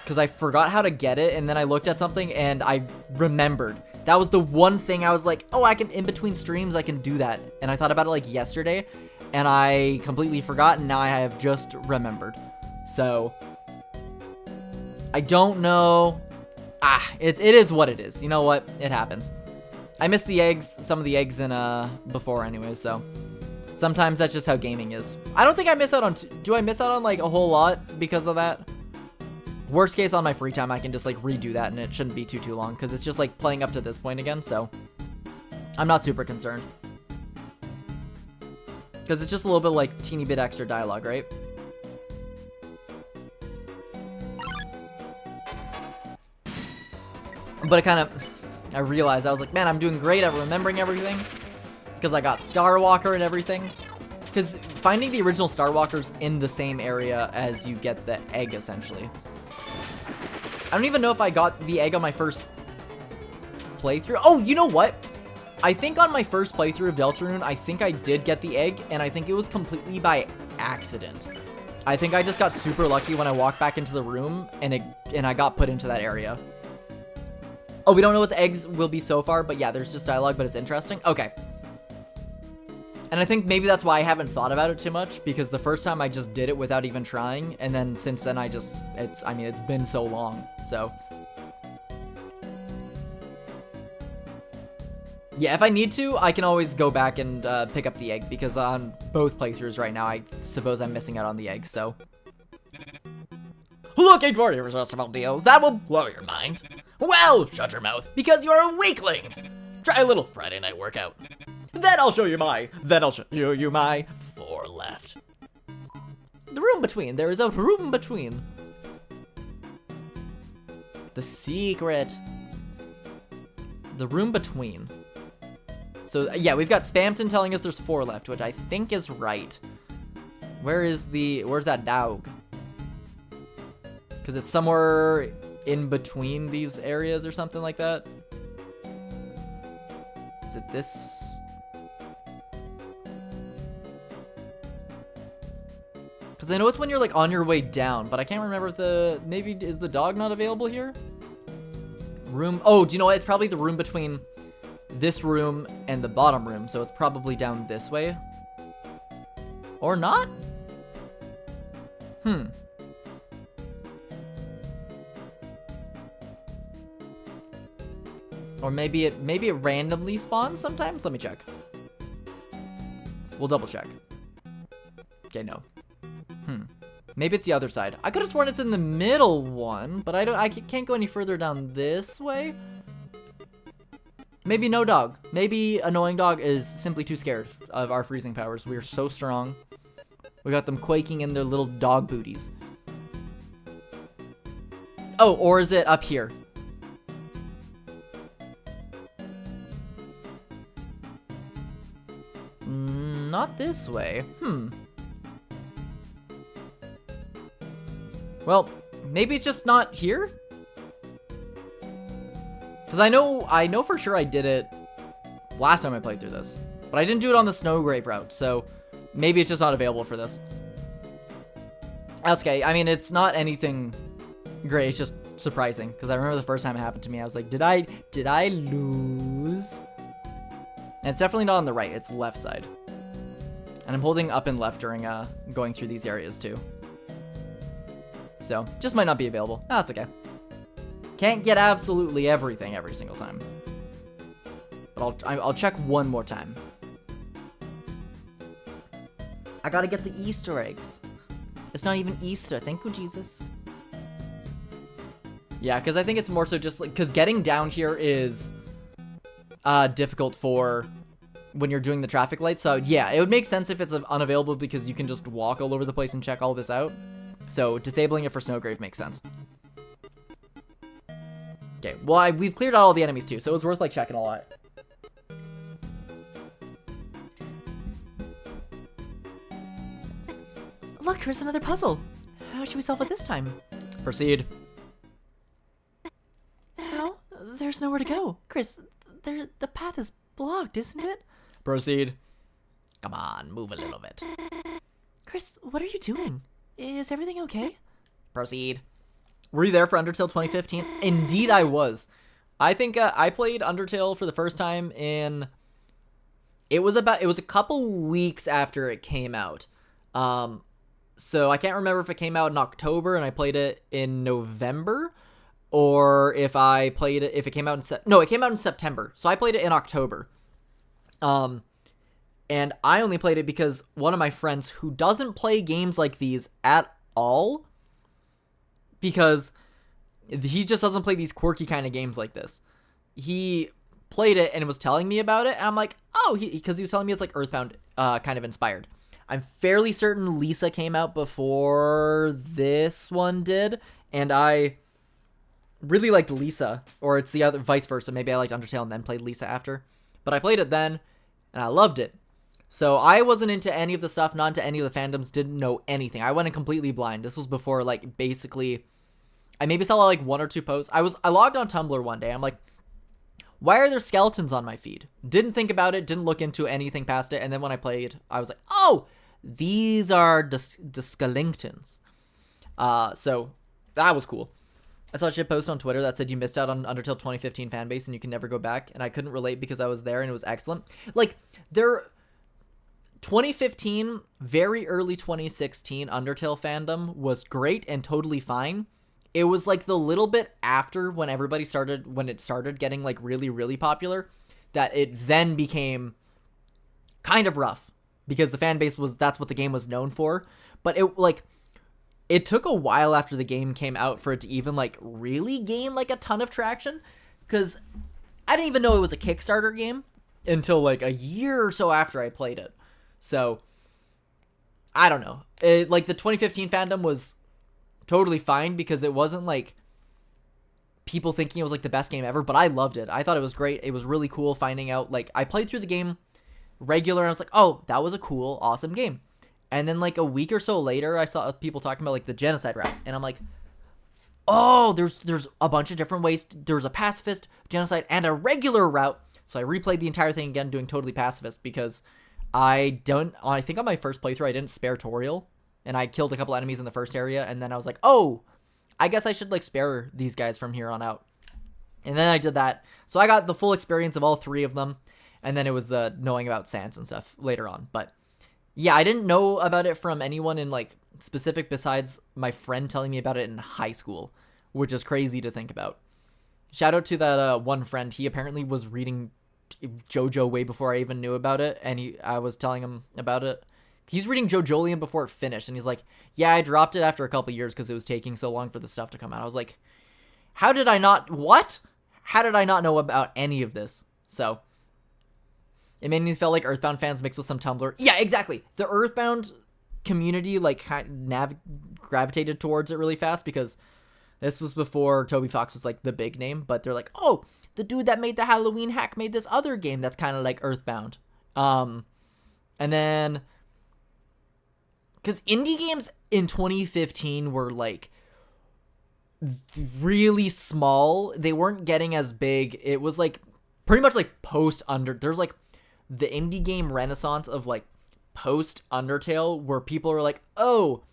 Because I forgot how to get it, and then I looked at something, and I remembered. That was the one thing I was like, oh, I can, in between streams, I can do that. And I thought about it, like, yesterday, and I completely forgot, and now I have just remembered. So, I don't know. It is what it is. You know what? It happens. I missed the eggs, some of the eggs in, before anyway, so. Sometimes that's just how gaming is. I don't think I miss out on, do I miss out on, like, a whole lot because of that? Worst case, on my free time, I can just, like, redo that, and it shouldn't be too long, because it's just, like, playing up to this point again, so I'm not super concerned. Because it's just a little bit, like, teeny bit extra dialogue, right? But I realized, I was like, man, I'm doing great at remembering everything, because I got Star Walker and everything. Because finding the original Star Walker's in the same area as you get the egg, essentially. I don't even know if I got the egg on my first playthrough. Oh, you know what? I think on my first playthrough of Deltarune, I think I did get the egg, and I think it was completely by accident. I think I just got super lucky when I walked back into the room, and I got put into that area. Oh, we don't know what the eggs will be so far, but yeah, there's just dialogue, but it's interesting. Okay. And I think maybe that's why I haven't thought about it too much, because the first time I just did it without even trying, and then since then it's been so long, so. Yeah, if I need to, I can always go back and pick up the egg, because on both playthroughs right now, I suppose I'm missing out on the egg, so.
Looking for irresistible deals that will blow your mind? Well, shut your mouth, because you're a weakling! Try a little Friday night workout. Then I'll show you my 4 left.
The room between. There is a room between. The secret. The room between. So, yeah, we've got Spamton telling us there's 4 left, which I think is right. Where's that dog? Because it's somewhere in between these areas or something like that. Is it this? Because I know it's when you're like on your way down, but I can't remember if maybe is the dog not available here? Room, oh, do you know what? It's probably the room between this room and the bottom room, so it's probably down this way. Or not? Or maybe it randomly spawns sometimes? Let me check. We'll double check. Okay, no. Maybe it's the other side. I could have sworn it's in the middle one, but I can't go any further down this way. Maybe no dog. Maybe annoying dog is simply too scared of our freezing powers. We are so strong. We got them quaking in their little dog booties. Oh, or is it up here? Not this way. Well, maybe it's just not here? Because I know for sure I did it last time I played through this. But I didn't do it on the Snowgrave route, so maybe it's just not available for this. That's okay. I mean, it's not anything great. It's just surprising. Because I remember the first time it happened to me, I was like, did I lose? And it's definitely not on the right. It's left side. And I'm holding up and left during going through these areas too. So, just might not be available. That's okay. Can't get absolutely everything every single time. But I'll check one more time. I gotta get the Easter eggs. It's not even Easter. Thank you, Jesus. Yeah, because I think it's more so just like, because getting down here is difficult for when you're doing the traffic lights. So yeah, it would make sense if it's unavailable because you can just walk all over the place and check all this out. So disabling it for Snowgrave makes sense. Okay, well, we've cleared out all the enemies too, so it was worth like checking a lot.
Look, Chris, another puzzle. How should we solve it this time?
Proceed.
Well, there's nowhere to go. Chris, the path is blocked, isn't it?
Proceed.
Come on, move a little bit.
Chris, what are you doing? Is everything okay?
Proceed.
Were you there for Undertale 2015? Indeed, I was. I think I played Undertale for the first time in. It was a couple weeks after it came out. So I can't remember if it came out in October and I played it in November, or if it came out in it came out in September. So I played it in October. And I only played it because one of my friends who doesn't play games like these at all, because he just doesn't play these quirky kind of games like this. He played it and was telling me about it, and I'm like, oh, because he was telling me it's like Earthbound kind of inspired. I'm fairly certain Lisa came out before this one did, and I really liked Lisa, or it's the other vice versa. Maybe I liked Undertale and then played Lisa after. But I played it then, and I loved it. So I wasn't into any of the stuff, not into any of the fandoms, didn't know anything. I went in completely blind. This was before, like, basically, I maybe saw, like, 1 or 2 posts. I logged on Tumblr one day. I'm like, why are there skeletons on my feed? Didn't think about it, didn't look into anything past it. And then when I played, I was like, oh, these are the skeletons. So that was cool. I saw a shit post on Twitter that said you missed out on Undertale 2015 fanbase and you can never go back. And I couldn't relate because I was there and it was excellent. Like, 2015, very early 2016 Undertale fandom was great and totally fine. It was like the little bit after when it started getting like really, really popular, that it then became kind of rough because the fan base that's what the game was known for. But it took a while after the game came out for it to even like really gain like a ton of traction, because I didn't even know it was a Kickstarter game until like a year or so after I played it. So I don't know. Like the 2015 fandom was totally fine because it wasn't like people thinking it was like the best game ever, but I loved it. I thought it was great. It was really cool finding out, like, I played through the game regular and I was like, oh, that was a cool, awesome game. And then like a week or so later, I saw people talking about like the genocide route, and I'm like, oh, there's a bunch of different ways. There's a pacifist, genocide, and a regular route. So I replayed the entire thing again, doing totally pacifist, because I think on my first playthrough I didn't spare Toriel, and I killed a couple enemies in the first area, and then I was like, oh, I guess I should like spare these guys from here on out. And then I did that. So I got the full experience of all three of them, and then it was the knowing about Sans and stuff later on. But yeah, I didn't know about it from anyone in like specific besides my friend telling me about it in high school, which is crazy to think about. Shout out to that one friend. He apparently was reading JoJo way before I even knew about it, and I was telling him about it. He's reading JoJolion before it finished, and he's like, yeah, I dropped it after a couple years because it was taking so long for the stuff to come out. I was like, how did I not know about any of this? So it made me feel like Earthbound fans mixed with some Tumblr. Yeah, exactly. The Earthbound community like gravitated towards it really fast, because this was before Toby Fox was like the big name, but they're like, oh, the dude that made the Halloween hack made this other game that's kind of like Earthbound. And then, because indie games in 2015 were like really small, they weren't getting as big. It was like pretty much like there's like the indie game renaissance of like post Undertale, where people are like, oh,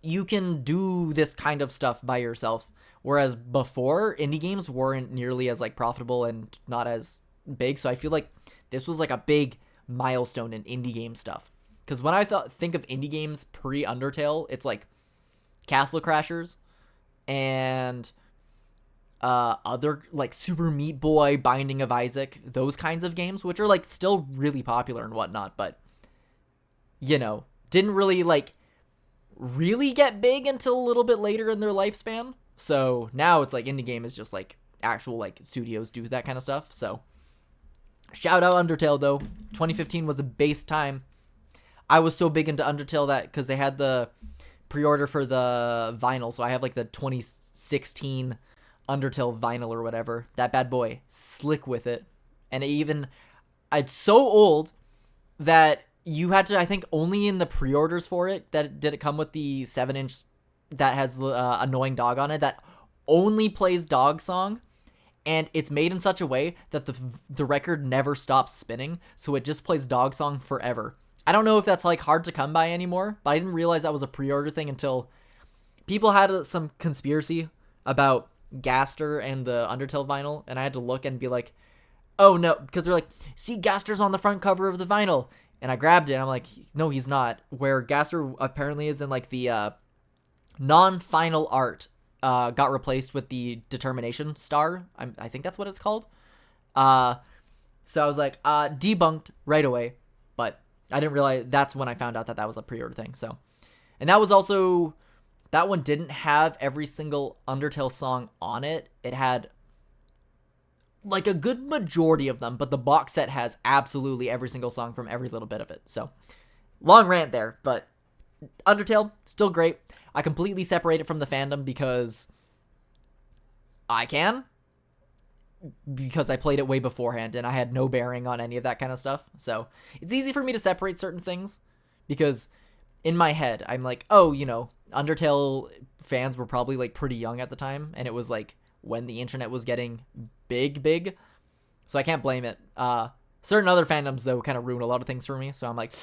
you can do this kind of stuff by yourself. Whereas before, indie games weren't nearly as like profitable and not as big. So I feel like this was like a big milestone in indie game stuff. Because when I think of indie games pre-Undertale, it's like Castle Crashers and other like Super Meat Boy, Binding of Isaac, those kinds of games, which are like still really popular and whatnot, but you know, didn't really like really get big until a little bit later in their lifespan. So now it's like indie game is just like actual like studios do that kind of stuff. So shout out Undertale though. 2015 was a base time. I was so big into Undertale that because they had the pre-order for the vinyl, so I have like the 2016 Undertale vinyl or whatever. That bad boy, slick with it. And it's so old that you had to, I think, only in the pre-orders for it did it come with the 7-inch that has the annoying dog on it that only plays dog song, and it's made in such a way that the record never stops spinning, so it just plays dog song forever. I don't know if that's like hard to come by anymore, but I didn't realize that was a pre-order thing until people had some conspiracy about Gaster and the Undertale vinyl, and I had to look and be like, oh no, because they're like, see, Gaster's on the front cover of the vinyl, and I grabbed it and I'm like, no, he's not. Where Gaster apparently is in like the non-final art got replaced with the Determination star. I think that's what it's called. So I was like, debunked right away, but I didn't realize that's when I found out that was a pre-order thing. So, and that was also, that one didn't have every single Undertale song on it. It had like a good majority of them, but the box set has absolutely every single song from every little bit of it. So, long rant there, but Undertale, still great. I completely separate it from the fandom because I can. Because I played it way beforehand and I had no bearing on any of that kind of stuff. So it's easy for me to separate certain things because in my head, I'm like, oh, you know, Undertale fans were probably like pretty young at the time. And it was like when the internet was getting big. So I can't blame it. Certain other fandoms, though, kind of ruin a lot of things for me. So I'm like,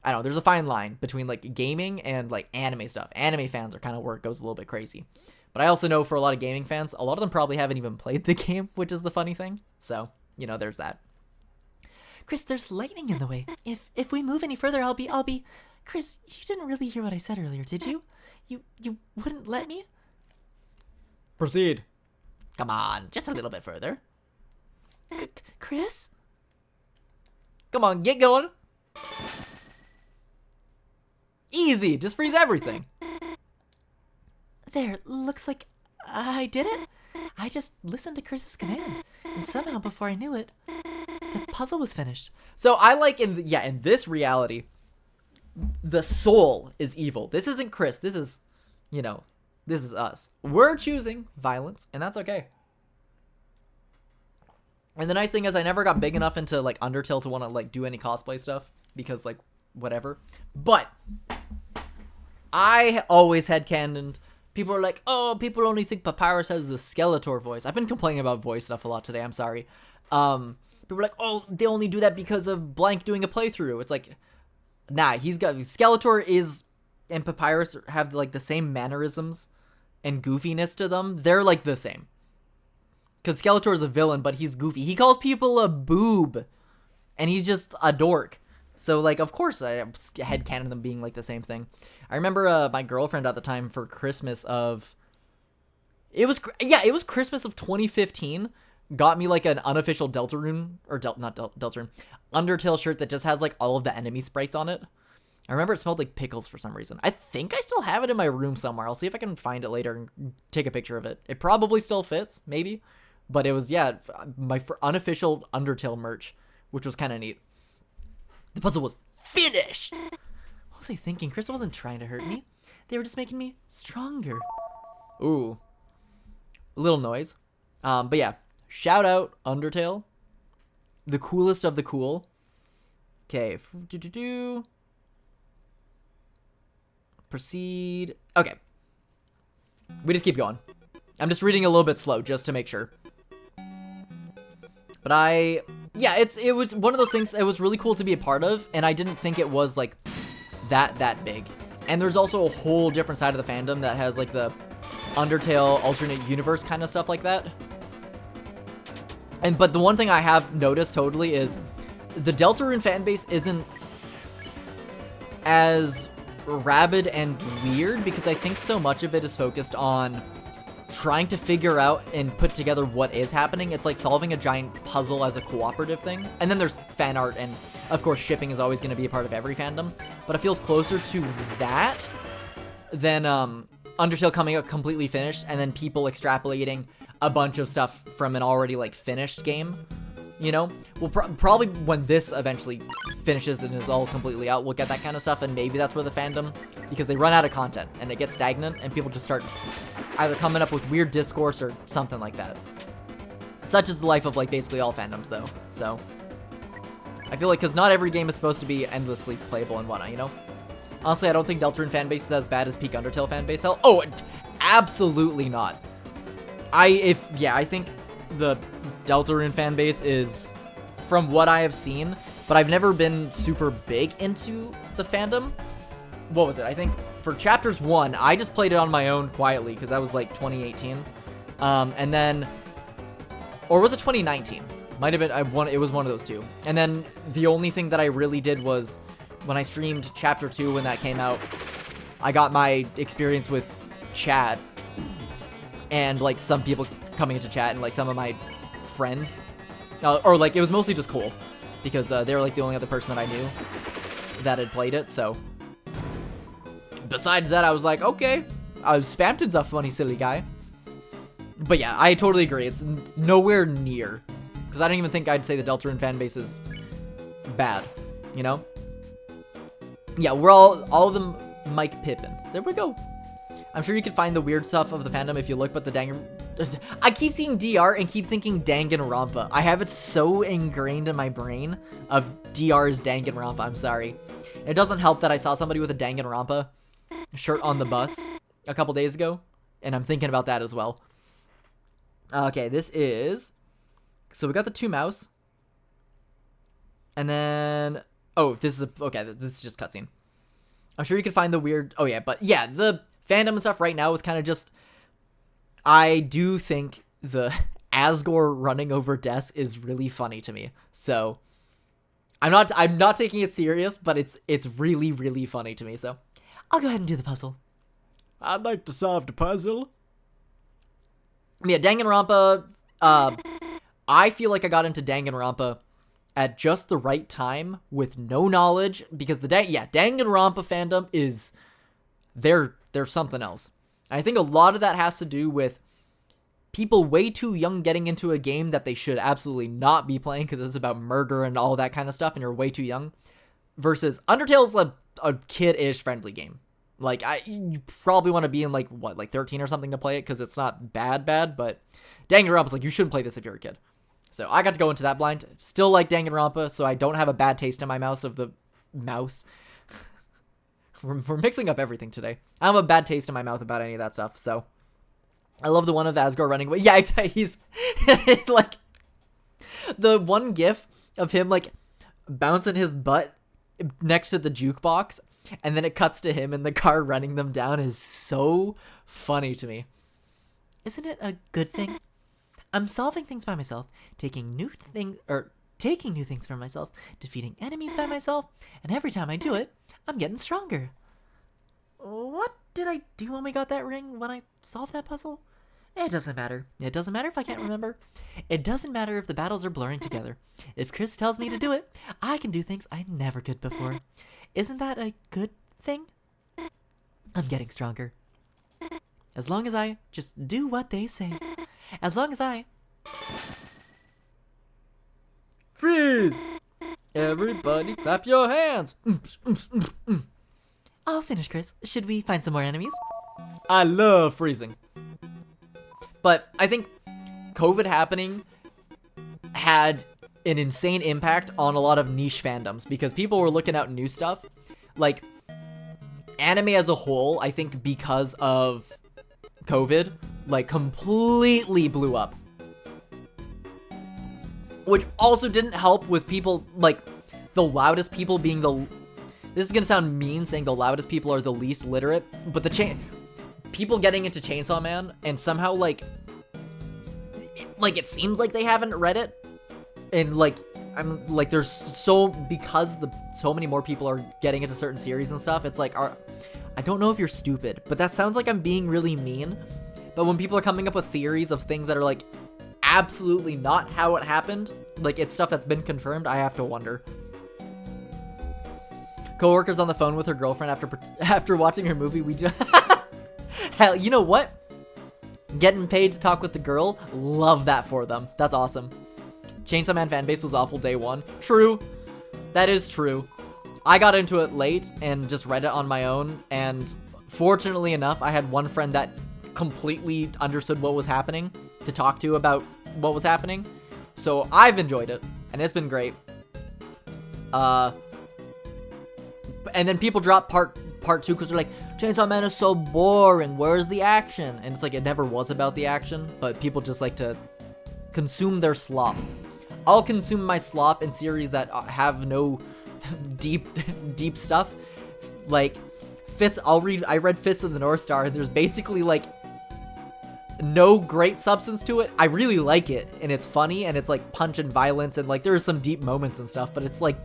I don't know. There's a fine line between like gaming and like anime stuff. Anime fans are kind of where it goes a little bit crazy. But I also know for a lot of gaming fans, a lot of them probably haven't even played the game, which is the funny thing. So, you know, there's that.
Chris, there's lightning in the way. If we move any further, I'll be. Chris, you didn't really hear what I said earlier, did you? You wouldn't let me?
Proceed.
Come on, just a little bit further.
Chris?
Come on, get going. Easy, just freeze everything.
There, looks like I did it. I just listened to Chris's command, and somehow before I knew it, the puzzle was finished.
So I like in this reality, the soul is evil. This isn't Chris. This is, this is us. We're choosing violence, and that's okay. And the nice thing is I never got big enough into like Undertale to want to like do any cosplay stuff because like whatever. But I always had canoned. People are like, oh, people only think Papyrus has the Skeletor voice. I've been complaining about voice stuff a lot today. I'm sorry. People are like, oh, they only do that because of blank doing a playthrough. It's like, nah, he's got Skeletor is and Papyrus have like the same mannerisms and goofiness to them. They're like the same. Because Skeletor is a villain, but he's goofy. He calls people a boob, and he's just a dork. So, like, of course, I headcanon them being, like, the same thing. I remember my girlfriend at the time for Christmas of... It was Christmas of 2015. Got me, like, an unofficial Deltarune, or not Deltarune, Undertale shirt that just has, like, all of the enemy sprites on it. I remember it smelled like pickles for some reason. I think I still have it in my room somewhere. I'll see if I can find it later and take a picture of it. It probably still fits, maybe. But it was, yeah, my unofficial Undertale merch, which was kind of neat. The puzzle was finished! What was I thinking? Chris wasn't trying to hurt me. They were just making me stronger. Ooh. A little noise. But yeah, shout out Undertale. The coolest of the cool. Okay. Proceed. Okay. We just keep going. I'm just reading a little bit slow just to make sure. But it was one of those things it was really cool to be a part of, and I didn't think it was, like, that big. And there's also a whole different side of the fandom that has, like, the Undertale alternate universe kind of stuff like that. But the one thing I have noticed totally is the Deltarune fanbase isn't as rabid and weird, because I think so much of it is focused on trying to figure out and put together what is happening. It's like solving a giant puzzle as a cooperative thing. And then there's fan art, and of course shipping is always going to be a part of every fandom, but it feels closer to that than Undertale coming out completely finished and then people extrapolating a bunch of stuff from an already like finished game. Well, probably when this eventually finishes and is all completely out, we'll get that kind of stuff, and maybe that's where the fandom, because they run out of content and it gets stagnant and people just start either coming up with weird discourse or something like that. Such is the life of like basically all fandoms though, so I feel like, because not every game is supposed to be endlessly playable and whatnot, Honestly, I don't think Deltarune fanbase is as bad as peak Undertale fanbase. Hell, oh, absolutely not. I think the Deltarune fanbase is, from what I have seen, but I've never been super big into the fandom. What was it? I think for chapters 1, I just played it on my own quietly because that was like 2018. And then, or was it 2019? Might have been, it was one of those two. And then the only thing that I really did was when I streamed chapter 2 when that came out, I got my experience with chat and like some people coming into chat and like some of my friends, or like it was mostly just Cole, because they were like the only other person that I knew that had played it. So besides that, I was like, okay, Spamton's a funny silly guy. But yeah, I totally agree, it's nowhere near, because I don't even think I'd say the Deltarune fanbase is bad, yeah, we're all of them Mike Pippin. There we go. I'm sure you can find the weird stuff of the fandom if you look, but I keep seeing DR and keep thinking Danganronpa. I have it so ingrained in my brain of DR's Danganronpa. I'm sorry. It doesn't help that I saw somebody with a Danganronpa shirt on the bus a couple days ago, and I'm thinking about that as well. Okay, this is... So we got the 2 mouse. And then... Oh, this is okay, this is just cutscene. I'm sure you can find the weird... Oh yeah, but yeah, the fandom and stuff right now is kind of just... I do think the Asgore running over desks is really funny to me. So, I'm not taking it serious, but it's really, really funny to me, so I'll go ahead and do the puzzle.
I'd like to solve the puzzle.
Yeah, Danganronpa, I feel like I got into Danganronpa at just the right time with no knowledge, because Danganronpa fandom is, they're something else. And I think a lot of that has to do with people way too young getting into a game that they should absolutely not be playing because it's about murder and all that kind of stuff and you're way too young, versus Undertale's like a kid-ish friendly game. Like, you probably want to be in, like, 13 or something to play it, because it's not bad, but Danganronpa's like, you shouldn't play this if you're a kid. So I got to go into that blind. Still like Danganronpa, so I don't have a bad taste in my mouth of the mouse. We're mixing up everything today. I don't have a bad taste in my mouth about any of that stuff, so. I love the one of Asgore running away. Yeah, exactly. He's, like, the one gif of him, like, bouncing his butt next to the jukebox, and then it cuts to him in the car running them down is so funny to me.
Isn't it a good thing? I'm solving things by myself, taking new things for myself, defeating enemies by myself, and every time I do it, I'm getting stronger. What did I do when we got that ring when I solved that puzzle? It doesn't matter. It doesn't matter if I can't remember. It doesn't matter if the battles are blurring together. If Chris tells me to do it, I can do things I never could before. Isn't that a good thing? I'm getting stronger. As long as I just do what they say. As long as I...
Freeze! Everybody clap your hands!
I'll finish, Chris. Should we find some more enemies?
I love freezing. But I think COVID happening had an insane impact on a lot of niche fandoms, because people were looking out new stuff. Like, anime as a whole, I think because of COVID, like, completely blew up. Which also didn't help with people, like, the loudest people being the... This is gonna sound mean saying the loudest people are the least literate, but people getting into Chainsaw Man and somehow, like, it seems like they haven't read it, and, like, I'm, like, there's so many more people are getting into certain series and stuff, it's like, I don't know if you're stupid, but that sounds like I'm being really mean, but when people are coming up with theories of things that are, like, absolutely not how it happened, like, it's stuff that's been confirmed, I have to wonder. Coworker's on the phone with her girlfriend after watching her movie. Hell, you know what? Getting paid to talk with the girl, love that for them. That's awesome. Chainsaw Man fanbase was awful day one. True. That is true. I got into it late and just read it on my own, and fortunately enough, I had one friend that completely understood what was happening to talk to about what was happening. So I've enjoyed it, and it's been great. And then people drop part two because they're like, Chainsaw Man is so boring, where's the action? And it's like, it never was about the action, but people just like to consume their slop. I'll consume my slop in series that have no deep stuff. Like, I read Fists of the North Star, and there's basically, like, no great substance to it. I really like it, and it's funny, and it's, like, punch and violence, and, like, there's some deep moments and stuff, but it's, like,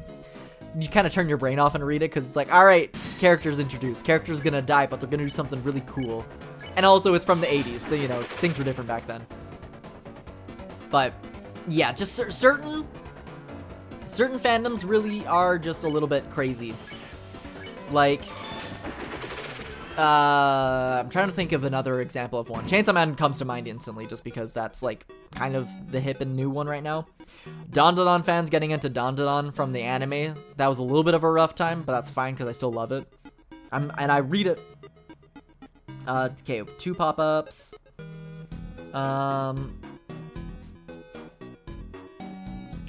you kind of turn your brain off and read it, because it's like, alright, characters introduced. Character's gonna die, but they're gonna do something really cool. And also, it's from the 80s, so, you know, things were different back then. But, yeah, just certain fandoms really are just a little bit crazy. Like, I'm trying to think of another example of one. Chainsaw Man comes to mind instantly, just because that's, like, kind of the hip and new one right now. Dandadan fans getting into Dandadan from the anime, that was a little bit of a rough time, but that's fine because I still love it. And I read it. Okay, 2 pop-ups.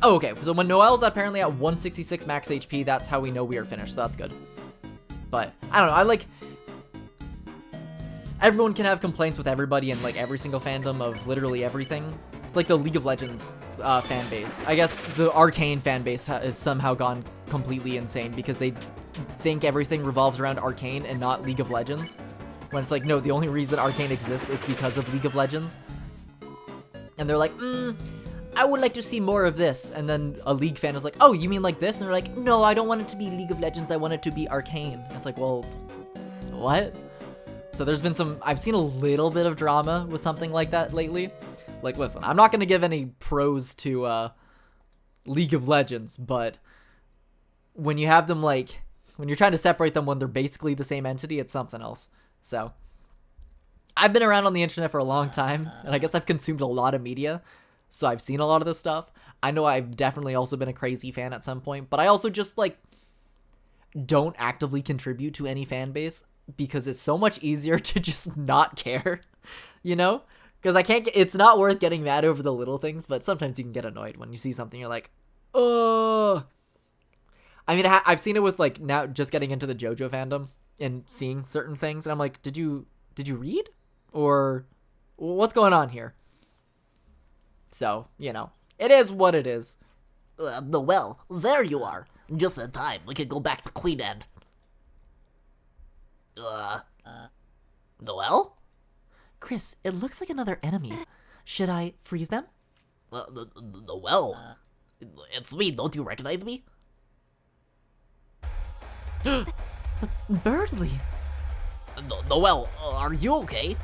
Oh, okay, so when Noelle's apparently at 166 max HP, that's how we know we are finished, so that's good. But, I don't know, I like... Everyone can have complaints with everybody in, like, every single fandom of literally everything. It's like the League of Legends fan base. I guess the Arcane fan base has somehow gone completely insane because they think everything revolves around Arcane and not League of Legends. When it's like, no, the only reason Arcane exists is because of League of Legends. And they're like, I would like to see more of this. And then a League fan is like, oh, you mean like this? And they're like, no, I don't want it to be League of Legends. I want it to be Arcane. And it's like, well, what? So there's been I've seen a little bit of drama with something like that lately. Like, listen, I'm not going to give any pros to League of Legends, but when you have them like, when you're trying to separate them when they're basically the same entity, it's something else. So I've been around on the internet for a long time, and I guess I've consumed a lot of media, so I've seen a lot of this stuff. I know I've definitely also been a crazy fan at some point, but I also just, like, don't actively contribute to any fan base because it's so much easier to just not care, you know? Because it's not worth getting mad over the little things, but sometimes you can get annoyed when you see something, you're like, oh. I mean, I've seen it with, like, now just getting into the JoJo fandom and seeing certain things, and I'm like, did you read? Or what's going on here? So, you know, it is what it is.
Noel, there you are. Just in time. We can go back to Queen End. Noel?
Chris, it looks like another enemy. Should I freeze them?
Noel? It's me. Don't you recognize me?
Birdly.
Noel, are you okay?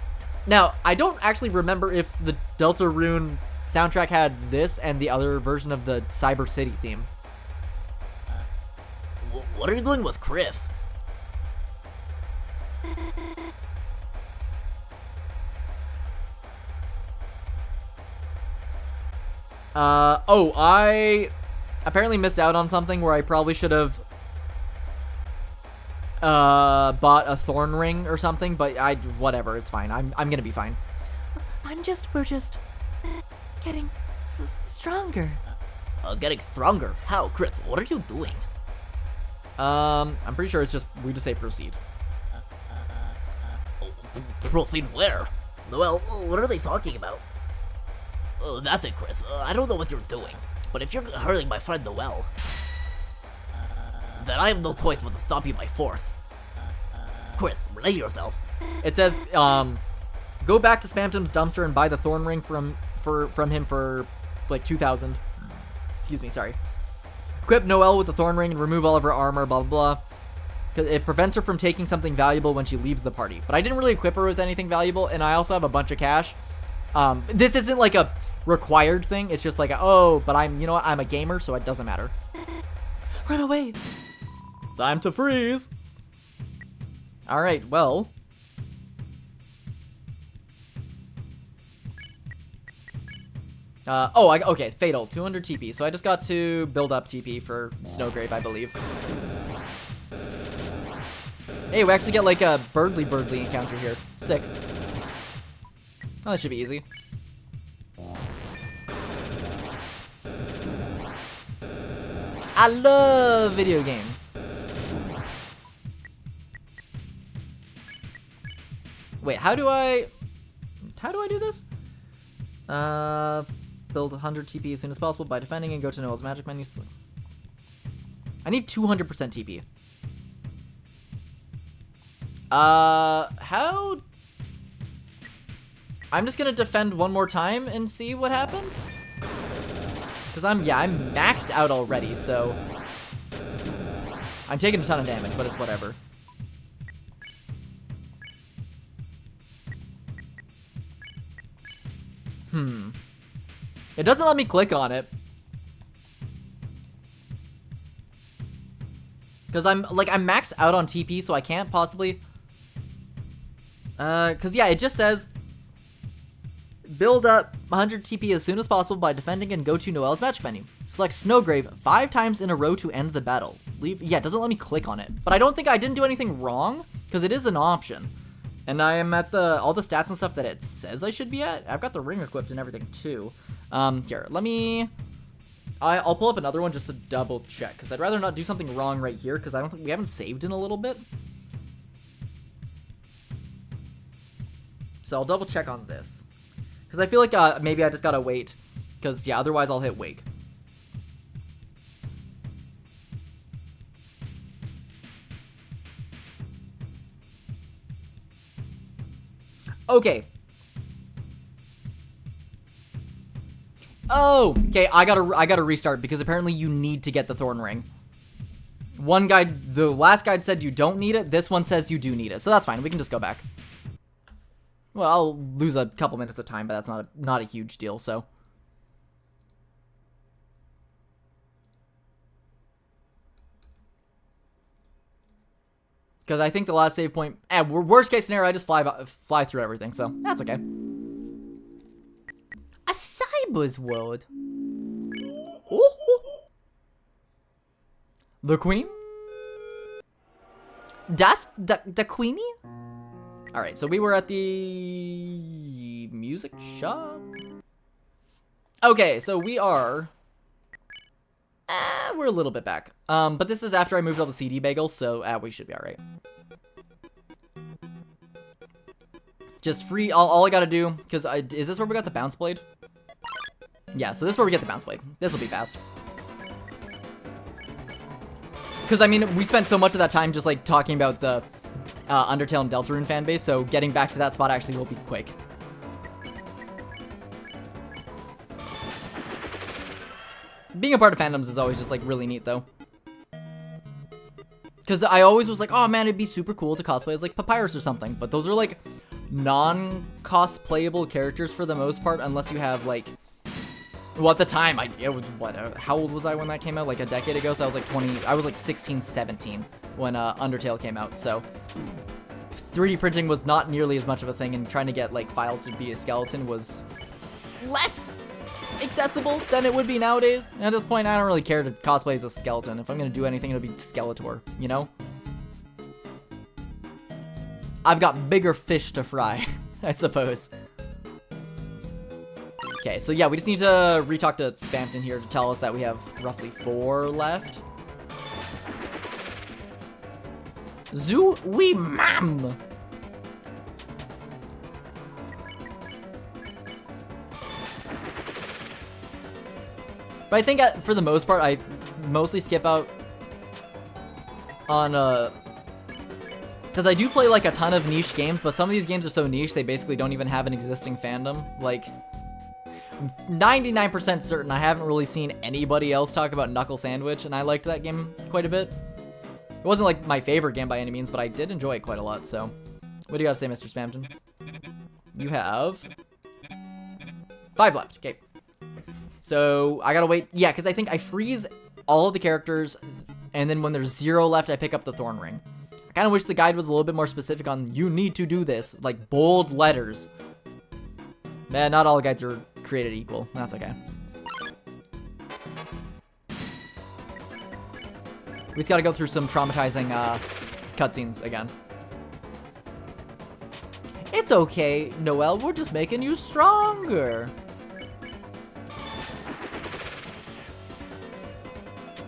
Now, I don't actually remember if the Deltarune soundtrack had this and the other version of the Cyber City theme.
What are you doing with Chris?
I apparently missed out on something where I probably should have bought a thorn ring or something, but whatever, it's fine. I'm gonna be fine.
We're just getting stronger.
Getting stronger? How, Chris? What are you doing?
I'm pretty sure it's just, we just say proceed.
Proceed where? Noel, what are they talking about? That's it, Chris. I don't know what you're doing, but if you're hurting my friend Noel, then I have no choice but to stop you by force. Chris, relate yourself.
It says, go back to Spamton's dumpster and buy the thorn ring from him for, like, 2,000. Excuse me, sorry. Equip Noelle with the thorn ring and remove all of her armor, blah, blah, blah. It prevents her from taking something valuable when she leaves the party. But I didn't really equip her with anything valuable, and I also have a bunch of cash. This isn't, like, a required thing. It's just like, oh, but you know what? I'm a gamer, so it doesn't matter.
Run away.
Time to freeze. All right, well. Okay, Fatal, 200 TP. So I just got to build up TP for Snowgrave, I believe. Hey, we actually get like a Birdly encounter here. Sick. Oh, that should be easy. I love video games. Wait, how do I do this? Build 100 TP as soon as possible by defending and go to Noel's magic menu. I need 200% TP. How? I'm just gonna defend one more time and see what happens. Cause I'm maxed out already, so I'm taking a ton of damage, but it's whatever. It doesn't let me click on it. Cause I'm maxed out on TP, so I can't possibly. Cause yeah, it just says build up 100 TP as soon as possible by defending and go to Noel's match menu. Select Snowgrave 5 times in a row to end the battle. Yeah, it doesn't let me click on it. But I don't think I didn't do anything wrong, because it is an option. And I am at all the stats and stuff that it says I should be at. I've got the ring equipped and everything too. Here, I'll pull up another one just to double check, because I'd rather not do something wrong right here, because I don't think we haven't saved in a little bit. So I'll double check on this. Because I feel like maybe I just gotta wait. Because, yeah, otherwise I'll hit wake. Okay. Oh, okay, I gotta restart because apparently you need to get the Thorn Ring. One guide, the last guide said you don't need it. This one says you do need it, so that's fine. We can just go back. Well, I'll lose a couple minutes of time, but that's not a huge deal, so. Because I think the last save point, worst case scenario, I just fly through everything, so that's okay. A Cyber's world. Oh. The Queen? The Queenie? Alright, so we were at the music shop? Okay, so we are... we're a little bit back. But this is after I moved all the CD bagels, so we should be alright. Just free, all I gotta do, because is this where we got the bounce blade? Yeah, so this is where we get the bounce blade. This will be fast. Because, I mean, we spent so much of that time just, like, talking about the Undertale and Deltarune fanbase, so getting back to that spot actually will be quick. Being a part of fandoms is always just, like, really neat, though. Because I always was like, oh, man, it'd be super cool to cosplay as, like, Papyrus or something. But those are, like, non-cosplayable characters for the most part, unless you have, like... Well, at the time, how old was I when that came out? Like, a decade ago, so I was, like, 20... I was, like, 16, 17 when Undertale came out, so... 3D printing was not nearly as much of a thing, and trying to get, like, files to be a skeleton was... less accessible than it would be nowadays. And at this point, I don't really care to cosplay as a skeleton. If I'm gonna do anything, it'll be Skeletor, you know? I've got bigger fish to fry, I suppose. Okay, so yeah, we just need to re-talk to Spamton here to tell us that we have roughly 4 left. Zoo wee mam! But I think for the most part, I mostly skip out on, because I do play, like, a ton of niche games, but some of these games are so niche, they basically don't even have an existing fandom. Like, 99% certain I haven't really seen anybody else talk about Knuckle Sandwich, and I liked that game quite a bit. It wasn't, like, my favorite game by any means, but I did enjoy it quite a lot, so. What do you gotta say, Mr. Spamton? You have 5 left, okay. So, I gotta wait. Yeah, because I think I freeze all of the characters, and then when there's 0 left, I pick up the Thorn Ring. I kind of wish the guide was a little bit more specific on, you need to do this, like bold letters. Man, not all guides are created equal. That's okay. We just gotta go through some traumatizing cutscenes again. It's okay, Noelle, we're just making you stronger.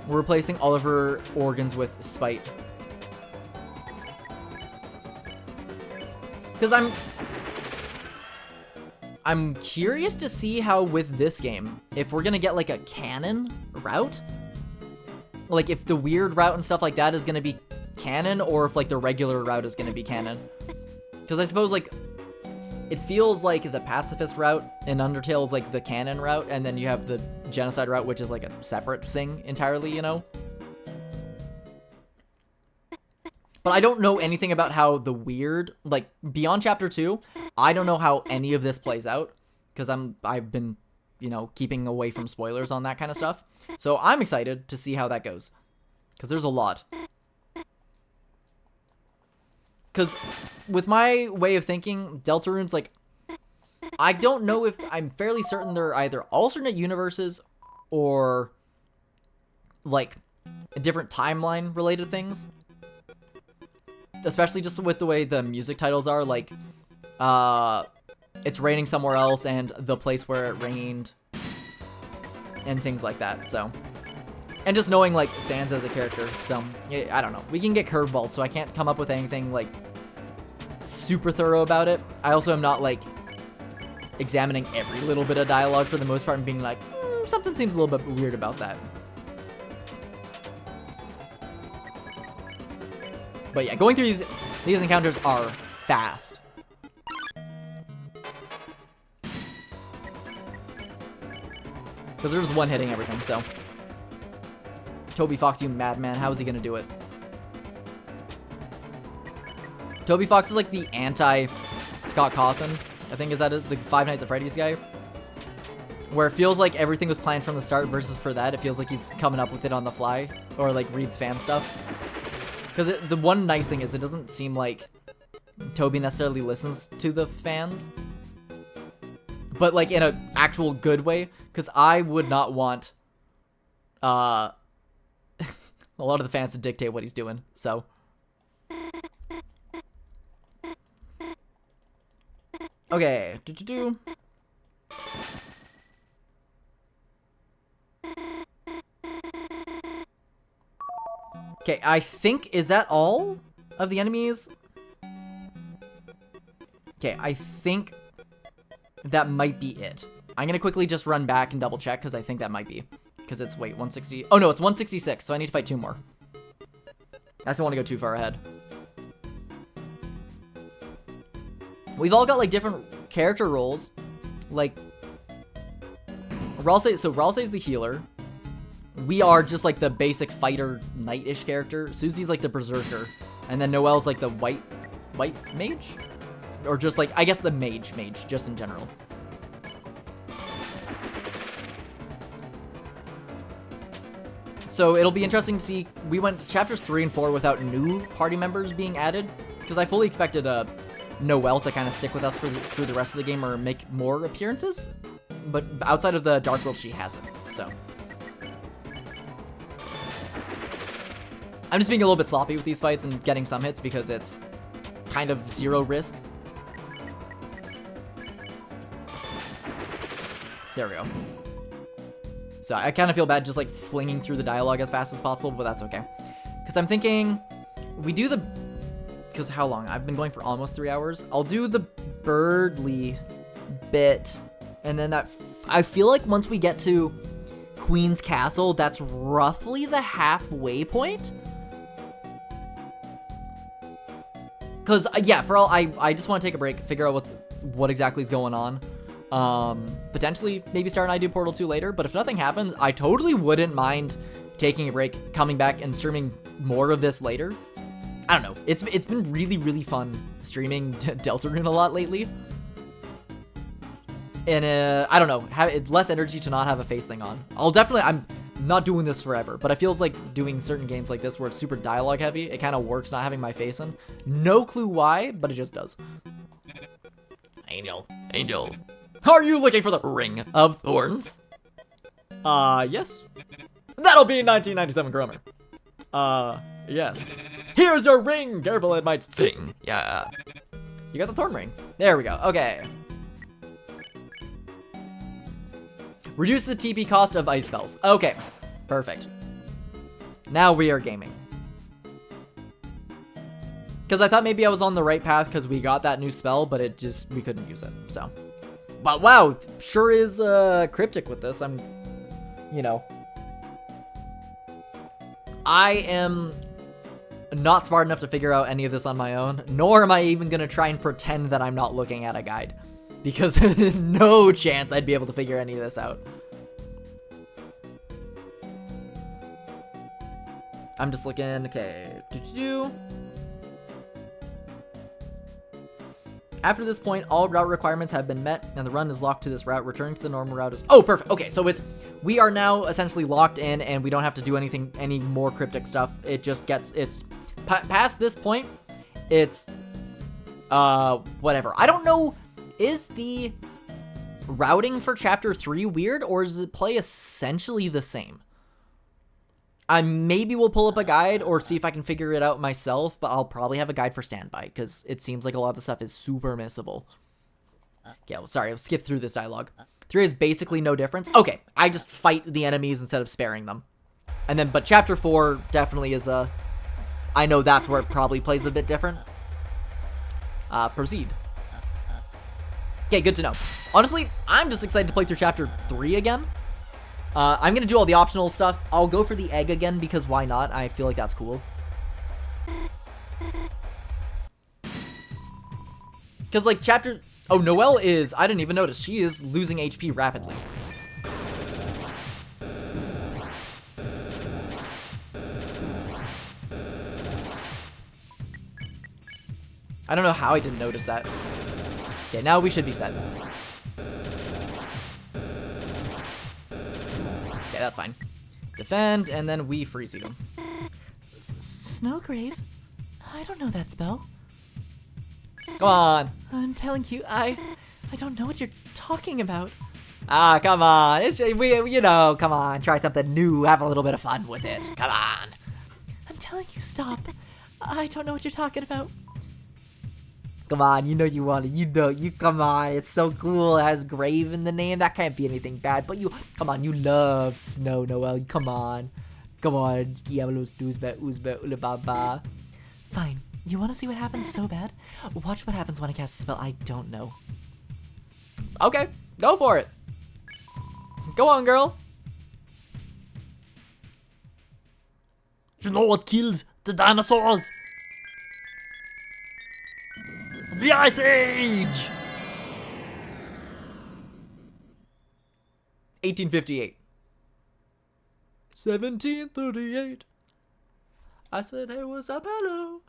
We're replacing all of her organs with spite. Because I'm curious to see how with this game, if we're gonna get like a canon route, like if the weird route and stuff like that is gonna be canon, or if like the regular route is gonna be canon. Because I suppose like it feels like the pacifist route in Undertale is like the canon route, and then you have the genocide route, which is like a separate thing entirely, you know? But I don't know anything about how the weird, like, beyond Chapter 2, I don't know how any of this plays out, because I've been, you know, keeping away from spoilers on that kind of stuff. So I'm excited to see how that goes, because there's a lot. Because with my way of thinking, Deltarune's like, I don't know if, I'm fairly certain they're either alternate universes or, like, different timeline related things. Especially just with the way the music titles are, like, it's raining somewhere else and the place where it rained and things like that, so. And just knowing, like, Sans as a character, so, I don't know. We can get curveballed, so I can't come up with anything, like, super thorough about it. I also am not, like, examining every little bit of dialogue for the most part and being like, something seems a little bit weird about that. But yeah, going through these encounters are fast. Because they're just one-hitting everything, so. Toby Fox, you madman. How is he gonna do it? Toby Fox is like the anti-Scott Cawthon. I think is that the Five Nights at Freddy's guy. Where it feels like everything was planned from the start versus for that, it feels like he's coming up with it on the fly. Or like reads fan stuff. Because the one nice thing is it doesn't seem like Toby necessarily listens to the fans. But like in an actual good way. Because I would not want a lot of the fans to dictate what he's doing. So. Okay. Okay, I think, is that all of the enemies? Okay, I think that might be it. I'm gonna quickly just run back and double check, because I think that might be. Because it's, wait, 160. Oh no, it's 166, so I need to fight 2 more. I just don't want to go too far ahead. We've all got, like, different character roles. Like, Ralsei's the healer. We are just, like, the basic fighter knight-ish character. Susie's, like, the berserker. And then Noelle's, like, the white mage? Or just, like, I guess the mage, just in general. So it'll be interesting to see. We went chapters 3 and 4 without new party members being added. Because I fully expected Noelle to kind of stick with us through the rest of the game or make more appearances. But outside of the Dark World, she hasn't. So. I'm just being a little bit sloppy with these fights and getting some hits because it's kind of zero risk. There we go. So I kind of feel bad just like flinging through the dialogue as fast as possible, but that's okay. Because I'm thinking we do the... Because how long? I've been going for almost 3 hours. I'll do the Birdly bit. And then that... I feel like once we get to Queen's Castle, that's roughly the halfway point. Because, yeah, for all... I just want to take a break, figure out what exactly is going on. Potentially maybe start an I Do Portal 2 later, but if nothing happens, I totally wouldn't mind taking a break, coming back and streaming more of this later. I don't know. It's been really, really fun streaming Deltarune a lot lately. And, I don't know, it's less energy to not have a face thing on. I'm not doing this forever, but it feels like doing certain games like this where it's super dialogue heavy, it kind of works not having my face in. No clue why, but it just does.
Angel.
Are you looking for the Ring of
Thorns?
Yes. That'll be 1997 Grummer. Yes. Here's your ring! Careful, it might sting.
Yeah.
You got the Thorn Ring. There we go. Okay. Reduce the TP cost of ice spells. Okay. Perfect. Now we are gaming. Because I thought maybe I was on the right path because we got that new spell, but we couldn't use it, so. But wow, sure is cryptic with this. I am not smart enough to figure out any of this on my own, nor am I even going to try and pretend that I'm not looking at a guide. Because there's no chance I'd be able to figure any of this out. I'm just looking, okay. After this point, all route requirements have been met, and the run is locked to this route. Returning to the normal route is... Oh, perfect. Okay, so we are now essentially locked in, and we don't have to do any more cryptic stuff. It just gets... past this point, it's... whatever. I don't know, is the routing for Chapter 3 weird, or does it play essentially the same? Maybe we'll pull up a guide or see if I can figure it out myself, but I'll probably have a guide for standby because it seems like a lot of the stuff is super missable. Yeah, well, sorry, I'll skip through this dialogue. 3 is basically no difference. Okay, I just fight the enemies instead of sparing them. And then, but Chapter 4 definitely is I know that's where it probably plays a bit different. Proceed. Okay, good to know. Honestly, I'm just excited to play through Chapter 3 again. I'm going to do all the optional stuff. I'll go for the egg again because why not? I feel like that's cool. Because, like, Chapter... Oh, Noelle is... I didn't even notice. She is losing HP rapidly. I don't know how I didn't notice that. Okay, now we should be set. Okay, that's fine. Defend, and then we freeze you.
Snowgrave? I don't know that spell.
Come on.
I'm telling you, I don't know what you're talking about.
Ah, come on. You know, come on. Try something new. Have a little bit of fun with it. Come on.
I'm telling you, stop. I don't know what you're talking about.
Come on. You know you want it. You come on. It's so cool. It has Grave in the name. That can't be anything bad. But come on. You love Snow, Noel. Come on. Come on.
Fine. You want to see what happens so bad? Watch what happens when I cast a spell I don't know.
Okay. Go for it. Go on, girl.
You know what killed the dinosaurs? The Ice Age!
1858. 1738. I said, hey, what's up, hello?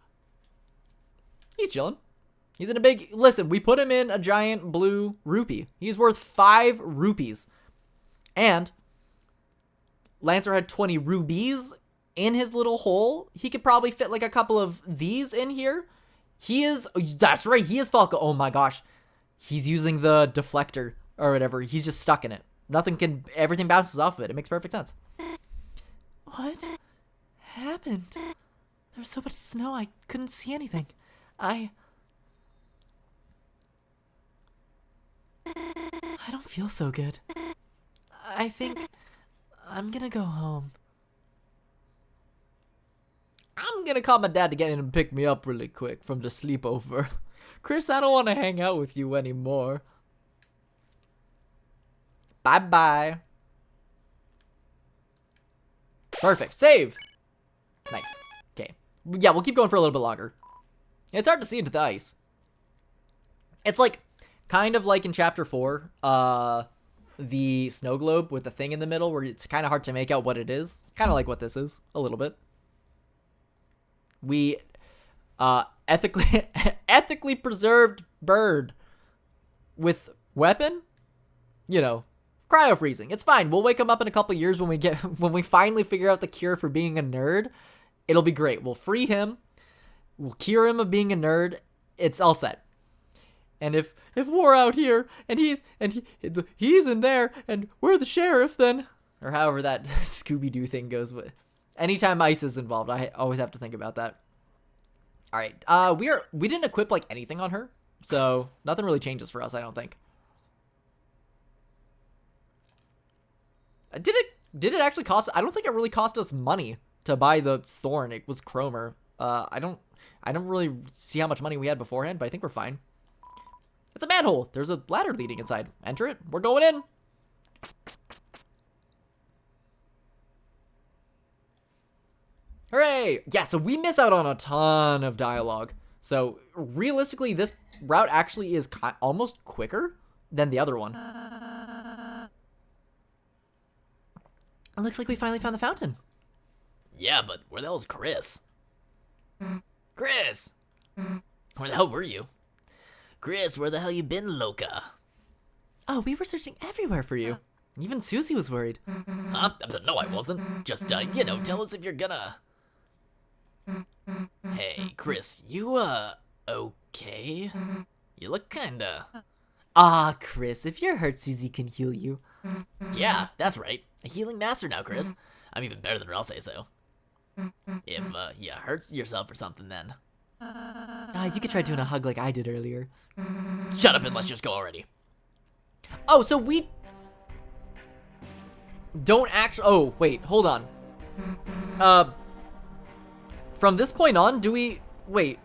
He's chilling. He's in a big... Listen, we put him in a giant blue rupee. He's worth 5 rupees. And Lancer had 20 rubies in his little hole. He could probably fit like a couple of these in here. He is... That's right, he is Falco. Oh my gosh. He's using the deflector or whatever. He's just stuck in it. Nothing can... Everything bounces off of it. It makes perfect sense.
What happened? There was so much snow I couldn't see anything. I don't feel so good. I think I'm gonna go home.
I'm gonna call my dad to get in and pick me up really quick from the sleepover. Chris, I don't want to hang out with you anymore. Bye-bye. Perfect. Save. Nice. Okay. Yeah, we'll keep going for a little bit longer. It's hard to see into the ice. It's like, kind of like in Chapter 4, the snow globe with the thing in the middle where it's kind of hard to make out what it is. It's kind of like what this is, a little bit. We, ethically preserved bird with weapon, you know, cryo freezing. It's fine. We'll wake him up in a couple years when we finally figure out the cure for being a nerd. It'll be great. We'll free him. We'll cure him of being a nerd. It's all set. And if we're out here and he's in there and we're the sheriff, then, or however that Scooby-Doo thing goes with. Anytime ice is involved, I always have to think about that. All right, we didn't equip like anything on her, so nothing really changes for us, I don't think. Did it actually cost? I don't think it really cost us money to buy the thorn. It was Chromer. I don't really see how much money we had beforehand, but I think we're fine. It's a manhole. There's a ladder leading inside. Enter it. We're going in. Hooray! Yeah, so we miss out on a ton of dialogue. So realistically, this route actually is almost quicker than the other one.
It looks like we finally found the fountain.
Yeah, but where the hell is Chris? Chris! Where the hell were you? Chris, where the hell you been, Loca?
Oh, we were searching everywhere for you.
Even Susie was worried.
Huh? No, I wasn't. Just, tell us if you're gonna... Hey, Chris, you, okay? You look kinda...
Ah, Chris, if you're hurt, Susie can heal you.
Yeah, that's right. A healing master now, Chris. I'm even better than her, I'll say so. If, you hurt yourself or something, then...
You could try doing a hug like I did earlier.
Shut up and let's just go already.
Oh, so we don't actually... Oh, wait, hold on. From this point on, do we... Wait.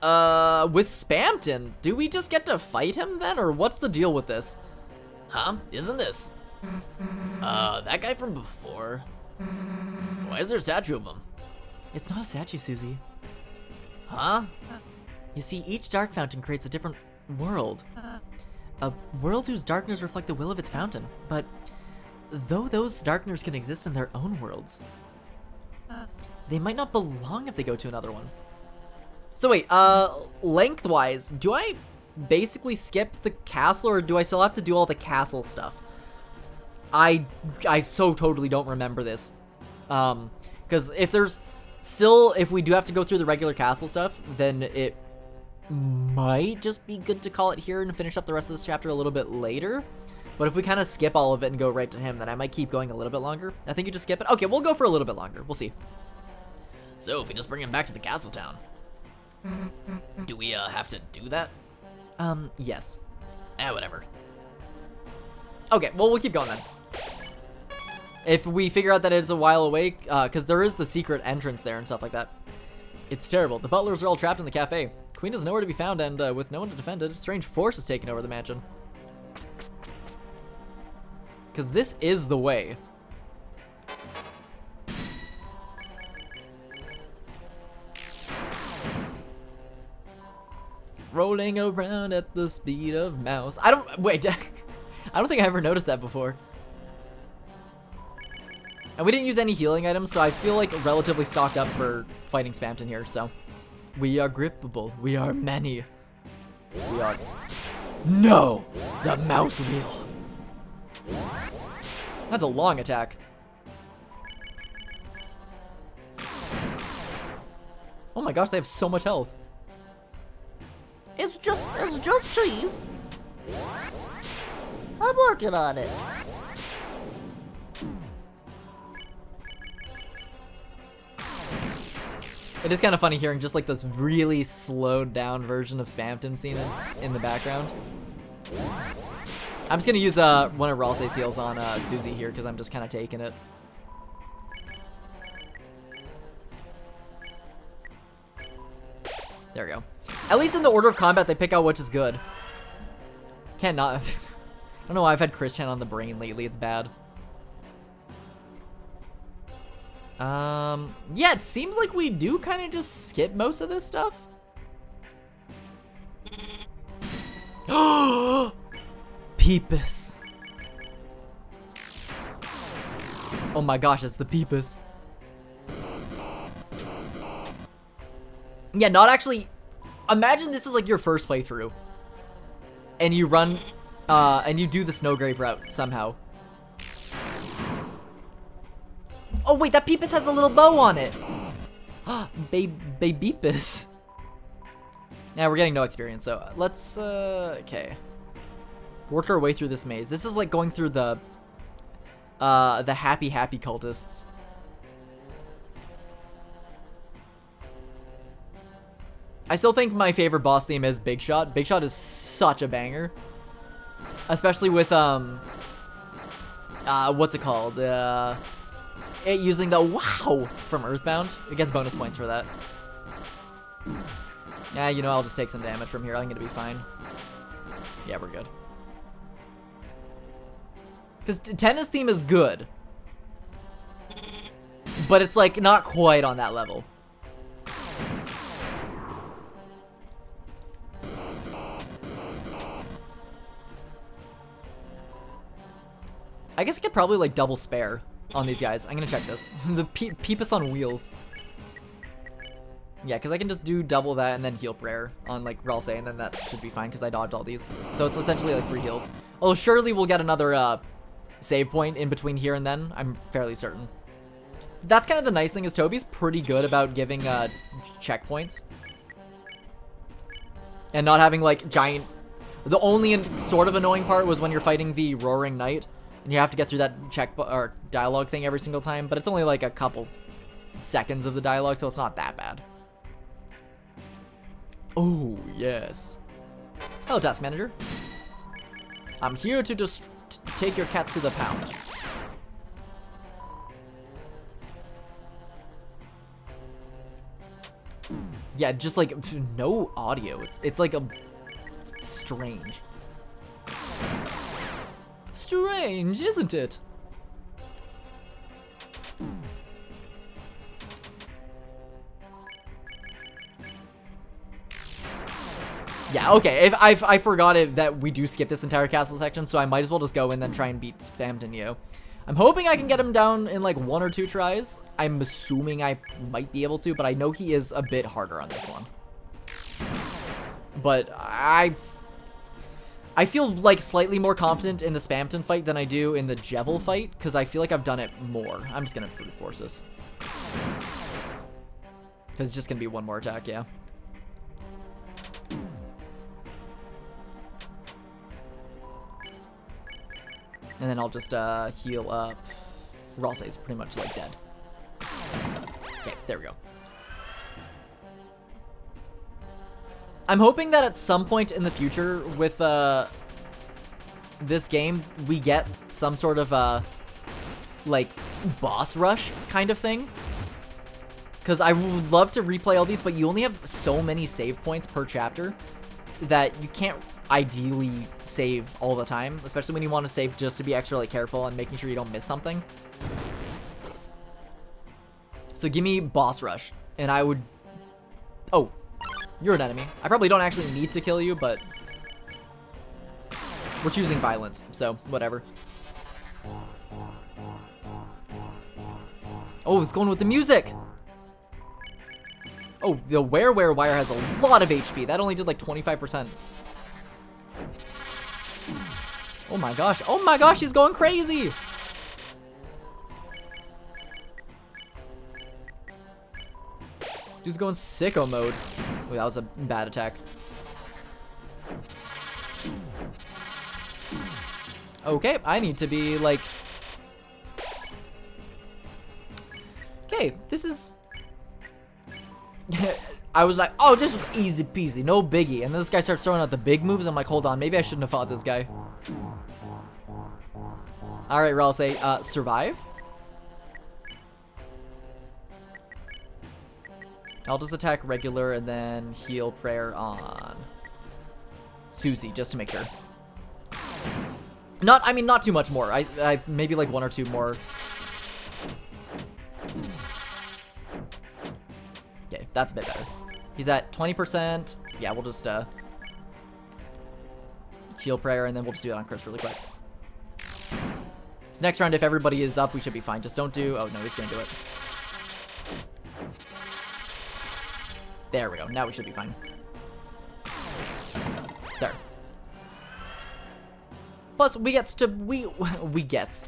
With Spampton, do we just get to fight him then? Or what's the deal with this?
Huh? Isn't this? That guy from before? Why is there a statue of him?
It's not a statue, Susie.
Huh?
You see, each dark fountain creates a different world. A world whose darkness reflect the will of its fountain. But though those darkness can exist in their own worlds,
They might not belong if they go to another one. So wait, lengthwise, do I basically skip the castle, or do I still have to do all the castle stuff? I so totally don't remember this. Because if we do have to go through the regular castle stuff, then it might just be good to call it here and finish up the rest of this chapter a little bit later. But if we kind of skip all of it and go right to him, then I might keep going a little bit longer. I think you just skip it. Okay, we'll go for a little bit longer. We'll see.
So if we just bring him back to the castle town, do we have to do that?
Yes.
Whatever.
Okay, well, we'll keep going then. If we figure out that it's a while away, because there is the secret entrance there and stuff like that. It's terrible. The butlers are all trapped in the cafe. Queen is nowhere to be found, and with no one to defend it, a strange force has taken over the mansion. Because this is the way. Rolling around at the speed of mouse. I don't think I ever noticed that before. And we didn't use any healing items, so I feel like relatively stocked up for fighting Spamton here, so. We are grippable. We are many. We are... No! The mouse wheel. That's a long attack. Oh my gosh, they have so much health.
It's just cheese. I'm working on it.
It is kind of funny hearing just like this really slowed down version of Spamton scene in the background. I'm just gonna use one of Ralsei's heals on Susie here because I'm just kind of taking it. There we go. At least in the order of combat, they pick out which is good. Can't not. I don't know why I've had Christian on the brain lately. It's bad. Yeah, it seems like we do kind of just skip most of this stuff. Peepus. Oh my gosh, it's the Peepus. Yeah, not actually. Imagine this is like your first playthrough. And you run, and you do the Snowgrave route somehow. Oh wait, that Peepus has a little bow on it. Babeepus. Yeah, we're getting no experience, so let's, okay. Work our way through this maze. This is like going through the happy cultists. I still think my favorite boss theme is Big Shot. Big Shot is such a banger. Especially with, what's it called? It using the wow from Earthbound. It gets bonus points for that. Yeah, you know, I'll just take some damage from here. I'm gonna be fine. Yeah, we're good. Because Tenna's theme is good. But it's, like, not quite on that level. I guess I could probably, like, double spare on these guys. I'm gonna check this. The Peepus on wheels. Yeah, because I can just do double that and then heal prayer on, like, Ralsei, and then that should be fine because I dodged all these. So it's essentially, like, 3 heals. Although surely we'll get another, save point in between here and then. I'm fairly certain. That's kind of the nice thing is Toby's pretty good about giving, checkpoints. And not having, like, giant... The only sort of annoying part was when you're fighting the Roaring Knight. And you have to get through that or dialogue thing every single time, but it's only like a couple seconds of the dialogue, so it's not that bad. Oh, yes. Hello, task manager. I'm here to just take your cats to the pound. Yeah, just like no audio. It's like it's strange. Strange, isn't it? Yeah, okay. If I forgot that we do skip this entire castle section, so I might as well just go and then try and beat Spamton Yo. I'm hoping I can get him down in like 1 or 2 tries. I'm assuming I might be able to, but I know he is a bit harder on this one. But I feel like slightly more confident in the Spamton fight than I do in the Jevil fight, because I feel like I've done it more. I'm just going to brute force this. Because it's just going to be 1 more attack, yeah. And then I'll just heal up. Ralsei's pretty much like dead. Okay, there we go. I'm hoping that at some point in the future with this game, we get some sort of like boss rush kind of thing. Because I would love to replay all these, but you only have so many save points per chapter that you can't ideally save all the time, especially when you want to save just to be extra like careful and making sure you don't miss something. So give me boss rush, and I would... Oh, you're an enemy. I probably don't actually need to kill you, but we're choosing violence, so whatever. Oh, it's going with the music. Oh, the wire has a lot of HP. That only did like 25%. Oh my gosh. Oh my gosh, he's going crazy. Dude's going sicko mode. Wait, that was a bad attack. Okay, I need to be like... Okay, this is... I was like, oh, this is easy peasy, no biggie. And then this guy starts throwing out the big moves. I'm like, hold on, maybe I shouldn't have fought this guy. Alright, Ralsei, survive? I'll just attack regular and then heal prayer on Susie, just to make sure. Not too much more. I maybe like 1 or 2 more. Okay, that's a bit better. He's at 20%. Yeah, we'll just heal prayer and then we'll just do it on Chris really quick. So next round, if everybody is up, we should be fine. Just don't do... Oh, no, he's gonna do it. There we go. Now we should be fine. There. Plus, we gets to... We gets...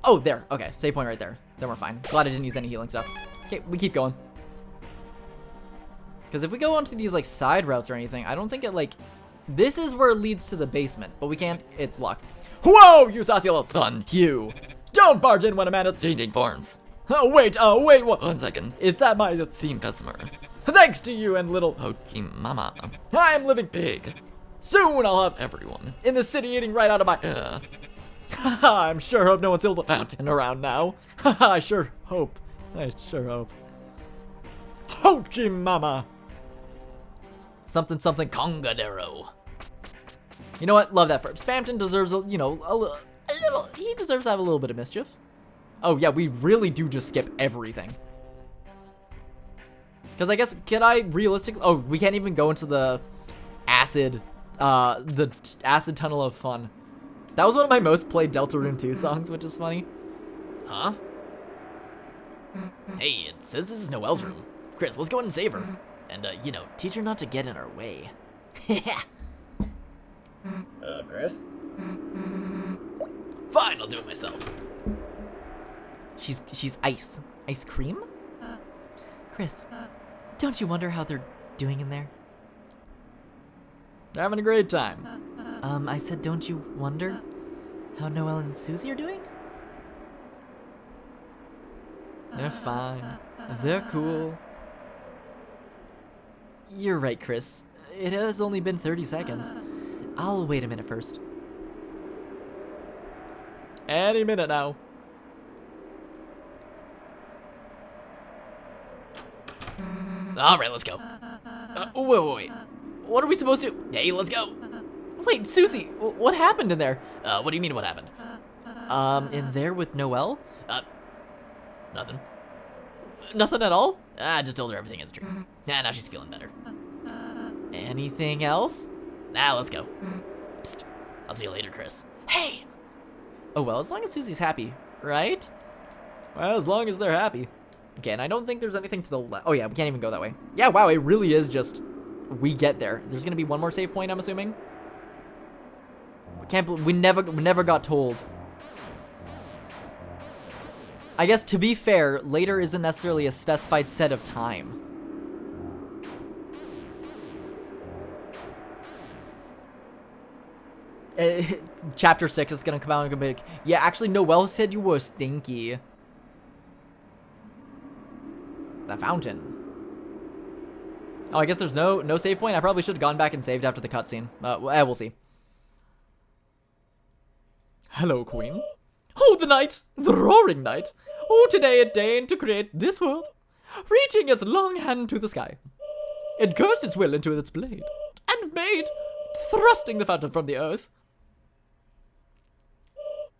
Oh, there. Okay, save point right there. Then we're fine. Glad I didn't use any healing stuff. Okay, we keep going. Because if we go onto these, like, side routes or anything, I don't think it, like... This is where it leads to the basement, but we can't... It's locked. Whoa, you saucy little fun, you! Don't barge in when a man is changing forms. Oh, wait, 1 second. Is that my theme customer? Thanks to you and little Hochi Mama. I'm living big. Soon I'll have everyone in the city eating right out of my... I'm sure hope no one steals the fountain around now. I sure hope. Hochi Mama. Something Congadero. You know what? Love that for Spamton deserves a, you know, a little, he deserves to have a little bit of mischief. Oh yeah, we really do just skip everything. Because I guess, can I realistically, oh, we can't even go into the acid tunnel of fun. That was one of my most played Deltarune 2 songs, which is funny.
Huh? Hey, it says this is Noelle's room. Chris, let's go in and save her. And, you know, teach her not to get in our way. Chris? Fine, I'll do it myself.
She's ice. Ice cream? Chris, don't you wonder how they're doing in there?
They're having a great time.
I said, don't you wonder how Noelle and Susie are doing?
They're fine. They're cool.
You're right, Chris. It has only been 30 seconds. I'll wait a minute first.
Any minute now.
Alright, let's go.
Wait. What are we supposed to...
Hey, let's go.
Wait, Susie, what happened in there?
What do you mean what happened?
In there with Noelle?
Nothing.
Nothing at all?
I just told her everything is true. Yeah, now she's feeling better.
Anything else?
Now let's go. Psst. I'll see you later, Chris. Hey!
Oh well, as long as Susie's happy, right? Well, as long as they're happy. Okay, and I don't think there's anything to the left. Oh yeah, we can't even go that way. Yeah, wow, it really is just we get there. There's gonna be one more save point, I'm assuming. We never got told. I guess to be fair, later isn't necessarily a specified set of time. Chapter 6 is gonna come out and be like, yeah, actually, Noelle said you were stinky. The fountain. Oh, I guess there's no save point. I probably should have gone back and saved after the cutscene. We'll see. Hello, Queen. Oh, the night! The roaring night! Oh, today it deigned to create this world, reaching its long hand to the sky. It cursed its will into its blade, and made, thrusting the fountain from the earth.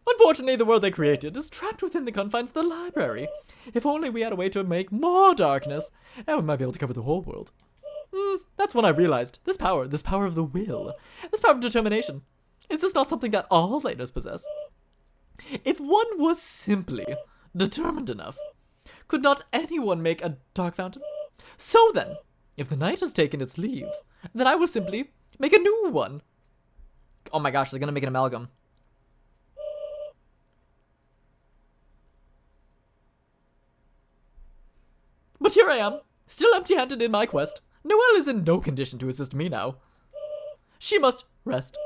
Unfortunately, the world they created is trapped within the confines of the library. If only we had a way to make more darkness, and we might be able to cover the whole world. That's when I realized, this power of the will, this power of determination, is this not something that all Lateners possess? If one was simply determined enough, could not anyone make a dark fountain? So then, if the night has taken its leave, then I will simply make a new one. Oh my gosh, they're gonna make an amalgam. But here I am, still empty-handed in my quest. Noelle is in no condition to assist me now. She must rest.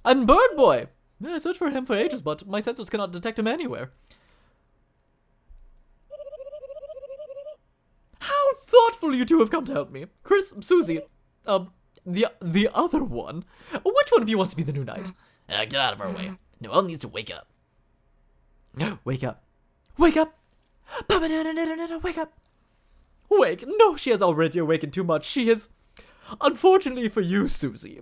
And Bird Boy! I searched for him for ages, but my sensors cannot detect him anywhere. How thoughtful you two have come to help me. Chris, Susie, the other one. Which one of you wants to be the new knight?
Get out of our way. Noelle needs to wake up.
Wake up. Wake up! Wake up! Wake. No, she has already awakened too much. She is... Unfortunately for you, Susie,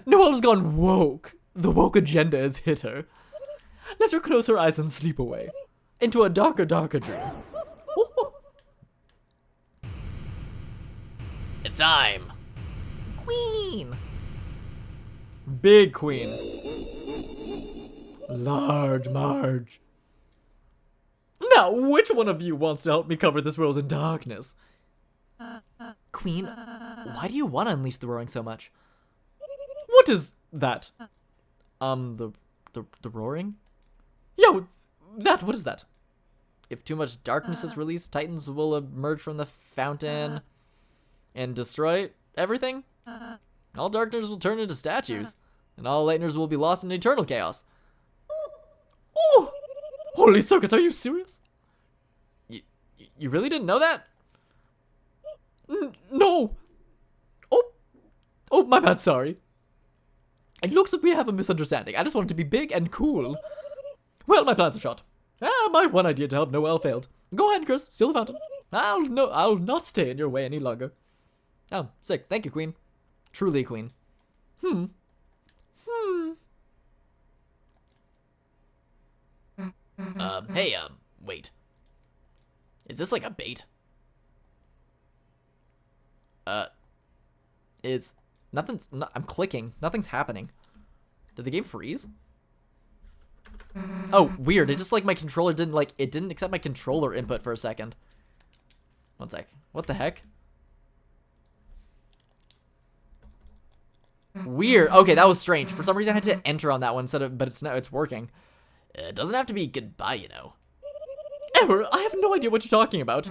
Noelle's gone woke. The woke agenda has hit her. Let her close her eyes and sleep away. Into a darker, darker dream.
It's time.
Queen! Big queen. Large Marge. Now, which one of you wants to help me cover this world in darkness? Queen, why do you want to unleash the roaring so much? What is that? The roaring? Yeah, what is that? If too much darkness is released, titans will emerge from the fountain and destroy everything? All darkness will turn into statues, and all Lateners will be lost in eternal chaos. Oh! Holy circus, are you serious? You really didn't know that? No! Oh, my bad, sorry. It looks like we have a misunderstanding. I just wanted to be big and cool. Well, my plans are shot. My one idea to help Noelle failed. Go ahead, Chris, seal the fountain. I'll not stay in your way any longer. Oh, sick. Thank you, Queen. Truly, Queen.
Hey, wait. Is this like a bait?
I'm clicking. Nothing's happening. Did the game freeze? Oh, weird. It just like my controller didn't accept my controller input for a second. One sec. What the heck? Weird. Okay, that was strange. For some reason I had to enter on that one instead of, but it's working.
It doesn't have to be goodbye, you know.
Ever, I have no idea what you're talking about.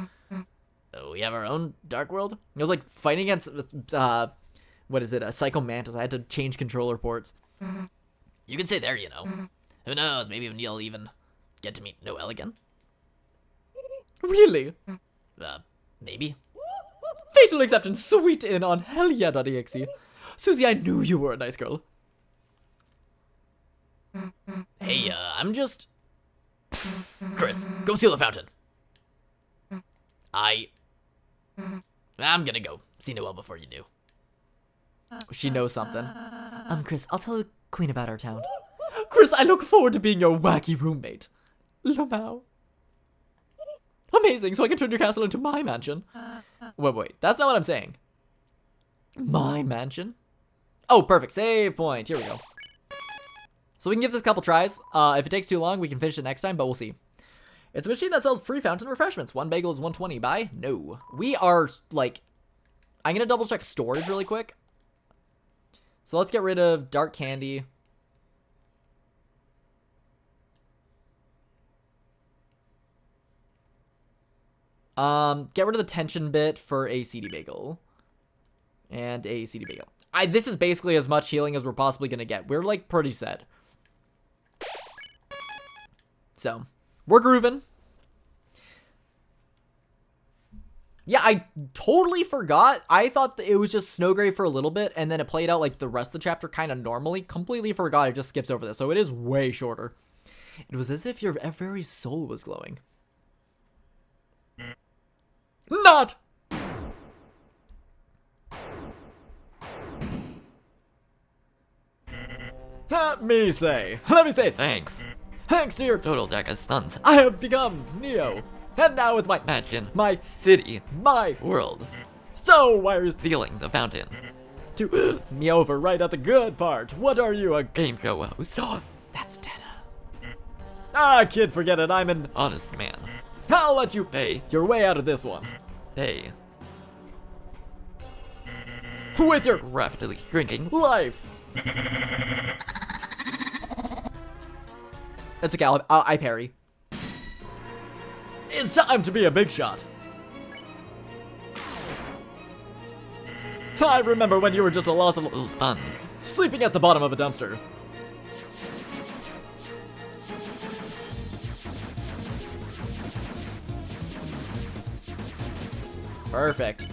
We have our own dark world.
It was like fighting against, what is it, a Psycho Mantis. I had to change controller ports.
You can stay there, you know. Who knows, maybe you'll even get to meet Noelle again.
Really?
Maybe.
Fatal acceptance, sweet in on hellyeah.exe. Susie, I knew you were a nice girl.
Hey, I'm just... Chris, go seal the fountain. I'm gonna go see Noelle before you do.
She knows something. Chris, I'll tell the Queen about our town. Chris, I look forward to being your wacky roommate. Lamau. Amazing, so I can turn your castle into my mansion. Wait, that's not what I'm saying. My mansion? Oh, perfect, save point, here we go. So we can give this a couple tries. If it takes too long, we can finish it next time, but we'll see. It's a machine that sells free fountain refreshments. One bagel is 120. Buy? No. We are, like... I'm going to double check storage really quick. So let's get rid of dark candy. Get rid of the tension bit for a CD bagel. And a CD bagel. This is basically as much healing as we're possibly going to get. We're, like, pretty set. So, we're grooving. Yeah, I totally forgot. I thought that it was just Snowgrave for a little bit, and then it played out like the rest of the chapter kind of normally. Completely forgot. It just skips over this, so it is way shorter. It was as if your very soul was glowing. Not! Let me say thanks. Thanks to your
Total Deck of Sons.
I have become Neo. And now it's my
Imagine
my
city,
my
world,
so why are you
stealing the fountain.
to me over right at the good part? What are you, a
Game show host.
That's Tenna. Ah, kid, forget it. I'm an
Honest man.
I'll let you
Pay.
your way out of this one.
Pay.
With your
Rapidly shrinking.
life. It's okay, I parry. It's time to be a big shot. I remember when you were just a lost little
Sponge.
sleeping at the bottom of a dumpster. Perfect.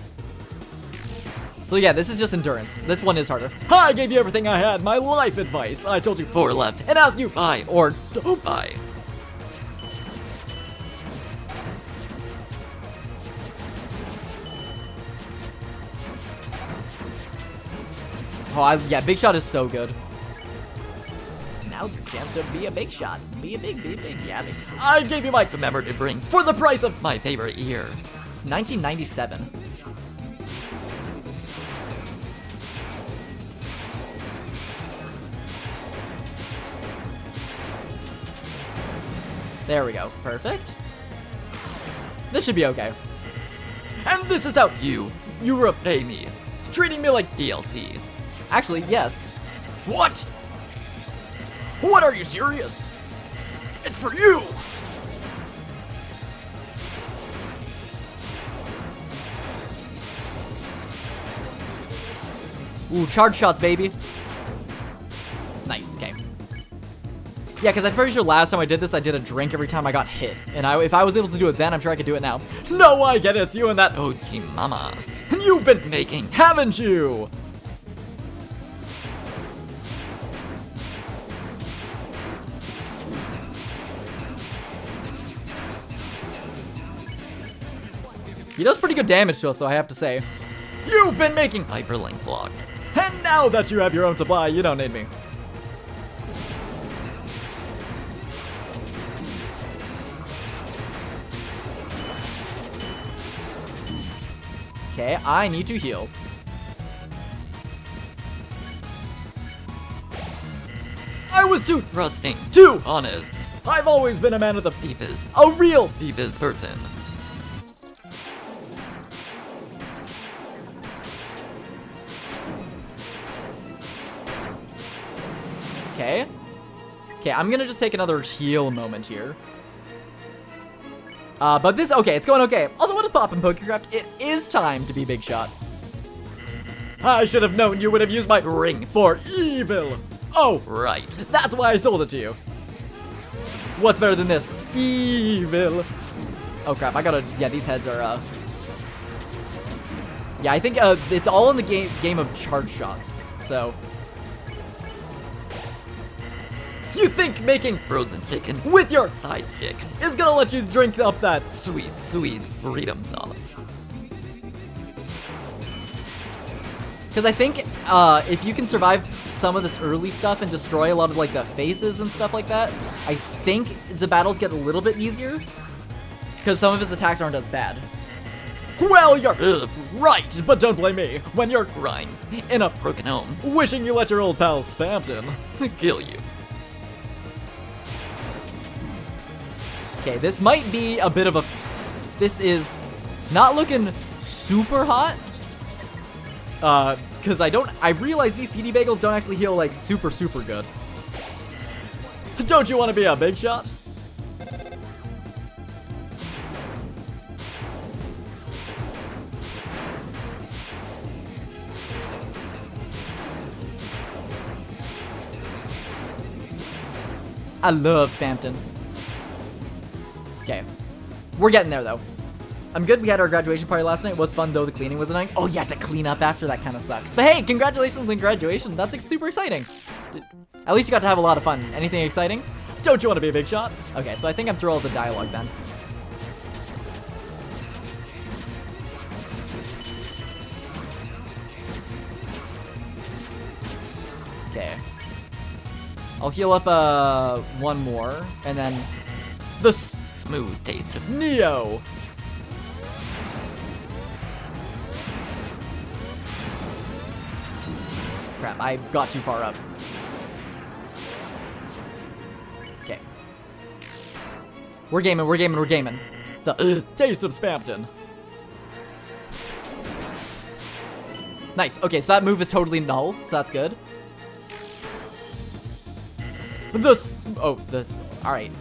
So yeah, this is just endurance. This one is harder. I gave you everything I had, my life advice. I told you
4 left.
and asked you
Buy
or
don't buy.
oh, yeah, big shot is so good. Now's your chance to be a big shot. Be a big, yeah, big. I gave you my
Remember to bring
for the price of
my favorite year.
1997. There we go. Perfect. This should be okay. And this is how
You
repay
pay me.
treating me like
DLC.
Actually, yes. What? What, are you serious? It's for you! Ooh, charge shots, baby. Nice, okay. Yeah, because I'm pretty sure last time I did this, I did a drink every time I got hit. And if I was able to do it then, I'm sure I could do it now. No, I get it, it's you and that.
OG mama.
You've been
Making
haven't you? He does pretty good damage to us, though, I have to say. You've been making...
hyperlink block.
And now that you have your own supply, you don't need me. Okay, I need to heal. I was too
Trusting.
Too.
Honest.
I've always been a man with a
Deepest.
a real.
Deepest person.
Okay. Okay, I'm gonna just take another heal moment here. But this, okay, it's going okay. Also, what is poppin', Pokecraft? It is time to be Big Shot. I should have known you would have used my ring for evil. Oh,
Right.
that's why I sold it to you. What's better than this? Evil. Oh crap, I gotta, yeah, these heads are, yeah, I think, it's all in the game of charge shots, so. You think making
Frozen chicken.
with your
Side chick.
is gonna let you drink up that.
Sweet, sweet freedom sauce.
Because I think if you can survive some of this early stuff and destroy a lot of like the phases and stuff like that, I think the battles get a little bit easier. Because some of his attacks aren't as bad. Well, you're right, but don't blame me when you're
Grind.
in a
Broken home.
wishing you let your old pal Spamton.
Kill you.
Okay, this might be a bit of a... This is not looking super hot. Because I realize these CD bagels don't actually heal, like, super good. Don't you want to be a big shot? I love Spampton. Okay. We're getting there, though. I'm good. We had our graduation party last night. It was fun, though. The cleaning was annoying. Oh, yeah, to clean up after that kind of sucks. But hey, congratulations on graduation. That's like, super exciting. At least you got to have a lot of fun. Anything exciting? Don't you want to be a big shot? Okay, so I think I'm through all the dialogue then. Okay. I'll heal up one more, and then the smooth taste of Neo. Crap, I got too far up. Okay. We're gaming. The taste of Spampton. Nice. Okay, so that move is totally null, so that's good. Alright.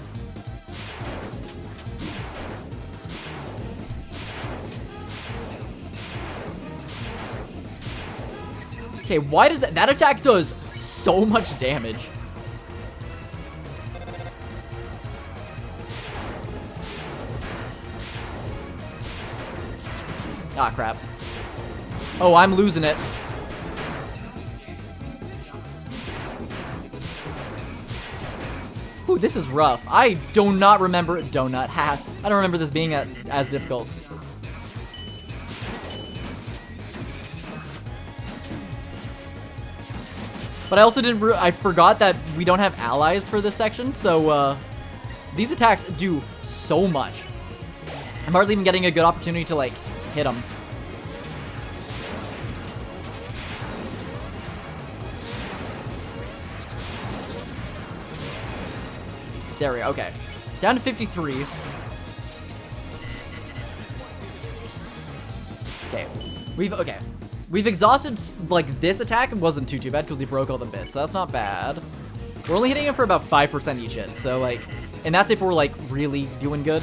Okay, why does that attack does so much damage? Ah, crap. Oh, I'm losing it. Ooh, this is rough. I do not remember Donut. Ha! I don't remember this being as difficult. But I also I forgot that we don't have allies for this section, so these attacks do so much. I'm hardly even getting a good opportunity to, like, hit them. There we go, okay. Down to 53. Okay. We've exhausted, like, this attack. It wasn't too bad because we broke all the bits, so that's not bad. We're only hitting him for about 5% each hit, so, like, and that's if we're, like, really doing good.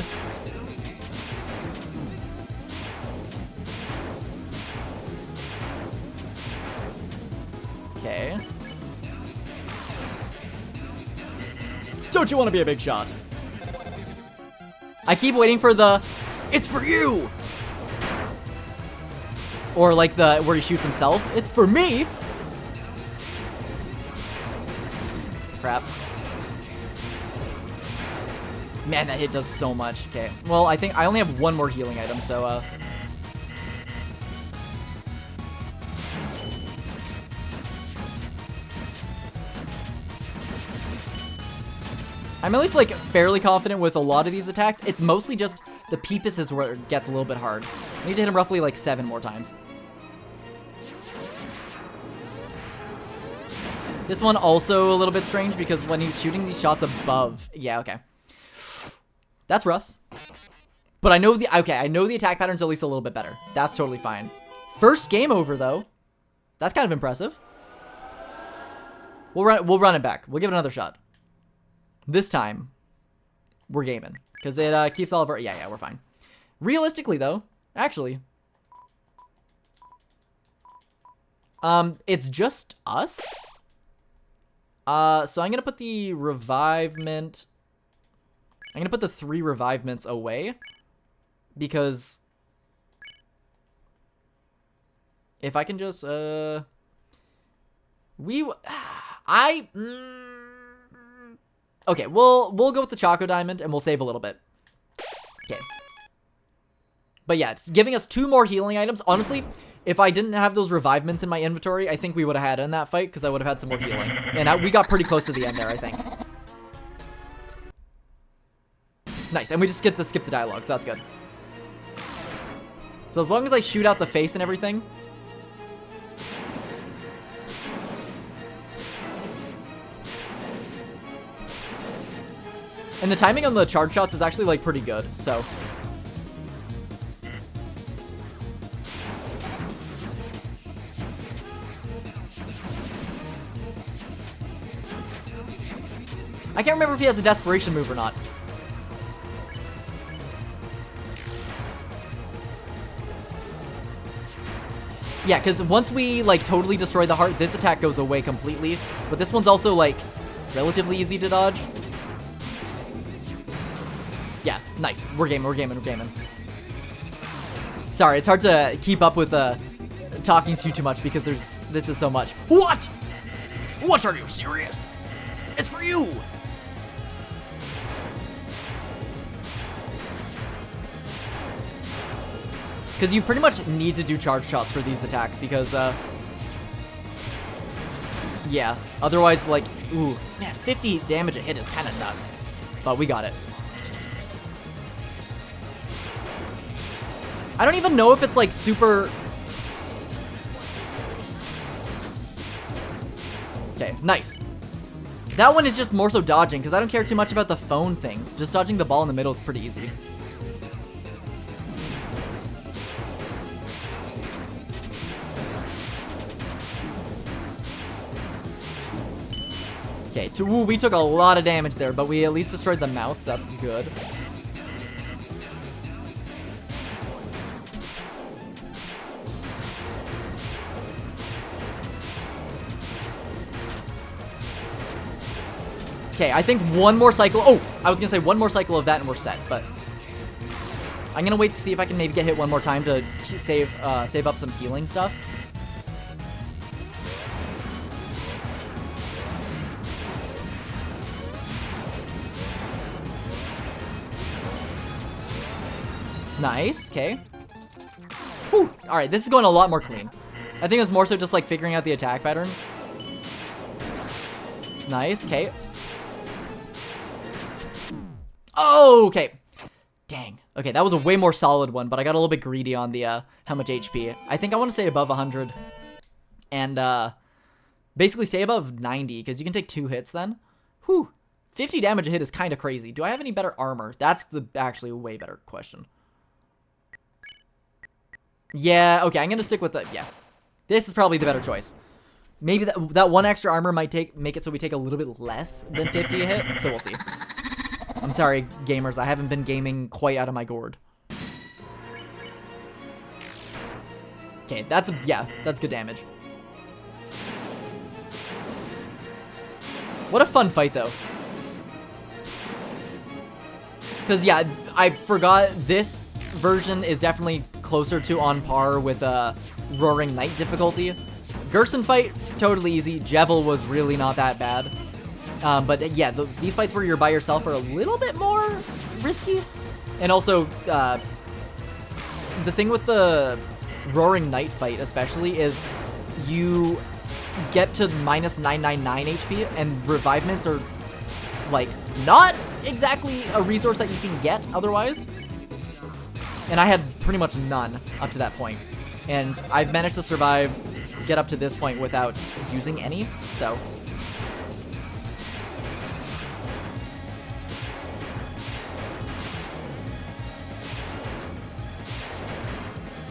Okay. Don't you want to be a big shot? I keep waiting for the, it's for you! Or like the, where he shoots himself. It's for me! Crap. Man, that hit does so much. Okay, well, I think I only have one more healing item, so, I'm at least, like, fairly confident with a lot of these attacks. It's mostly just the Peepus is where it gets a little bit hard. I need to hit him roughly, like, 7 more times. This one also a little bit strange because when he's shooting these shots above... Yeah, okay. That's rough. But I know the... Okay, I know the attack pattern's at least a little bit better. That's totally fine. First game over, though. That's kind of impressive. We'll run it back. We'll give it another shot. This time, we're gaming. Because it keeps all of our... Yeah, we're fine. Realistically, though, actually... it's just us? So I'm going to put the revivement... I'm going to put the 3 revivements away. Because... If I can just, Okay, we'll go with the Choco Diamond, and we'll save a little bit. Okay. But yeah, it's giving us 2 more healing items. Honestly, if I didn't have those revivements in my inventory, I think we would have had in that fight, because I would have had some more healing. And we got pretty close to the end there, I think. Nice, and we just get to skip the dialogue, so that's good. So as long as I shoot out the face and everything... And the timing on the charge shots is actually, like, pretty good, so. I can't remember if he has a desperation move or not. Yeah, because once we, like, totally destroy the heart, this attack goes away completely. But this one's also, like, relatively easy to dodge. Yeah, nice. We're gaming. Sorry, it's hard to keep up with talking too much because this is so much.
What? What, are you serious? It's for you!
Because you pretty much need to do charge shots for these attacks because, yeah, otherwise, like, ooh, man, 50 damage a hit is kind of nuts. But we got it. I don't even know if it's, like, super... Okay, nice. That one is just more so dodging, because I don't care too much about the phone things. Just dodging the ball in the middle is pretty easy. Okay, ooh, we took a lot of damage there, but we at least destroyed the mouth, so that's good. Okay, I think one more cycle. Oh, I was gonna say one more cycle of that and we're set, but I'm gonna wait to see if I can maybe get hit one more time to save up some healing stuff. Nice, okay. Whew. All right, this is going a lot more clean. I think it was more so just like figuring out the attack pattern. Nice, okay. Oh, okay. Dang. Okay, that was a way more solid one, but I got a little bit greedy on the how much HP. I think I want to say above 100. And basically stay above 90, because you can take 2 hits then. Whew. 50 damage a hit is kind of crazy. Do I have any better armor? That's the actually way better question. Yeah, okay, I'm gonna stick with the, yeah. This is probably the better choice. Maybe that one extra armor might make it so we take a little bit less than 50 a hit, so we'll see. I'm sorry, gamers, I haven't been gaming quite out of my gourd. Okay, that's good damage. What a fun fight, though. Because, yeah, I forgot this version is definitely closer to on par with Roaring Knight difficulty. Gerson fight, totally easy. Jevil was really not that bad. But yeah, these fights where you're by yourself are a little bit more risky. And also, the thing with the Roaring Knight fight especially is you get to minus 999 HP and revivements are like not exactly a resource that you can get otherwise. And I had pretty much none up to that point. And I've managed to survive, get up to this point without using any, so.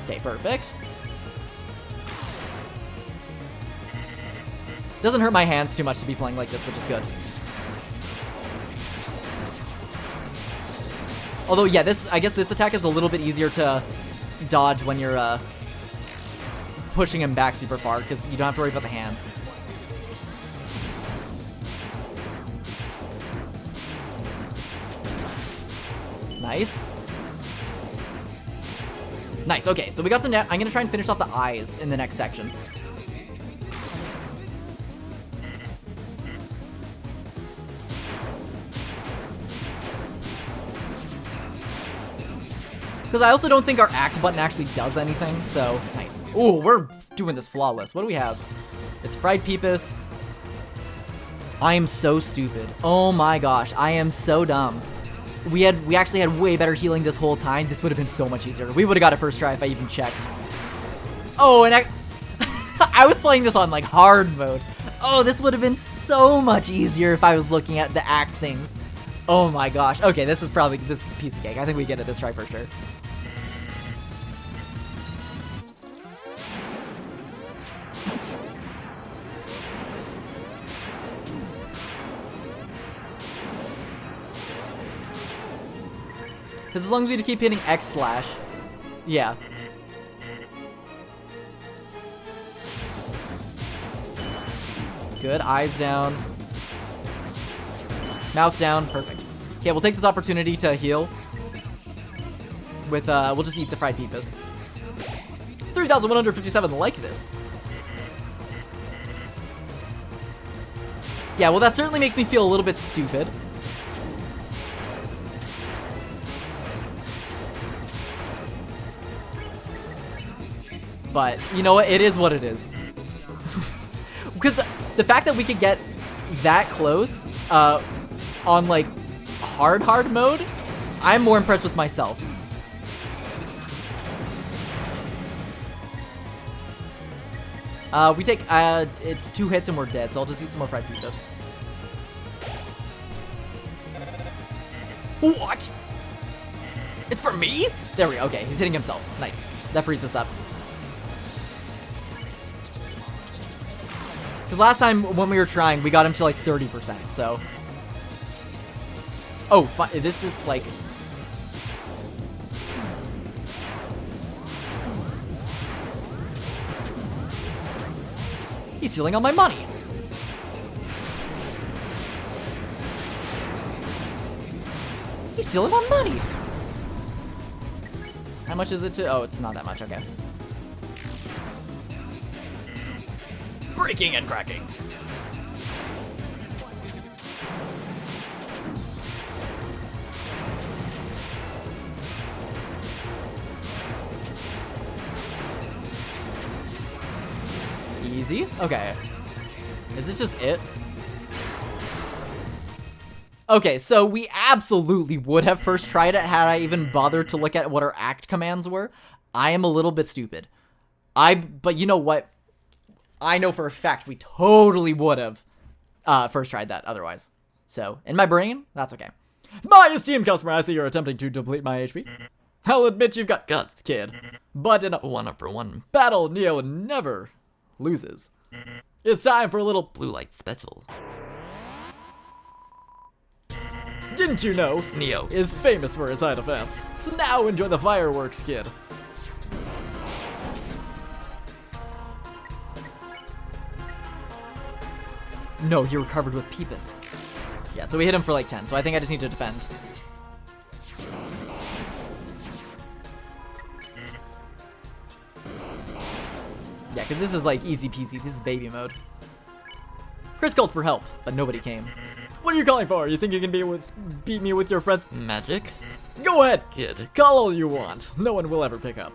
Okay, perfect. Doesn't hurt my hands too much to be playing like this, which is good. Although, yeah, I guess this attack is a little bit easier to dodge when you're pushing him back super far, because you don't have to worry about the hands. Nice. Nice, okay, so we got some, I'm gonna try and finish off the eyes in the next section. Because I also don't think our act button actually does anything, so nice. Ooh, we're doing this flawless. What do we have? It's Fried Peepus. I am so stupid. Oh my gosh, I am so dumb. We actually had way better healing this whole time. This would have been so much easier. We would have got it first try if I even checked. Oh, and I was playing this on like hard mode. Oh, this would have been so much easier if I was looking at the act things. Oh my gosh. Okay, this is probably this piece of cake. I think we get it this try for sure. Because as long as we keep hitting X slash, yeah. Good, eyes down. Mouth down, perfect. Okay, we'll take this opportunity to heal. With, we'll just eat the fried peepus. 3,157 like this. Yeah, well that certainly makes me feel a little bit stupid. But, you know what? It is what it is. Because the fact that we could get that close on, like, hard mode, I'm more impressed with myself. We take, it's 2 hits and we're dead, so I'll just eat some more fried pizzas. What? It's for me? There we go. Okay, he's hitting himself. Nice. That frees us up. Because last time when we were trying, we got him to like 30%, so. Oh, this is like. He's stealing all my money. He's stealing my money. How much is it to? Oh, it's not that much. Okay.
Breaking and cracking.
Easy. Okay. Is this just it? Okay, so we absolutely would have first tried it had I even bothered to look at what our act commands were. I am a little bit stupid. But you know what? I know for a fact we totally would have first tried that otherwise. So, in my brain, that's okay. My esteemed customer, I see you're attempting to deplete my HP. I'll admit you've got guts, kid. But in a 1-for-1 battle, Neo never loses. It's time for a little blue light special. Didn't you know Neo is famous for his high defense? Now enjoy the fireworks, kid. No, he recovered with Peepus. Yeah, so we hit him for like 10, so I think I just need to defend. Yeah, because this is like easy peasy. This is baby mode. Chris called for help, but nobody came. What are you calling for? You think you can beat me with your friends?
Magic?
Go ahead, kid. Call all you want. No one will ever pick up.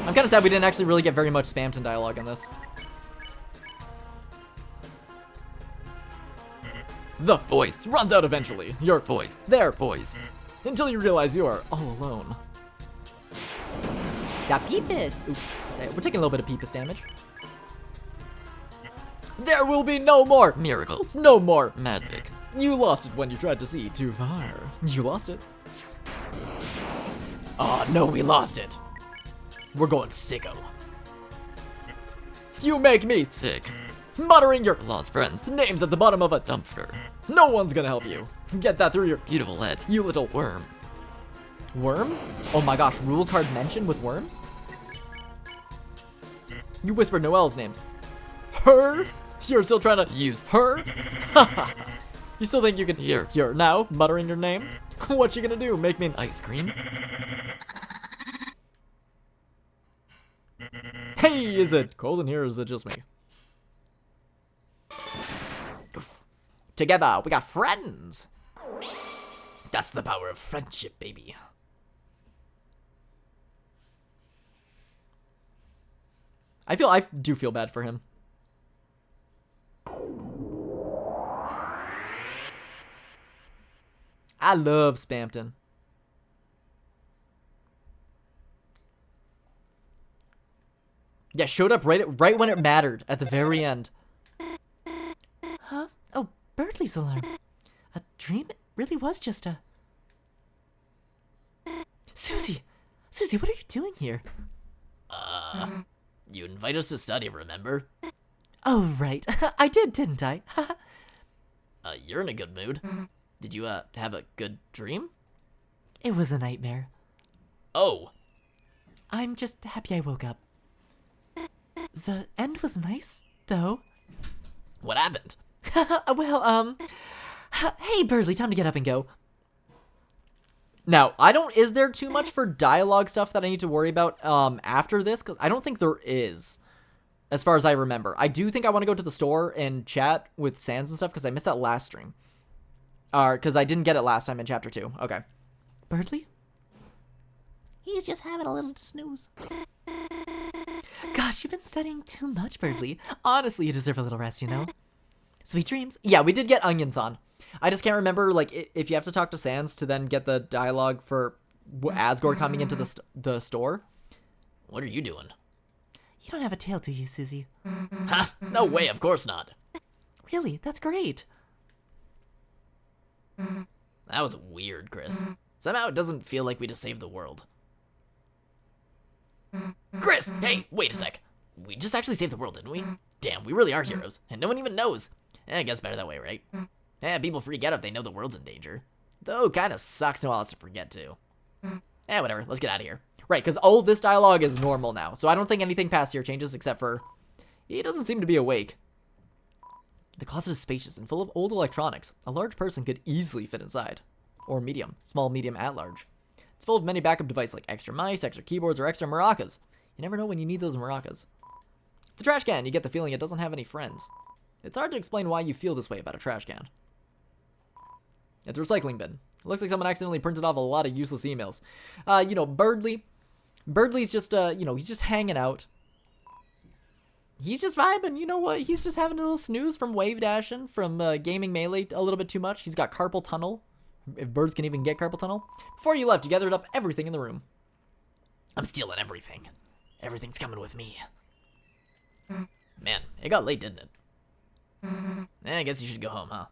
I'm kind of sad we didn't actually really get very much Spamton dialogue in this. The voice runs out eventually. Your voice. Their voice. Until you realize you are all alone. Got Peepus. Oops. We're taking a little bit of Peepus damage. There will be no more miracles. No more magic. You lost it when you tried to see too far. You lost it. Oh, no, we lost it. We're going sicko. You make me sick. Muttering your lost friends' names at the bottom of a dumpster. No one's gonna help you. Get that through your beautiful head, you little worm. Worm? Oh my gosh, rule card mentioned with worms? You whispered Noelle's name. Her? You're still trying to use her? You still think you can hear now, muttering your name? What you gonna do, make me an ice cream? Hey, is it cold in here or is it just me? Together, we got friends. That's the power of friendship, baby. I do feel bad for him. I love Spamton. Yeah, showed up right when it mattered at the very end.
Huh? Oh, Bertley's alarm. dream? It really was just a... Susie! Susie, what are you doing here?
You invite us to study, remember?
Oh, right. I did, didn't I?
You're in a good mood. Did you, have a good dream?
It was a nightmare.
Oh,
I'm just happy I woke up. The end was nice, though.
what happened?
Well, hey, Birdly, time to get up and go.
Now, is there too much for dialogue stuff that I need to worry about after this? Because I don't think there is, as far as I remember. I do think I want to go to the store and chat with Sans and stuff, because I missed that last stream. Because I didn't get it last time in Chapter 2. Okay.
Birdly?
He's just having a little snooze.
Gosh, you've been studying too much, Birdly. Honestly, you deserve a little rest, you know? Sweet dreams.
Yeah, we did get onions on. I just can't remember, like, if you have to talk to Sans to then get the dialogue for Asgore coming into the store.
What are you doing?
You don't have a tail, do you, Susie?
Ha! No way, of course not.
Really? That's great.
That was weird, Chris. Somehow it doesn't feel like we just saved the world. Chris! Hey, wait a sec. We just actually saved the world, didn't we? Damn, we really are heroes, and no one even knows. I guess better that way, right? People freak out if they know the world's in danger. Though, kinda sucks to all us to forget to. Whatever, let's get out of here.
Right, because all this dialogue is normal now, so I don't think anything past here changes except for he doesn't seem to be awake. The closet is spacious and full of old electronics. A large person could easily fit inside. Or medium. Small, medium, at large. It's full of many backup devices like extra mice, extra keyboards, or extra maracas. You never know when you need those maracas. It's a trash can. You get the feeling it doesn't have any friends. It's hard to explain why you feel this way about a trash can. It's a recycling bin. It looks like someone accidentally printed off a lot of useless emails. Birdly. Birdly's just, he's just hanging out. He's just vibing, you know what? He's just having a little snooze from wave dashing, from gaming Melee a little bit too much. He's got carpal tunnel, if birds can even get carpal tunnel. Before you left, you gathered up everything in the room.
I'm stealing everything. Everything's coming with me. Man, it got late, didn't it? I guess you should go home, huh?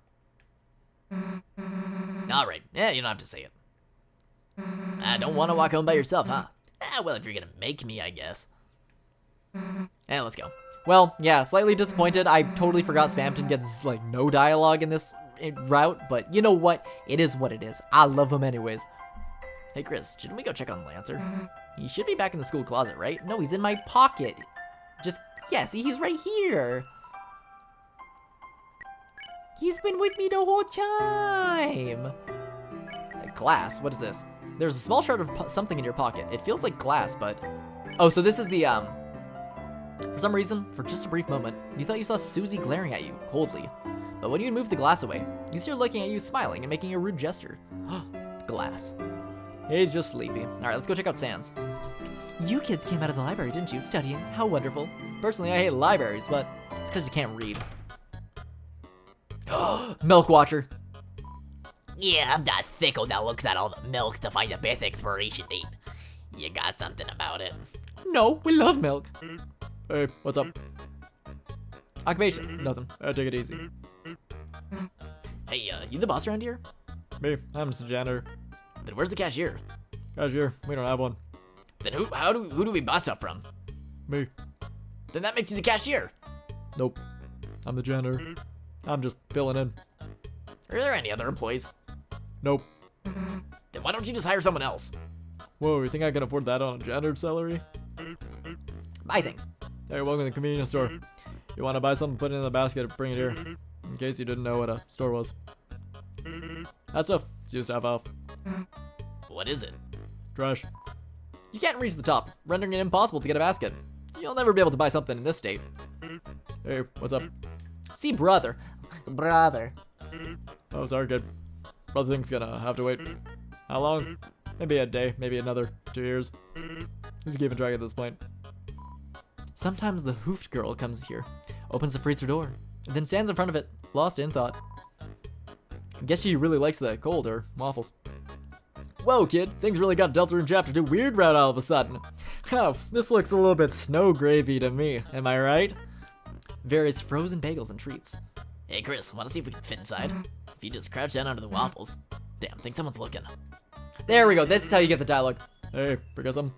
Alright, you don't have to say it. I don't want to walk home by yourself, huh? Well, if you're gonna make me, I guess. Let's go.
Well, yeah, slightly disappointed. I totally forgot Spamton gets, like, no dialogue in this route, but you know what? It is what it is. I love him anyways.
Hey, Chris, shouldn't we go check on Lancer?
He should be back in the school closet, right? No, he's in my pocket. Yeah, see, he's right here. He's been with me the whole time. Glass, what is this? There's a small shard of something in your pocket. It feels like glass, but... Oh, so this is the, For some reason, for just a brief moment, you thought you saw Susie glaring at you, coldly. But when you moved the glass away, you see her looking at you, smiling, and making a rude gesture. Glass. He's just sleepy. Alright, let's go check out Sans.
You kids came out of the library, didn't you? Studying. How wonderful.
Personally, I hate libraries, but it's because you can't read. Milk Watcher.
Yeah, I'm that fickle that looks at all the milk to find the best expiration date. You got something about it?
No, we love milk. Hey, what's up? Occupation. Nothing. Take it easy.
Hey, you the boss around here?
Me, I'm the janitor.
Then where's the cashier?
Cashier, we don't have one.
Then who do we buy stuff from?
Me.
Then that makes you the cashier.
Nope. I'm the janitor. I'm just filling in.
Are there any other employees?
Nope.
Then why don't you just hire someone else?
Whoa, you think I can afford that on a janitor's salary?
Buy things.
Hey, welcome to the convenience store. You want to buy something, put it in the basket, bring it here. In case you didn't know what a store was. That stuff, it's used half off.
What is it?
Trash.
You can't reach the top, rendering it impossible to get a basket. You'll never be able to buy something in this state.
Hey, what's up?
See, brother.
Brother.
Oh, sorry, kid. Brother thing's gonna have to wait. How long? Maybe a day, maybe another 2 years. Who's keeping track at this point?
Sometimes the hoofed girl comes here, opens the freezer door, and then stands in front of it, lost in thought. I guess she really likes the cold or waffles. Whoa, kid, things really got Deltarune Chapter 2 weird route all of a sudden. Oh, this looks a little bit Snowgravey to me, am I right? Various frozen bagels and treats.
Hey, Chris, want to see if we can fit inside? if you just crouch down under the waffles. Damn, think someone's looking.
There we go. This is how you get the dialogue.
Hey, bring us some.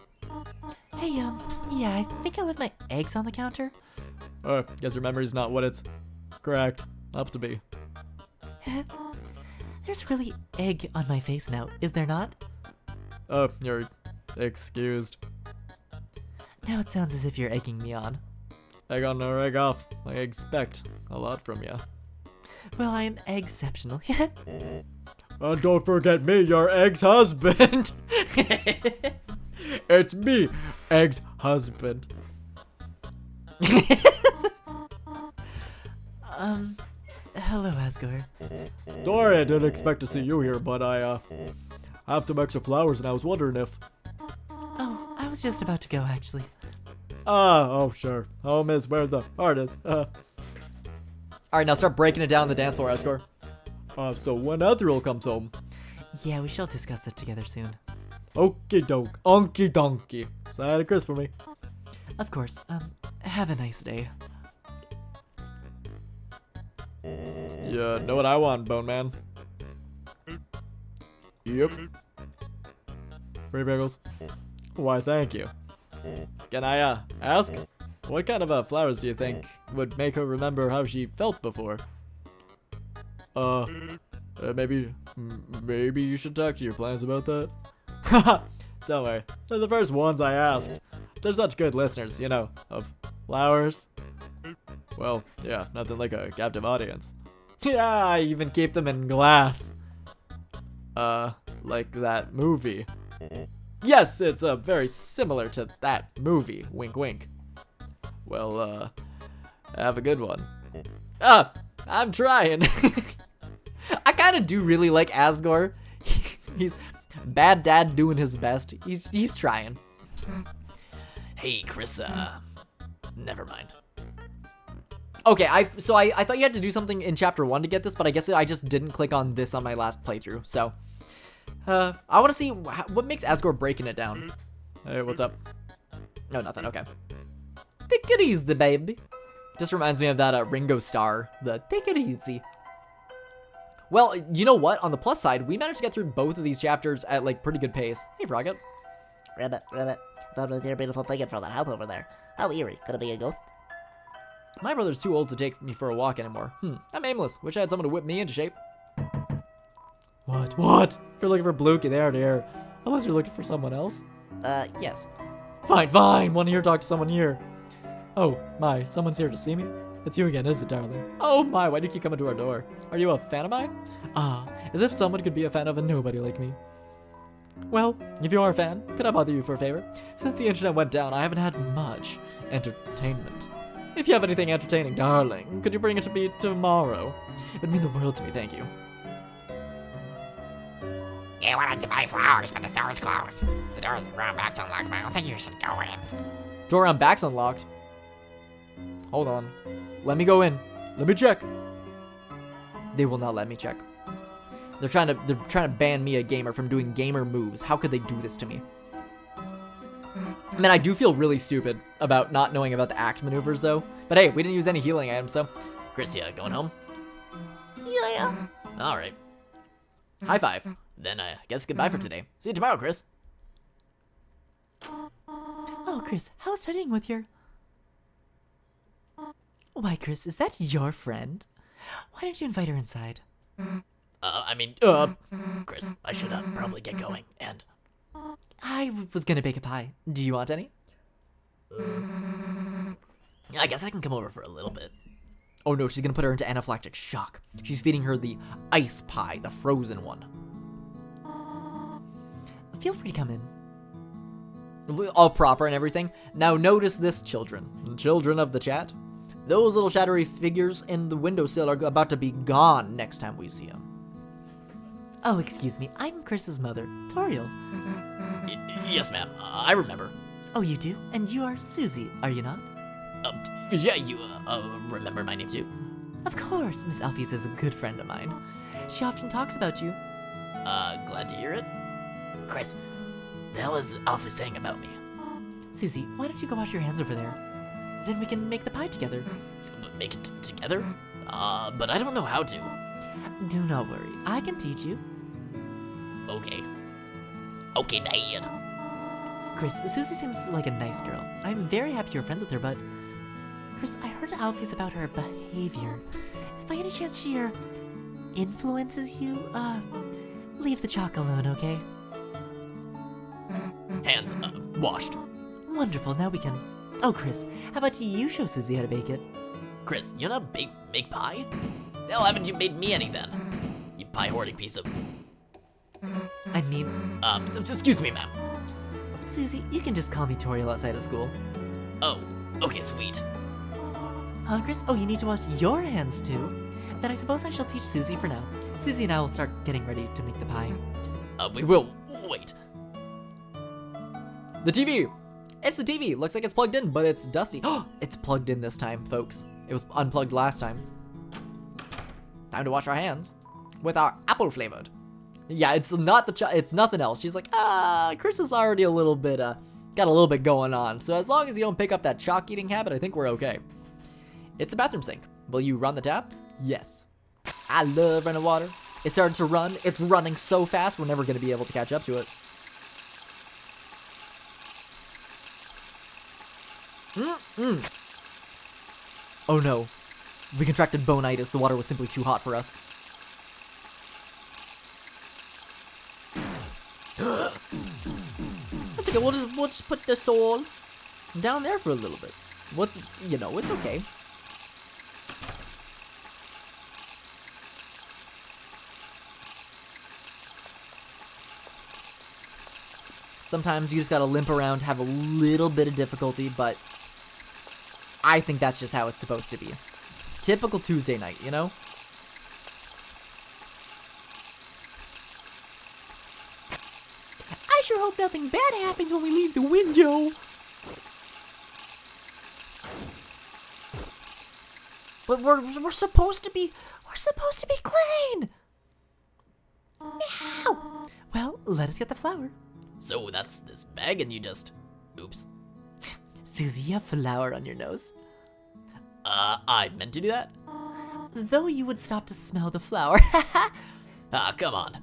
Hey, yeah, I think I left my eggs on the counter.
Guess your memory's not what it's correct up to be.
There's really egg on my face now, is there not?
You're excused.
Now it sounds as if you're egging me on.
Egg on or egg off. I expect a lot from you.
Well, I am exceptional.
And don't forget me, your ex-husband. It's me, ex-husband.
Hello, Asgore.
Sorry, I didn't expect to see you here, but I have some extra flowers, and I was wondering if.
Oh, I was just about to go, actually.
Oh, sure. Home is where the heart is.
All right, now start breaking it down on the dance floor, Asgore.
So when Ethereal comes home.
Yeah, we shall discuss that together soon.
Okie doke, onky donkey. Side of Chris for me.
Of course. Have a nice day.
Yeah, know what I want, Bone Man. Yep. Free bagels. Why, thank you. Can I, ask? What kind of, flowers do you think would make her remember how she felt before? Maybe you should talk to your plans about that? Haha, don't worry. They're the first ones I asked. They're such good listeners, you know, of flowers. Well, yeah, nothing like a captive audience. Yeah, I even keep them in glass. Like that movie. Yes, it's very similar to that movie. Wink, wink. Well, have a good one. I'm trying.
I kind of do really like Asgore. He's bad dad doing his best. He's trying.
Hey, Chris, never mind.
Okay, I thought you had to do something in chapter 1 to get this, but I guess I just didn't click on this on my last playthrough. So, I want to see what makes Asgore breaking it down.
Hey, what's up?
No, nothing. Okay. Take it easy, baby. Just reminds me of that Ringo Starr. The take it easy. Well, you know what? On the plus side, we managed to get through both of these chapters at like pretty good pace. Hey, Frogget.
Ribbit. Thought with your beautiful ticket from that house over there. How eerie. Could it be a ghost?
My brother's too old to take me for a walk anymore. I'm aimless. Wish I had someone to whip me into shape.
What? If you're looking for Blukey, they already here. Unless you're looking for someone else.
Yes.
Fine. Want to hear talk to someone here. Oh, my, someone's here to see me? It's you again, is it, darling? Oh my, why do you keep coming to our door? Are you a fan of mine? As if someone could be a fan of a nobody like me. Well, if you are a fan, could I bother you for a favor? Since the internet went down, I haven't had much entertainment. If you have anything entertaining, darling, could you bring it to me tomorrow? It would mean the world to me, thank you.
You wanted to buy flowers, but the store is closed. The doors around back's unlocked, but I don't think you should go in.
Door around back's unlocked. Hold on. Let me go in. Let me check. They will not let me check. They're trying to ban me, a gamer, from doing gamer moves. How could they do this to me? I mean, I do feel really stupid about not knowing about the act maneuvers, though. But hey, we didn't use any healing items, so...
Chris, going home?
Yeah.
Alright.
High five.
Then I guess goodbye for today. See you tomorrow, Chris.
Oh, Chris, how was studying with your... Why, Chris, is that your friend? Why don't you invite her inside?
Chris, I should probably get going, and...
I was gonna bake a pie. Do you want any?
I guess I can come over for a little bit.
Oh no, she's gonna put her into anaphylactic shock. She's feeding her the ice pie, the frozen one.
Feel free to come in.
All proper and everything. Now notice this, children. Children of the chat. Those little shadowy figures in the windowsill are about to be gone next time we see them.
Oh, excuse me. I'm Chris's mother, Toriel.
Yes, ma'am. I remember.
Oh, you do? And you are Susie, are you not?
Yeah, you, remember my name too?
Of course. Miss Alphys is a good friend of mine. She often talks about you.
Glad to hear it. Chris, the hell is Alpha saying about me?
Susie, why don't you go wash your hands over there? Then we can make the pie together.
Make it together? But I don't know how to.
Do not worry, I can teach you.
Okay. Okay, Dad.
Chris, Susie seems like a nice girl. I'm very happy you're friends with her, but... Chris, I heard Alfie's about her behavior. If by any chance she influences you, leave the chalk alone, okay?
Hands washed.
Wonderful, now we can... Oh, Chris, how about you show Susie how to bake it?
Chris, you know make pie? The hell haven't you made me any then? You pie hoarding piece of...
I mean...
excuse me, ma'am.
Susie, you can just call me Toriel outside of school.
Oh, okay, sweet.
Huh, Chris? Oh, you need to wash your hands too? Then I suppose I shall teach Susie for now. Susie and I will start getting ready to make the pie.
We will wait.
The TV! It's the TV! Looks like it's plugged in, but it's dusty. Oh, it's plugged in this time, folks. It was unplugged last time. Time to wash our hands with our apple flavored. Yeah, it's not it's nothing else. She's like, Chris is already a little bit, got a little bit going on. So as long as you don't pick up that chalk eating habit, I think we're okay. It's a bathroom sink. Will you run the tap? Yes. I love running water. It started to run. It's running so fast, we're never going to be able to catch up to it. Oh no. We contracted bonitis. The water was simply too hot for us. That's okay. We'll just put this all down there for a little bit. It's okay. Sometimes you just gotta limp around, have a little bit of difficulty, but I think that's just how it's supposed to be. Typical Tuesday night, you know? I sure hope nothing bad happens when we leave the window. But we're supposed to be clean. Meow. Well, let us get the flour.
So that's this bag and you just... Oops.
Susie, you have flour on your nose.
I meant to do that?
Though you would stop to smell the flour.
Come on.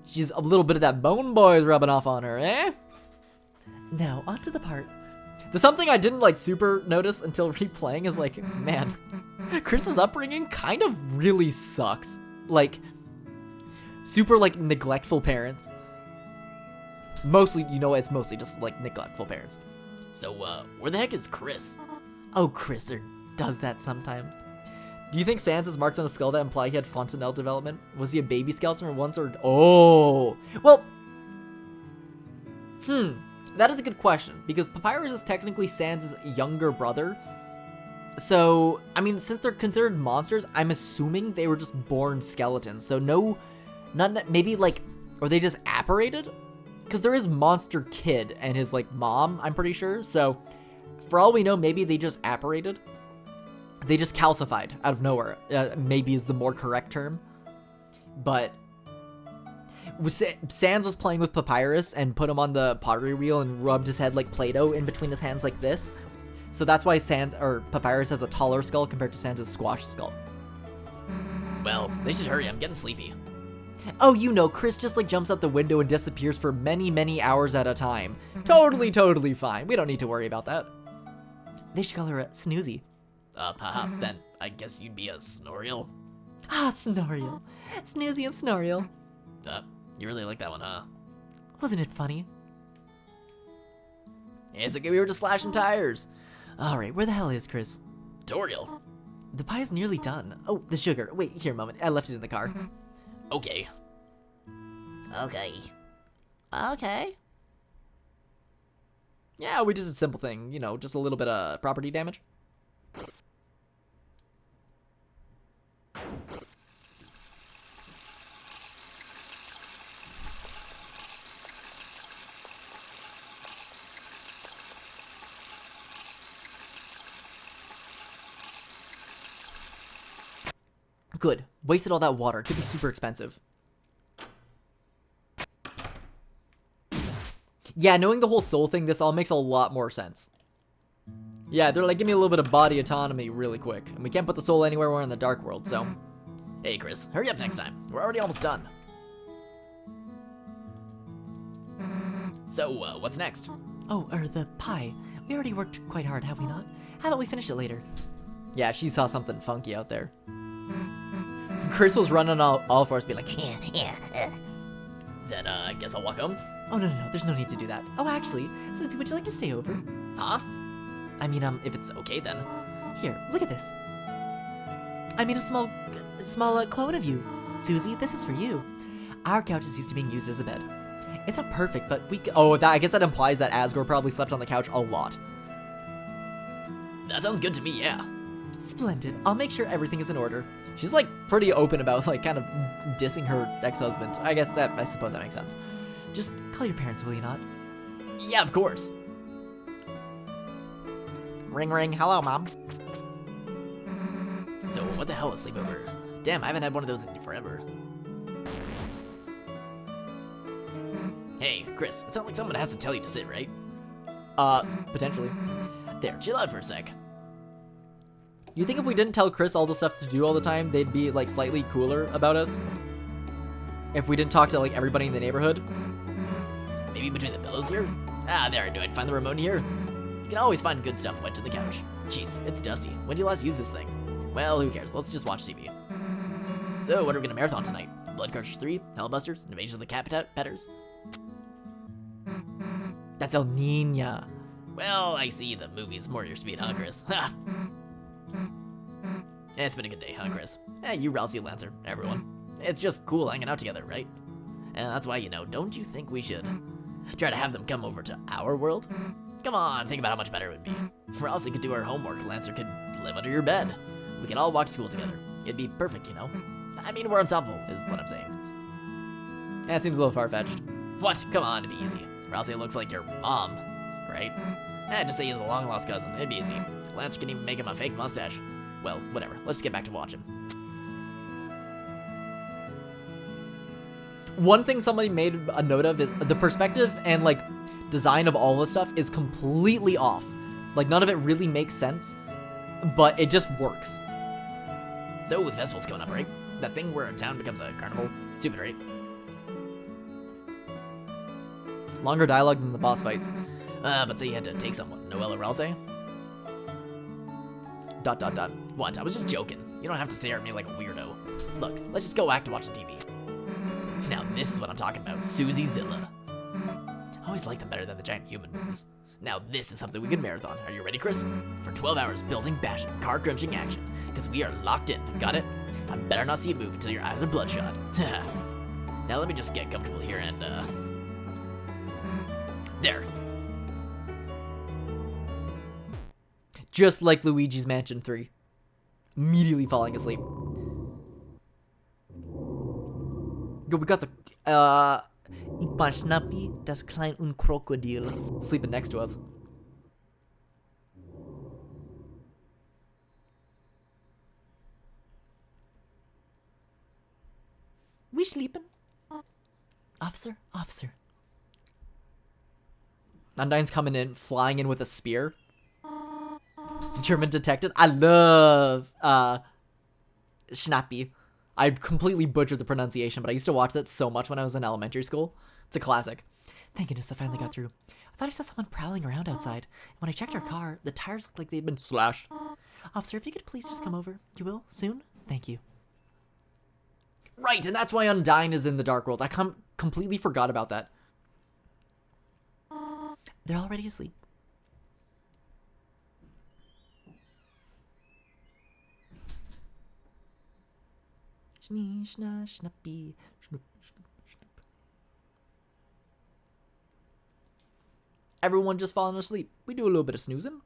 She's a little bit of that bone boys rubbing off on her, eh?
Now, onto the part.
The something I didn't super notice until replaying is man, Chris's upbringing kind of really sucks. Super neglectful parents. Mostly, it's mostly just neglectful parents.
So, where the heck is Chris?
Oh, Chris does that sometimes.
Do you think Sans' marks on his skull that imply he had fontanelle development? Was he a baby skeleton or once or... Oh! Well... That is a good question, because Papyrus is technically Sans' younger brother. So, I mean, since they're considered monsters, I'm assuming they were just born skeletons. So maybe or they just apparated? Because there is Monster Kid and his, mom, I'm pretty sure. So, for all we know, maybe they just apparated. They just calcified out of nowhere, maybe is the more correct term. But Sans was playing with Papyrus and put him on the pottery wheel and rubbed his head like Play-Doh in between his hands like this. So that's why Papyrus has a taller skull compared to Sans' squash skull.
Well, they should hurry. I'm getting sleepy.
Oh, Chris just jumps out the window and disappears for many, many hours at a time. Totally fine. We don't need to worry about that.
They should call her a Snoozy.
Then I guess you'd be a Snoriel.
Ah, Snoriel. Snoozy and Snoriel.
You really like that one, huh?
Wasn't it funny?
It's okay, we were just slashing tires.
Alright, where the hell is Chris?
Toriel.
The pie's nearly done. Oh, the sugar. Wait, here a moment. I left it in the car.
Okay.
Okay.
Yeah, we just did a simple thing. Just a little bit of property damage. Good. Wasted all that water. Could be super expensive. Yeah, knowing the whole soul thing, this all makes a lot more sense. Yeah, they're give me a little bit of body autonomy really quick. And we can't put the soul anywhere, we're in the dark world, so...
Hey, Chris, hurry up next time. We're already almost done. So, what's next?
Oh, the pie. We already worked quite hard, have we not? How about we finish it later?
Yeah, she saw something funky out there. Chris was running all fours, being like,
Then, I guess I'll walk home.
Oh, no, there's no need to do that. Oh, actually, Susie, would you like to stay over?
Huh?
I mean,
If it's okay, then.
here, look at this. I made a small clone of you. Susie, this is for you. Our couch is used to being used as a bed. It's not perfect, but
I guess that implies that Asgore probably slept on the couch a lot.
That sounds good to me, yeah.
Splendid. I'll make sure everything is in order.
She's like pretty open about like kind of dissing her ex-husband. I suppose that makes sense.
Just call your parents, will you not?
Yeah, of course.
Ring ring, hello mom.
So, what the hell is sleepover? Damn, I haven't had one of those in forever. Hey, Chris, it sounds like someone has to tell you to sit, right?
Potentially.
There, chill out for a sec.
You think if we didn't tell Chris all the stuff to do all the time, they'd be like slightly cooler about us? If we didn't talk to like everybody in the neighborhood?
Maybe between the pillows here? Ah, there I knew I'd find the remote here. You can always find good stuff went to the couch. Jeez, it's dusty. When did you last use this thing? Well, who cares? Let's just watch TV. So, what are we gonna marathon tonight? Blood Crushers 3, Hellbusters, Invasion of the Cat Petters?
That's El Nina.
Well, I see the movie's more your speed, huh, Chris? Ha! It's been a good day, huh, Chris? You, Rousey, Lancer, everyone. It's just cool hanging out together, right? And that's why, don't you think we should try to have them come over to our world? Come on, think about how much better it would be. Rousey could do her homework, Lancer could live under your bed. We could all walk to school together. It'd be perfect, I mean, we're unstoppable, is what I'm saying.
That seems a little far-fetched.
What? Come on, it'd be easy. Rousey looks like your mom, right? Just say he's a long-lost cousin. It'd be easy. Lancer can even make him a fake mustache. Well, whatever. Let's just get back to watching.
One thing somebody made a note of is the perspective and like design of all this stuff is completely off. Like none of it really makes sense, but it just works.
So the festival's coming up, right? That thing where a town becomes a carnival? Stupid, right?
Longer dialogue than the boss fights.
But say you had to take someone. Noelle or Rousey? ... What? I was just joking. You don't have to stare at me like a weirdo. Look, let's just go back to watching TV. Now this is what I'm talking about. Susie Zilla. I always like them better than the giant human movies. Now this is something we can marathon. Are you ready, Chris? For 12 hours, building, bashing, car crunching action. Because we are locked in. Got it? I better not see you move until your eyes are bloodshot. Now let me just get comfortable here and, there.
Just like Luigi's Mansion 3. Immediately falling asleep. Yo, we got the,
Ik ben Snappy, das klein un Krokodil.
sleeping next to us.
We sleeping? Officer.
Undyne's coming in, flying in with a spear. German detective. I love Snappy. I completely butchered the pronunciation, but I used to watch that so much when I was in elementary school. It's a classic.
Thank goodness I finally got through. I thought I saw someone prowling around outside. When I checked our car, the tires looked like they'd been
Slashed.
Officer, if you could please just come over. You will? Soon? Thank you.
Right, and that's why Undyne is in the Dark World. I completely forgot about that.
They're already asleep. Snappy.
Everyone just falling asleep. We do a little bit of snoozing.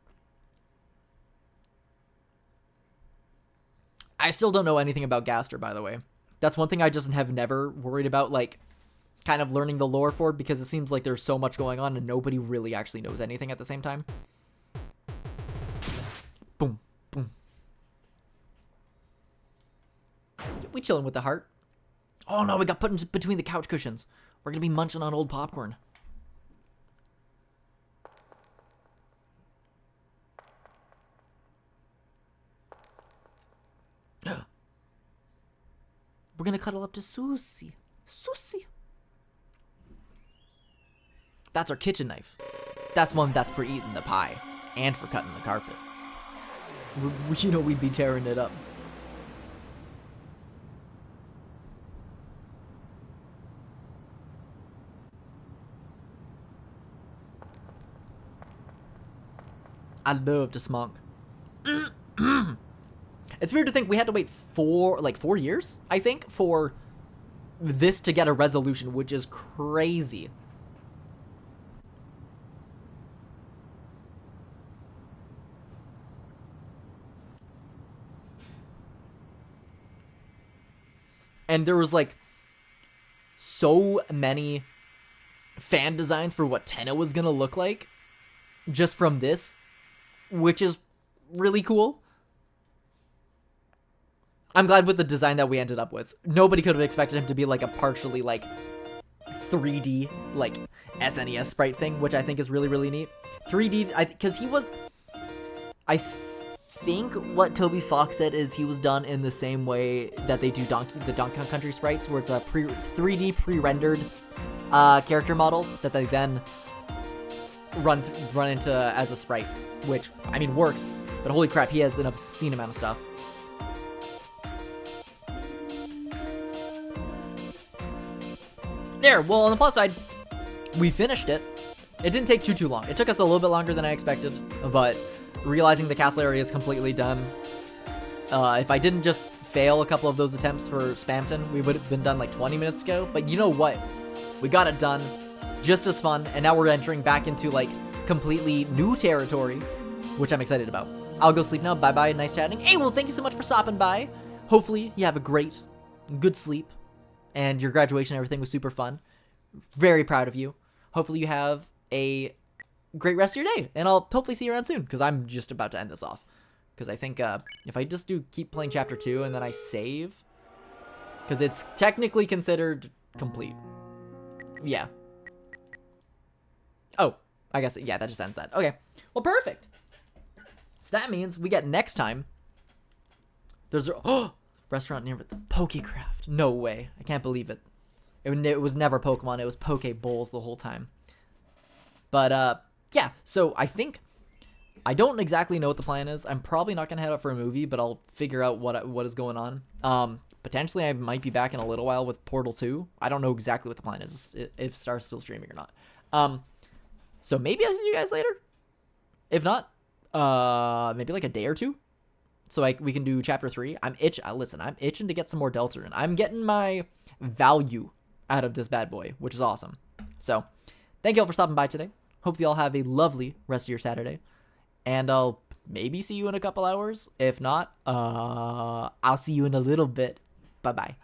I still don't know anything about Gaster, by the way. That's one thing I just have never worried about, like, kind of learning the lore for, because it seems like there's so much going on and nobody really actually knows anything at the same time. Boom, boom. We chilling with the heart. Oh no, we got put in between the couch cushions. We're gonna be munching on old popcorn. We're gonna cuddle up to Susie. Susie. That's our kitchen knife. That's one that's for eating the pie and for cutting the carpet. You know we'd be tearing it up. I love to smoke. It's weird to think we had to wait 4 years, I think, for this to get a resolution, which is crazy. And there was like so many fan designs for what Tenno was gonna look like just from this, which is really cool. I'm glad with the design that we ended up with. Nobody could have expected him to be like a partially like 3D like SNES sprite thing, which I think is really, really neat. 3D, because he was, I think what Toby Fox said is he was done in the same way that they do the Donkey Kong Country sprites, where it's a 3D pre-rendered character model that they then run into as a sprite, which, I mean, works, but holy crap, he has an obscene amount of stuff. There, well, on the plus side, we finished it. It didn't take too long. It took us a little bit longer than I expected, but realizing the castle area is completely done. If I didn't just fail a couple of those attempts for Spamton, we would have been done like 20 minutes ago, but you know what? We got it done. Just as fun, and now we're entering back into like completely new territory, which I'm excited about. I'll go sleep now. Bye-bye. Nice chatting. Hey, well, thank you so much for stopping by. Hopefully you have a great, good sleep, and your graduation and everything was super fun. Very proud of you. Hopefully you have a great rest of your day, and I'll hopefully see you around soon, because I'm just about to end this off. Because I think if I just keep playing Chapter 2 and then I save, because it's technically considered complete. Yeah. Oh, I guess, yeah, that just ends that. Okay, well, perfect. So that means we get next time. There's a restaurant near the Pokecraft. No way. I can't believe it. It was never Pokemon. It was Poke Bowls the whole time. But, yeah, so I think, I don't exactly know what the plan is. I'm probably not going to head out for a movie, but I'll figure out what is going on. Potentially, I might be back in a little while with Portal 2. I don't know exactly what the plan is, if Star's still streaming or not. So maybe I'll see you guys later. If not, maybe like a day or two. So like we can do Chapter 3. Listen, I'm itching to get some more Deltarune. I'm getting my value out of this bad boy, which is awesome. So, thank you all for stopping by today. Hope you all have a lovely rest of your Saturday. And I'll maybe see you in a couple hours. If not, I'll see you in a little bit. Bye-bye.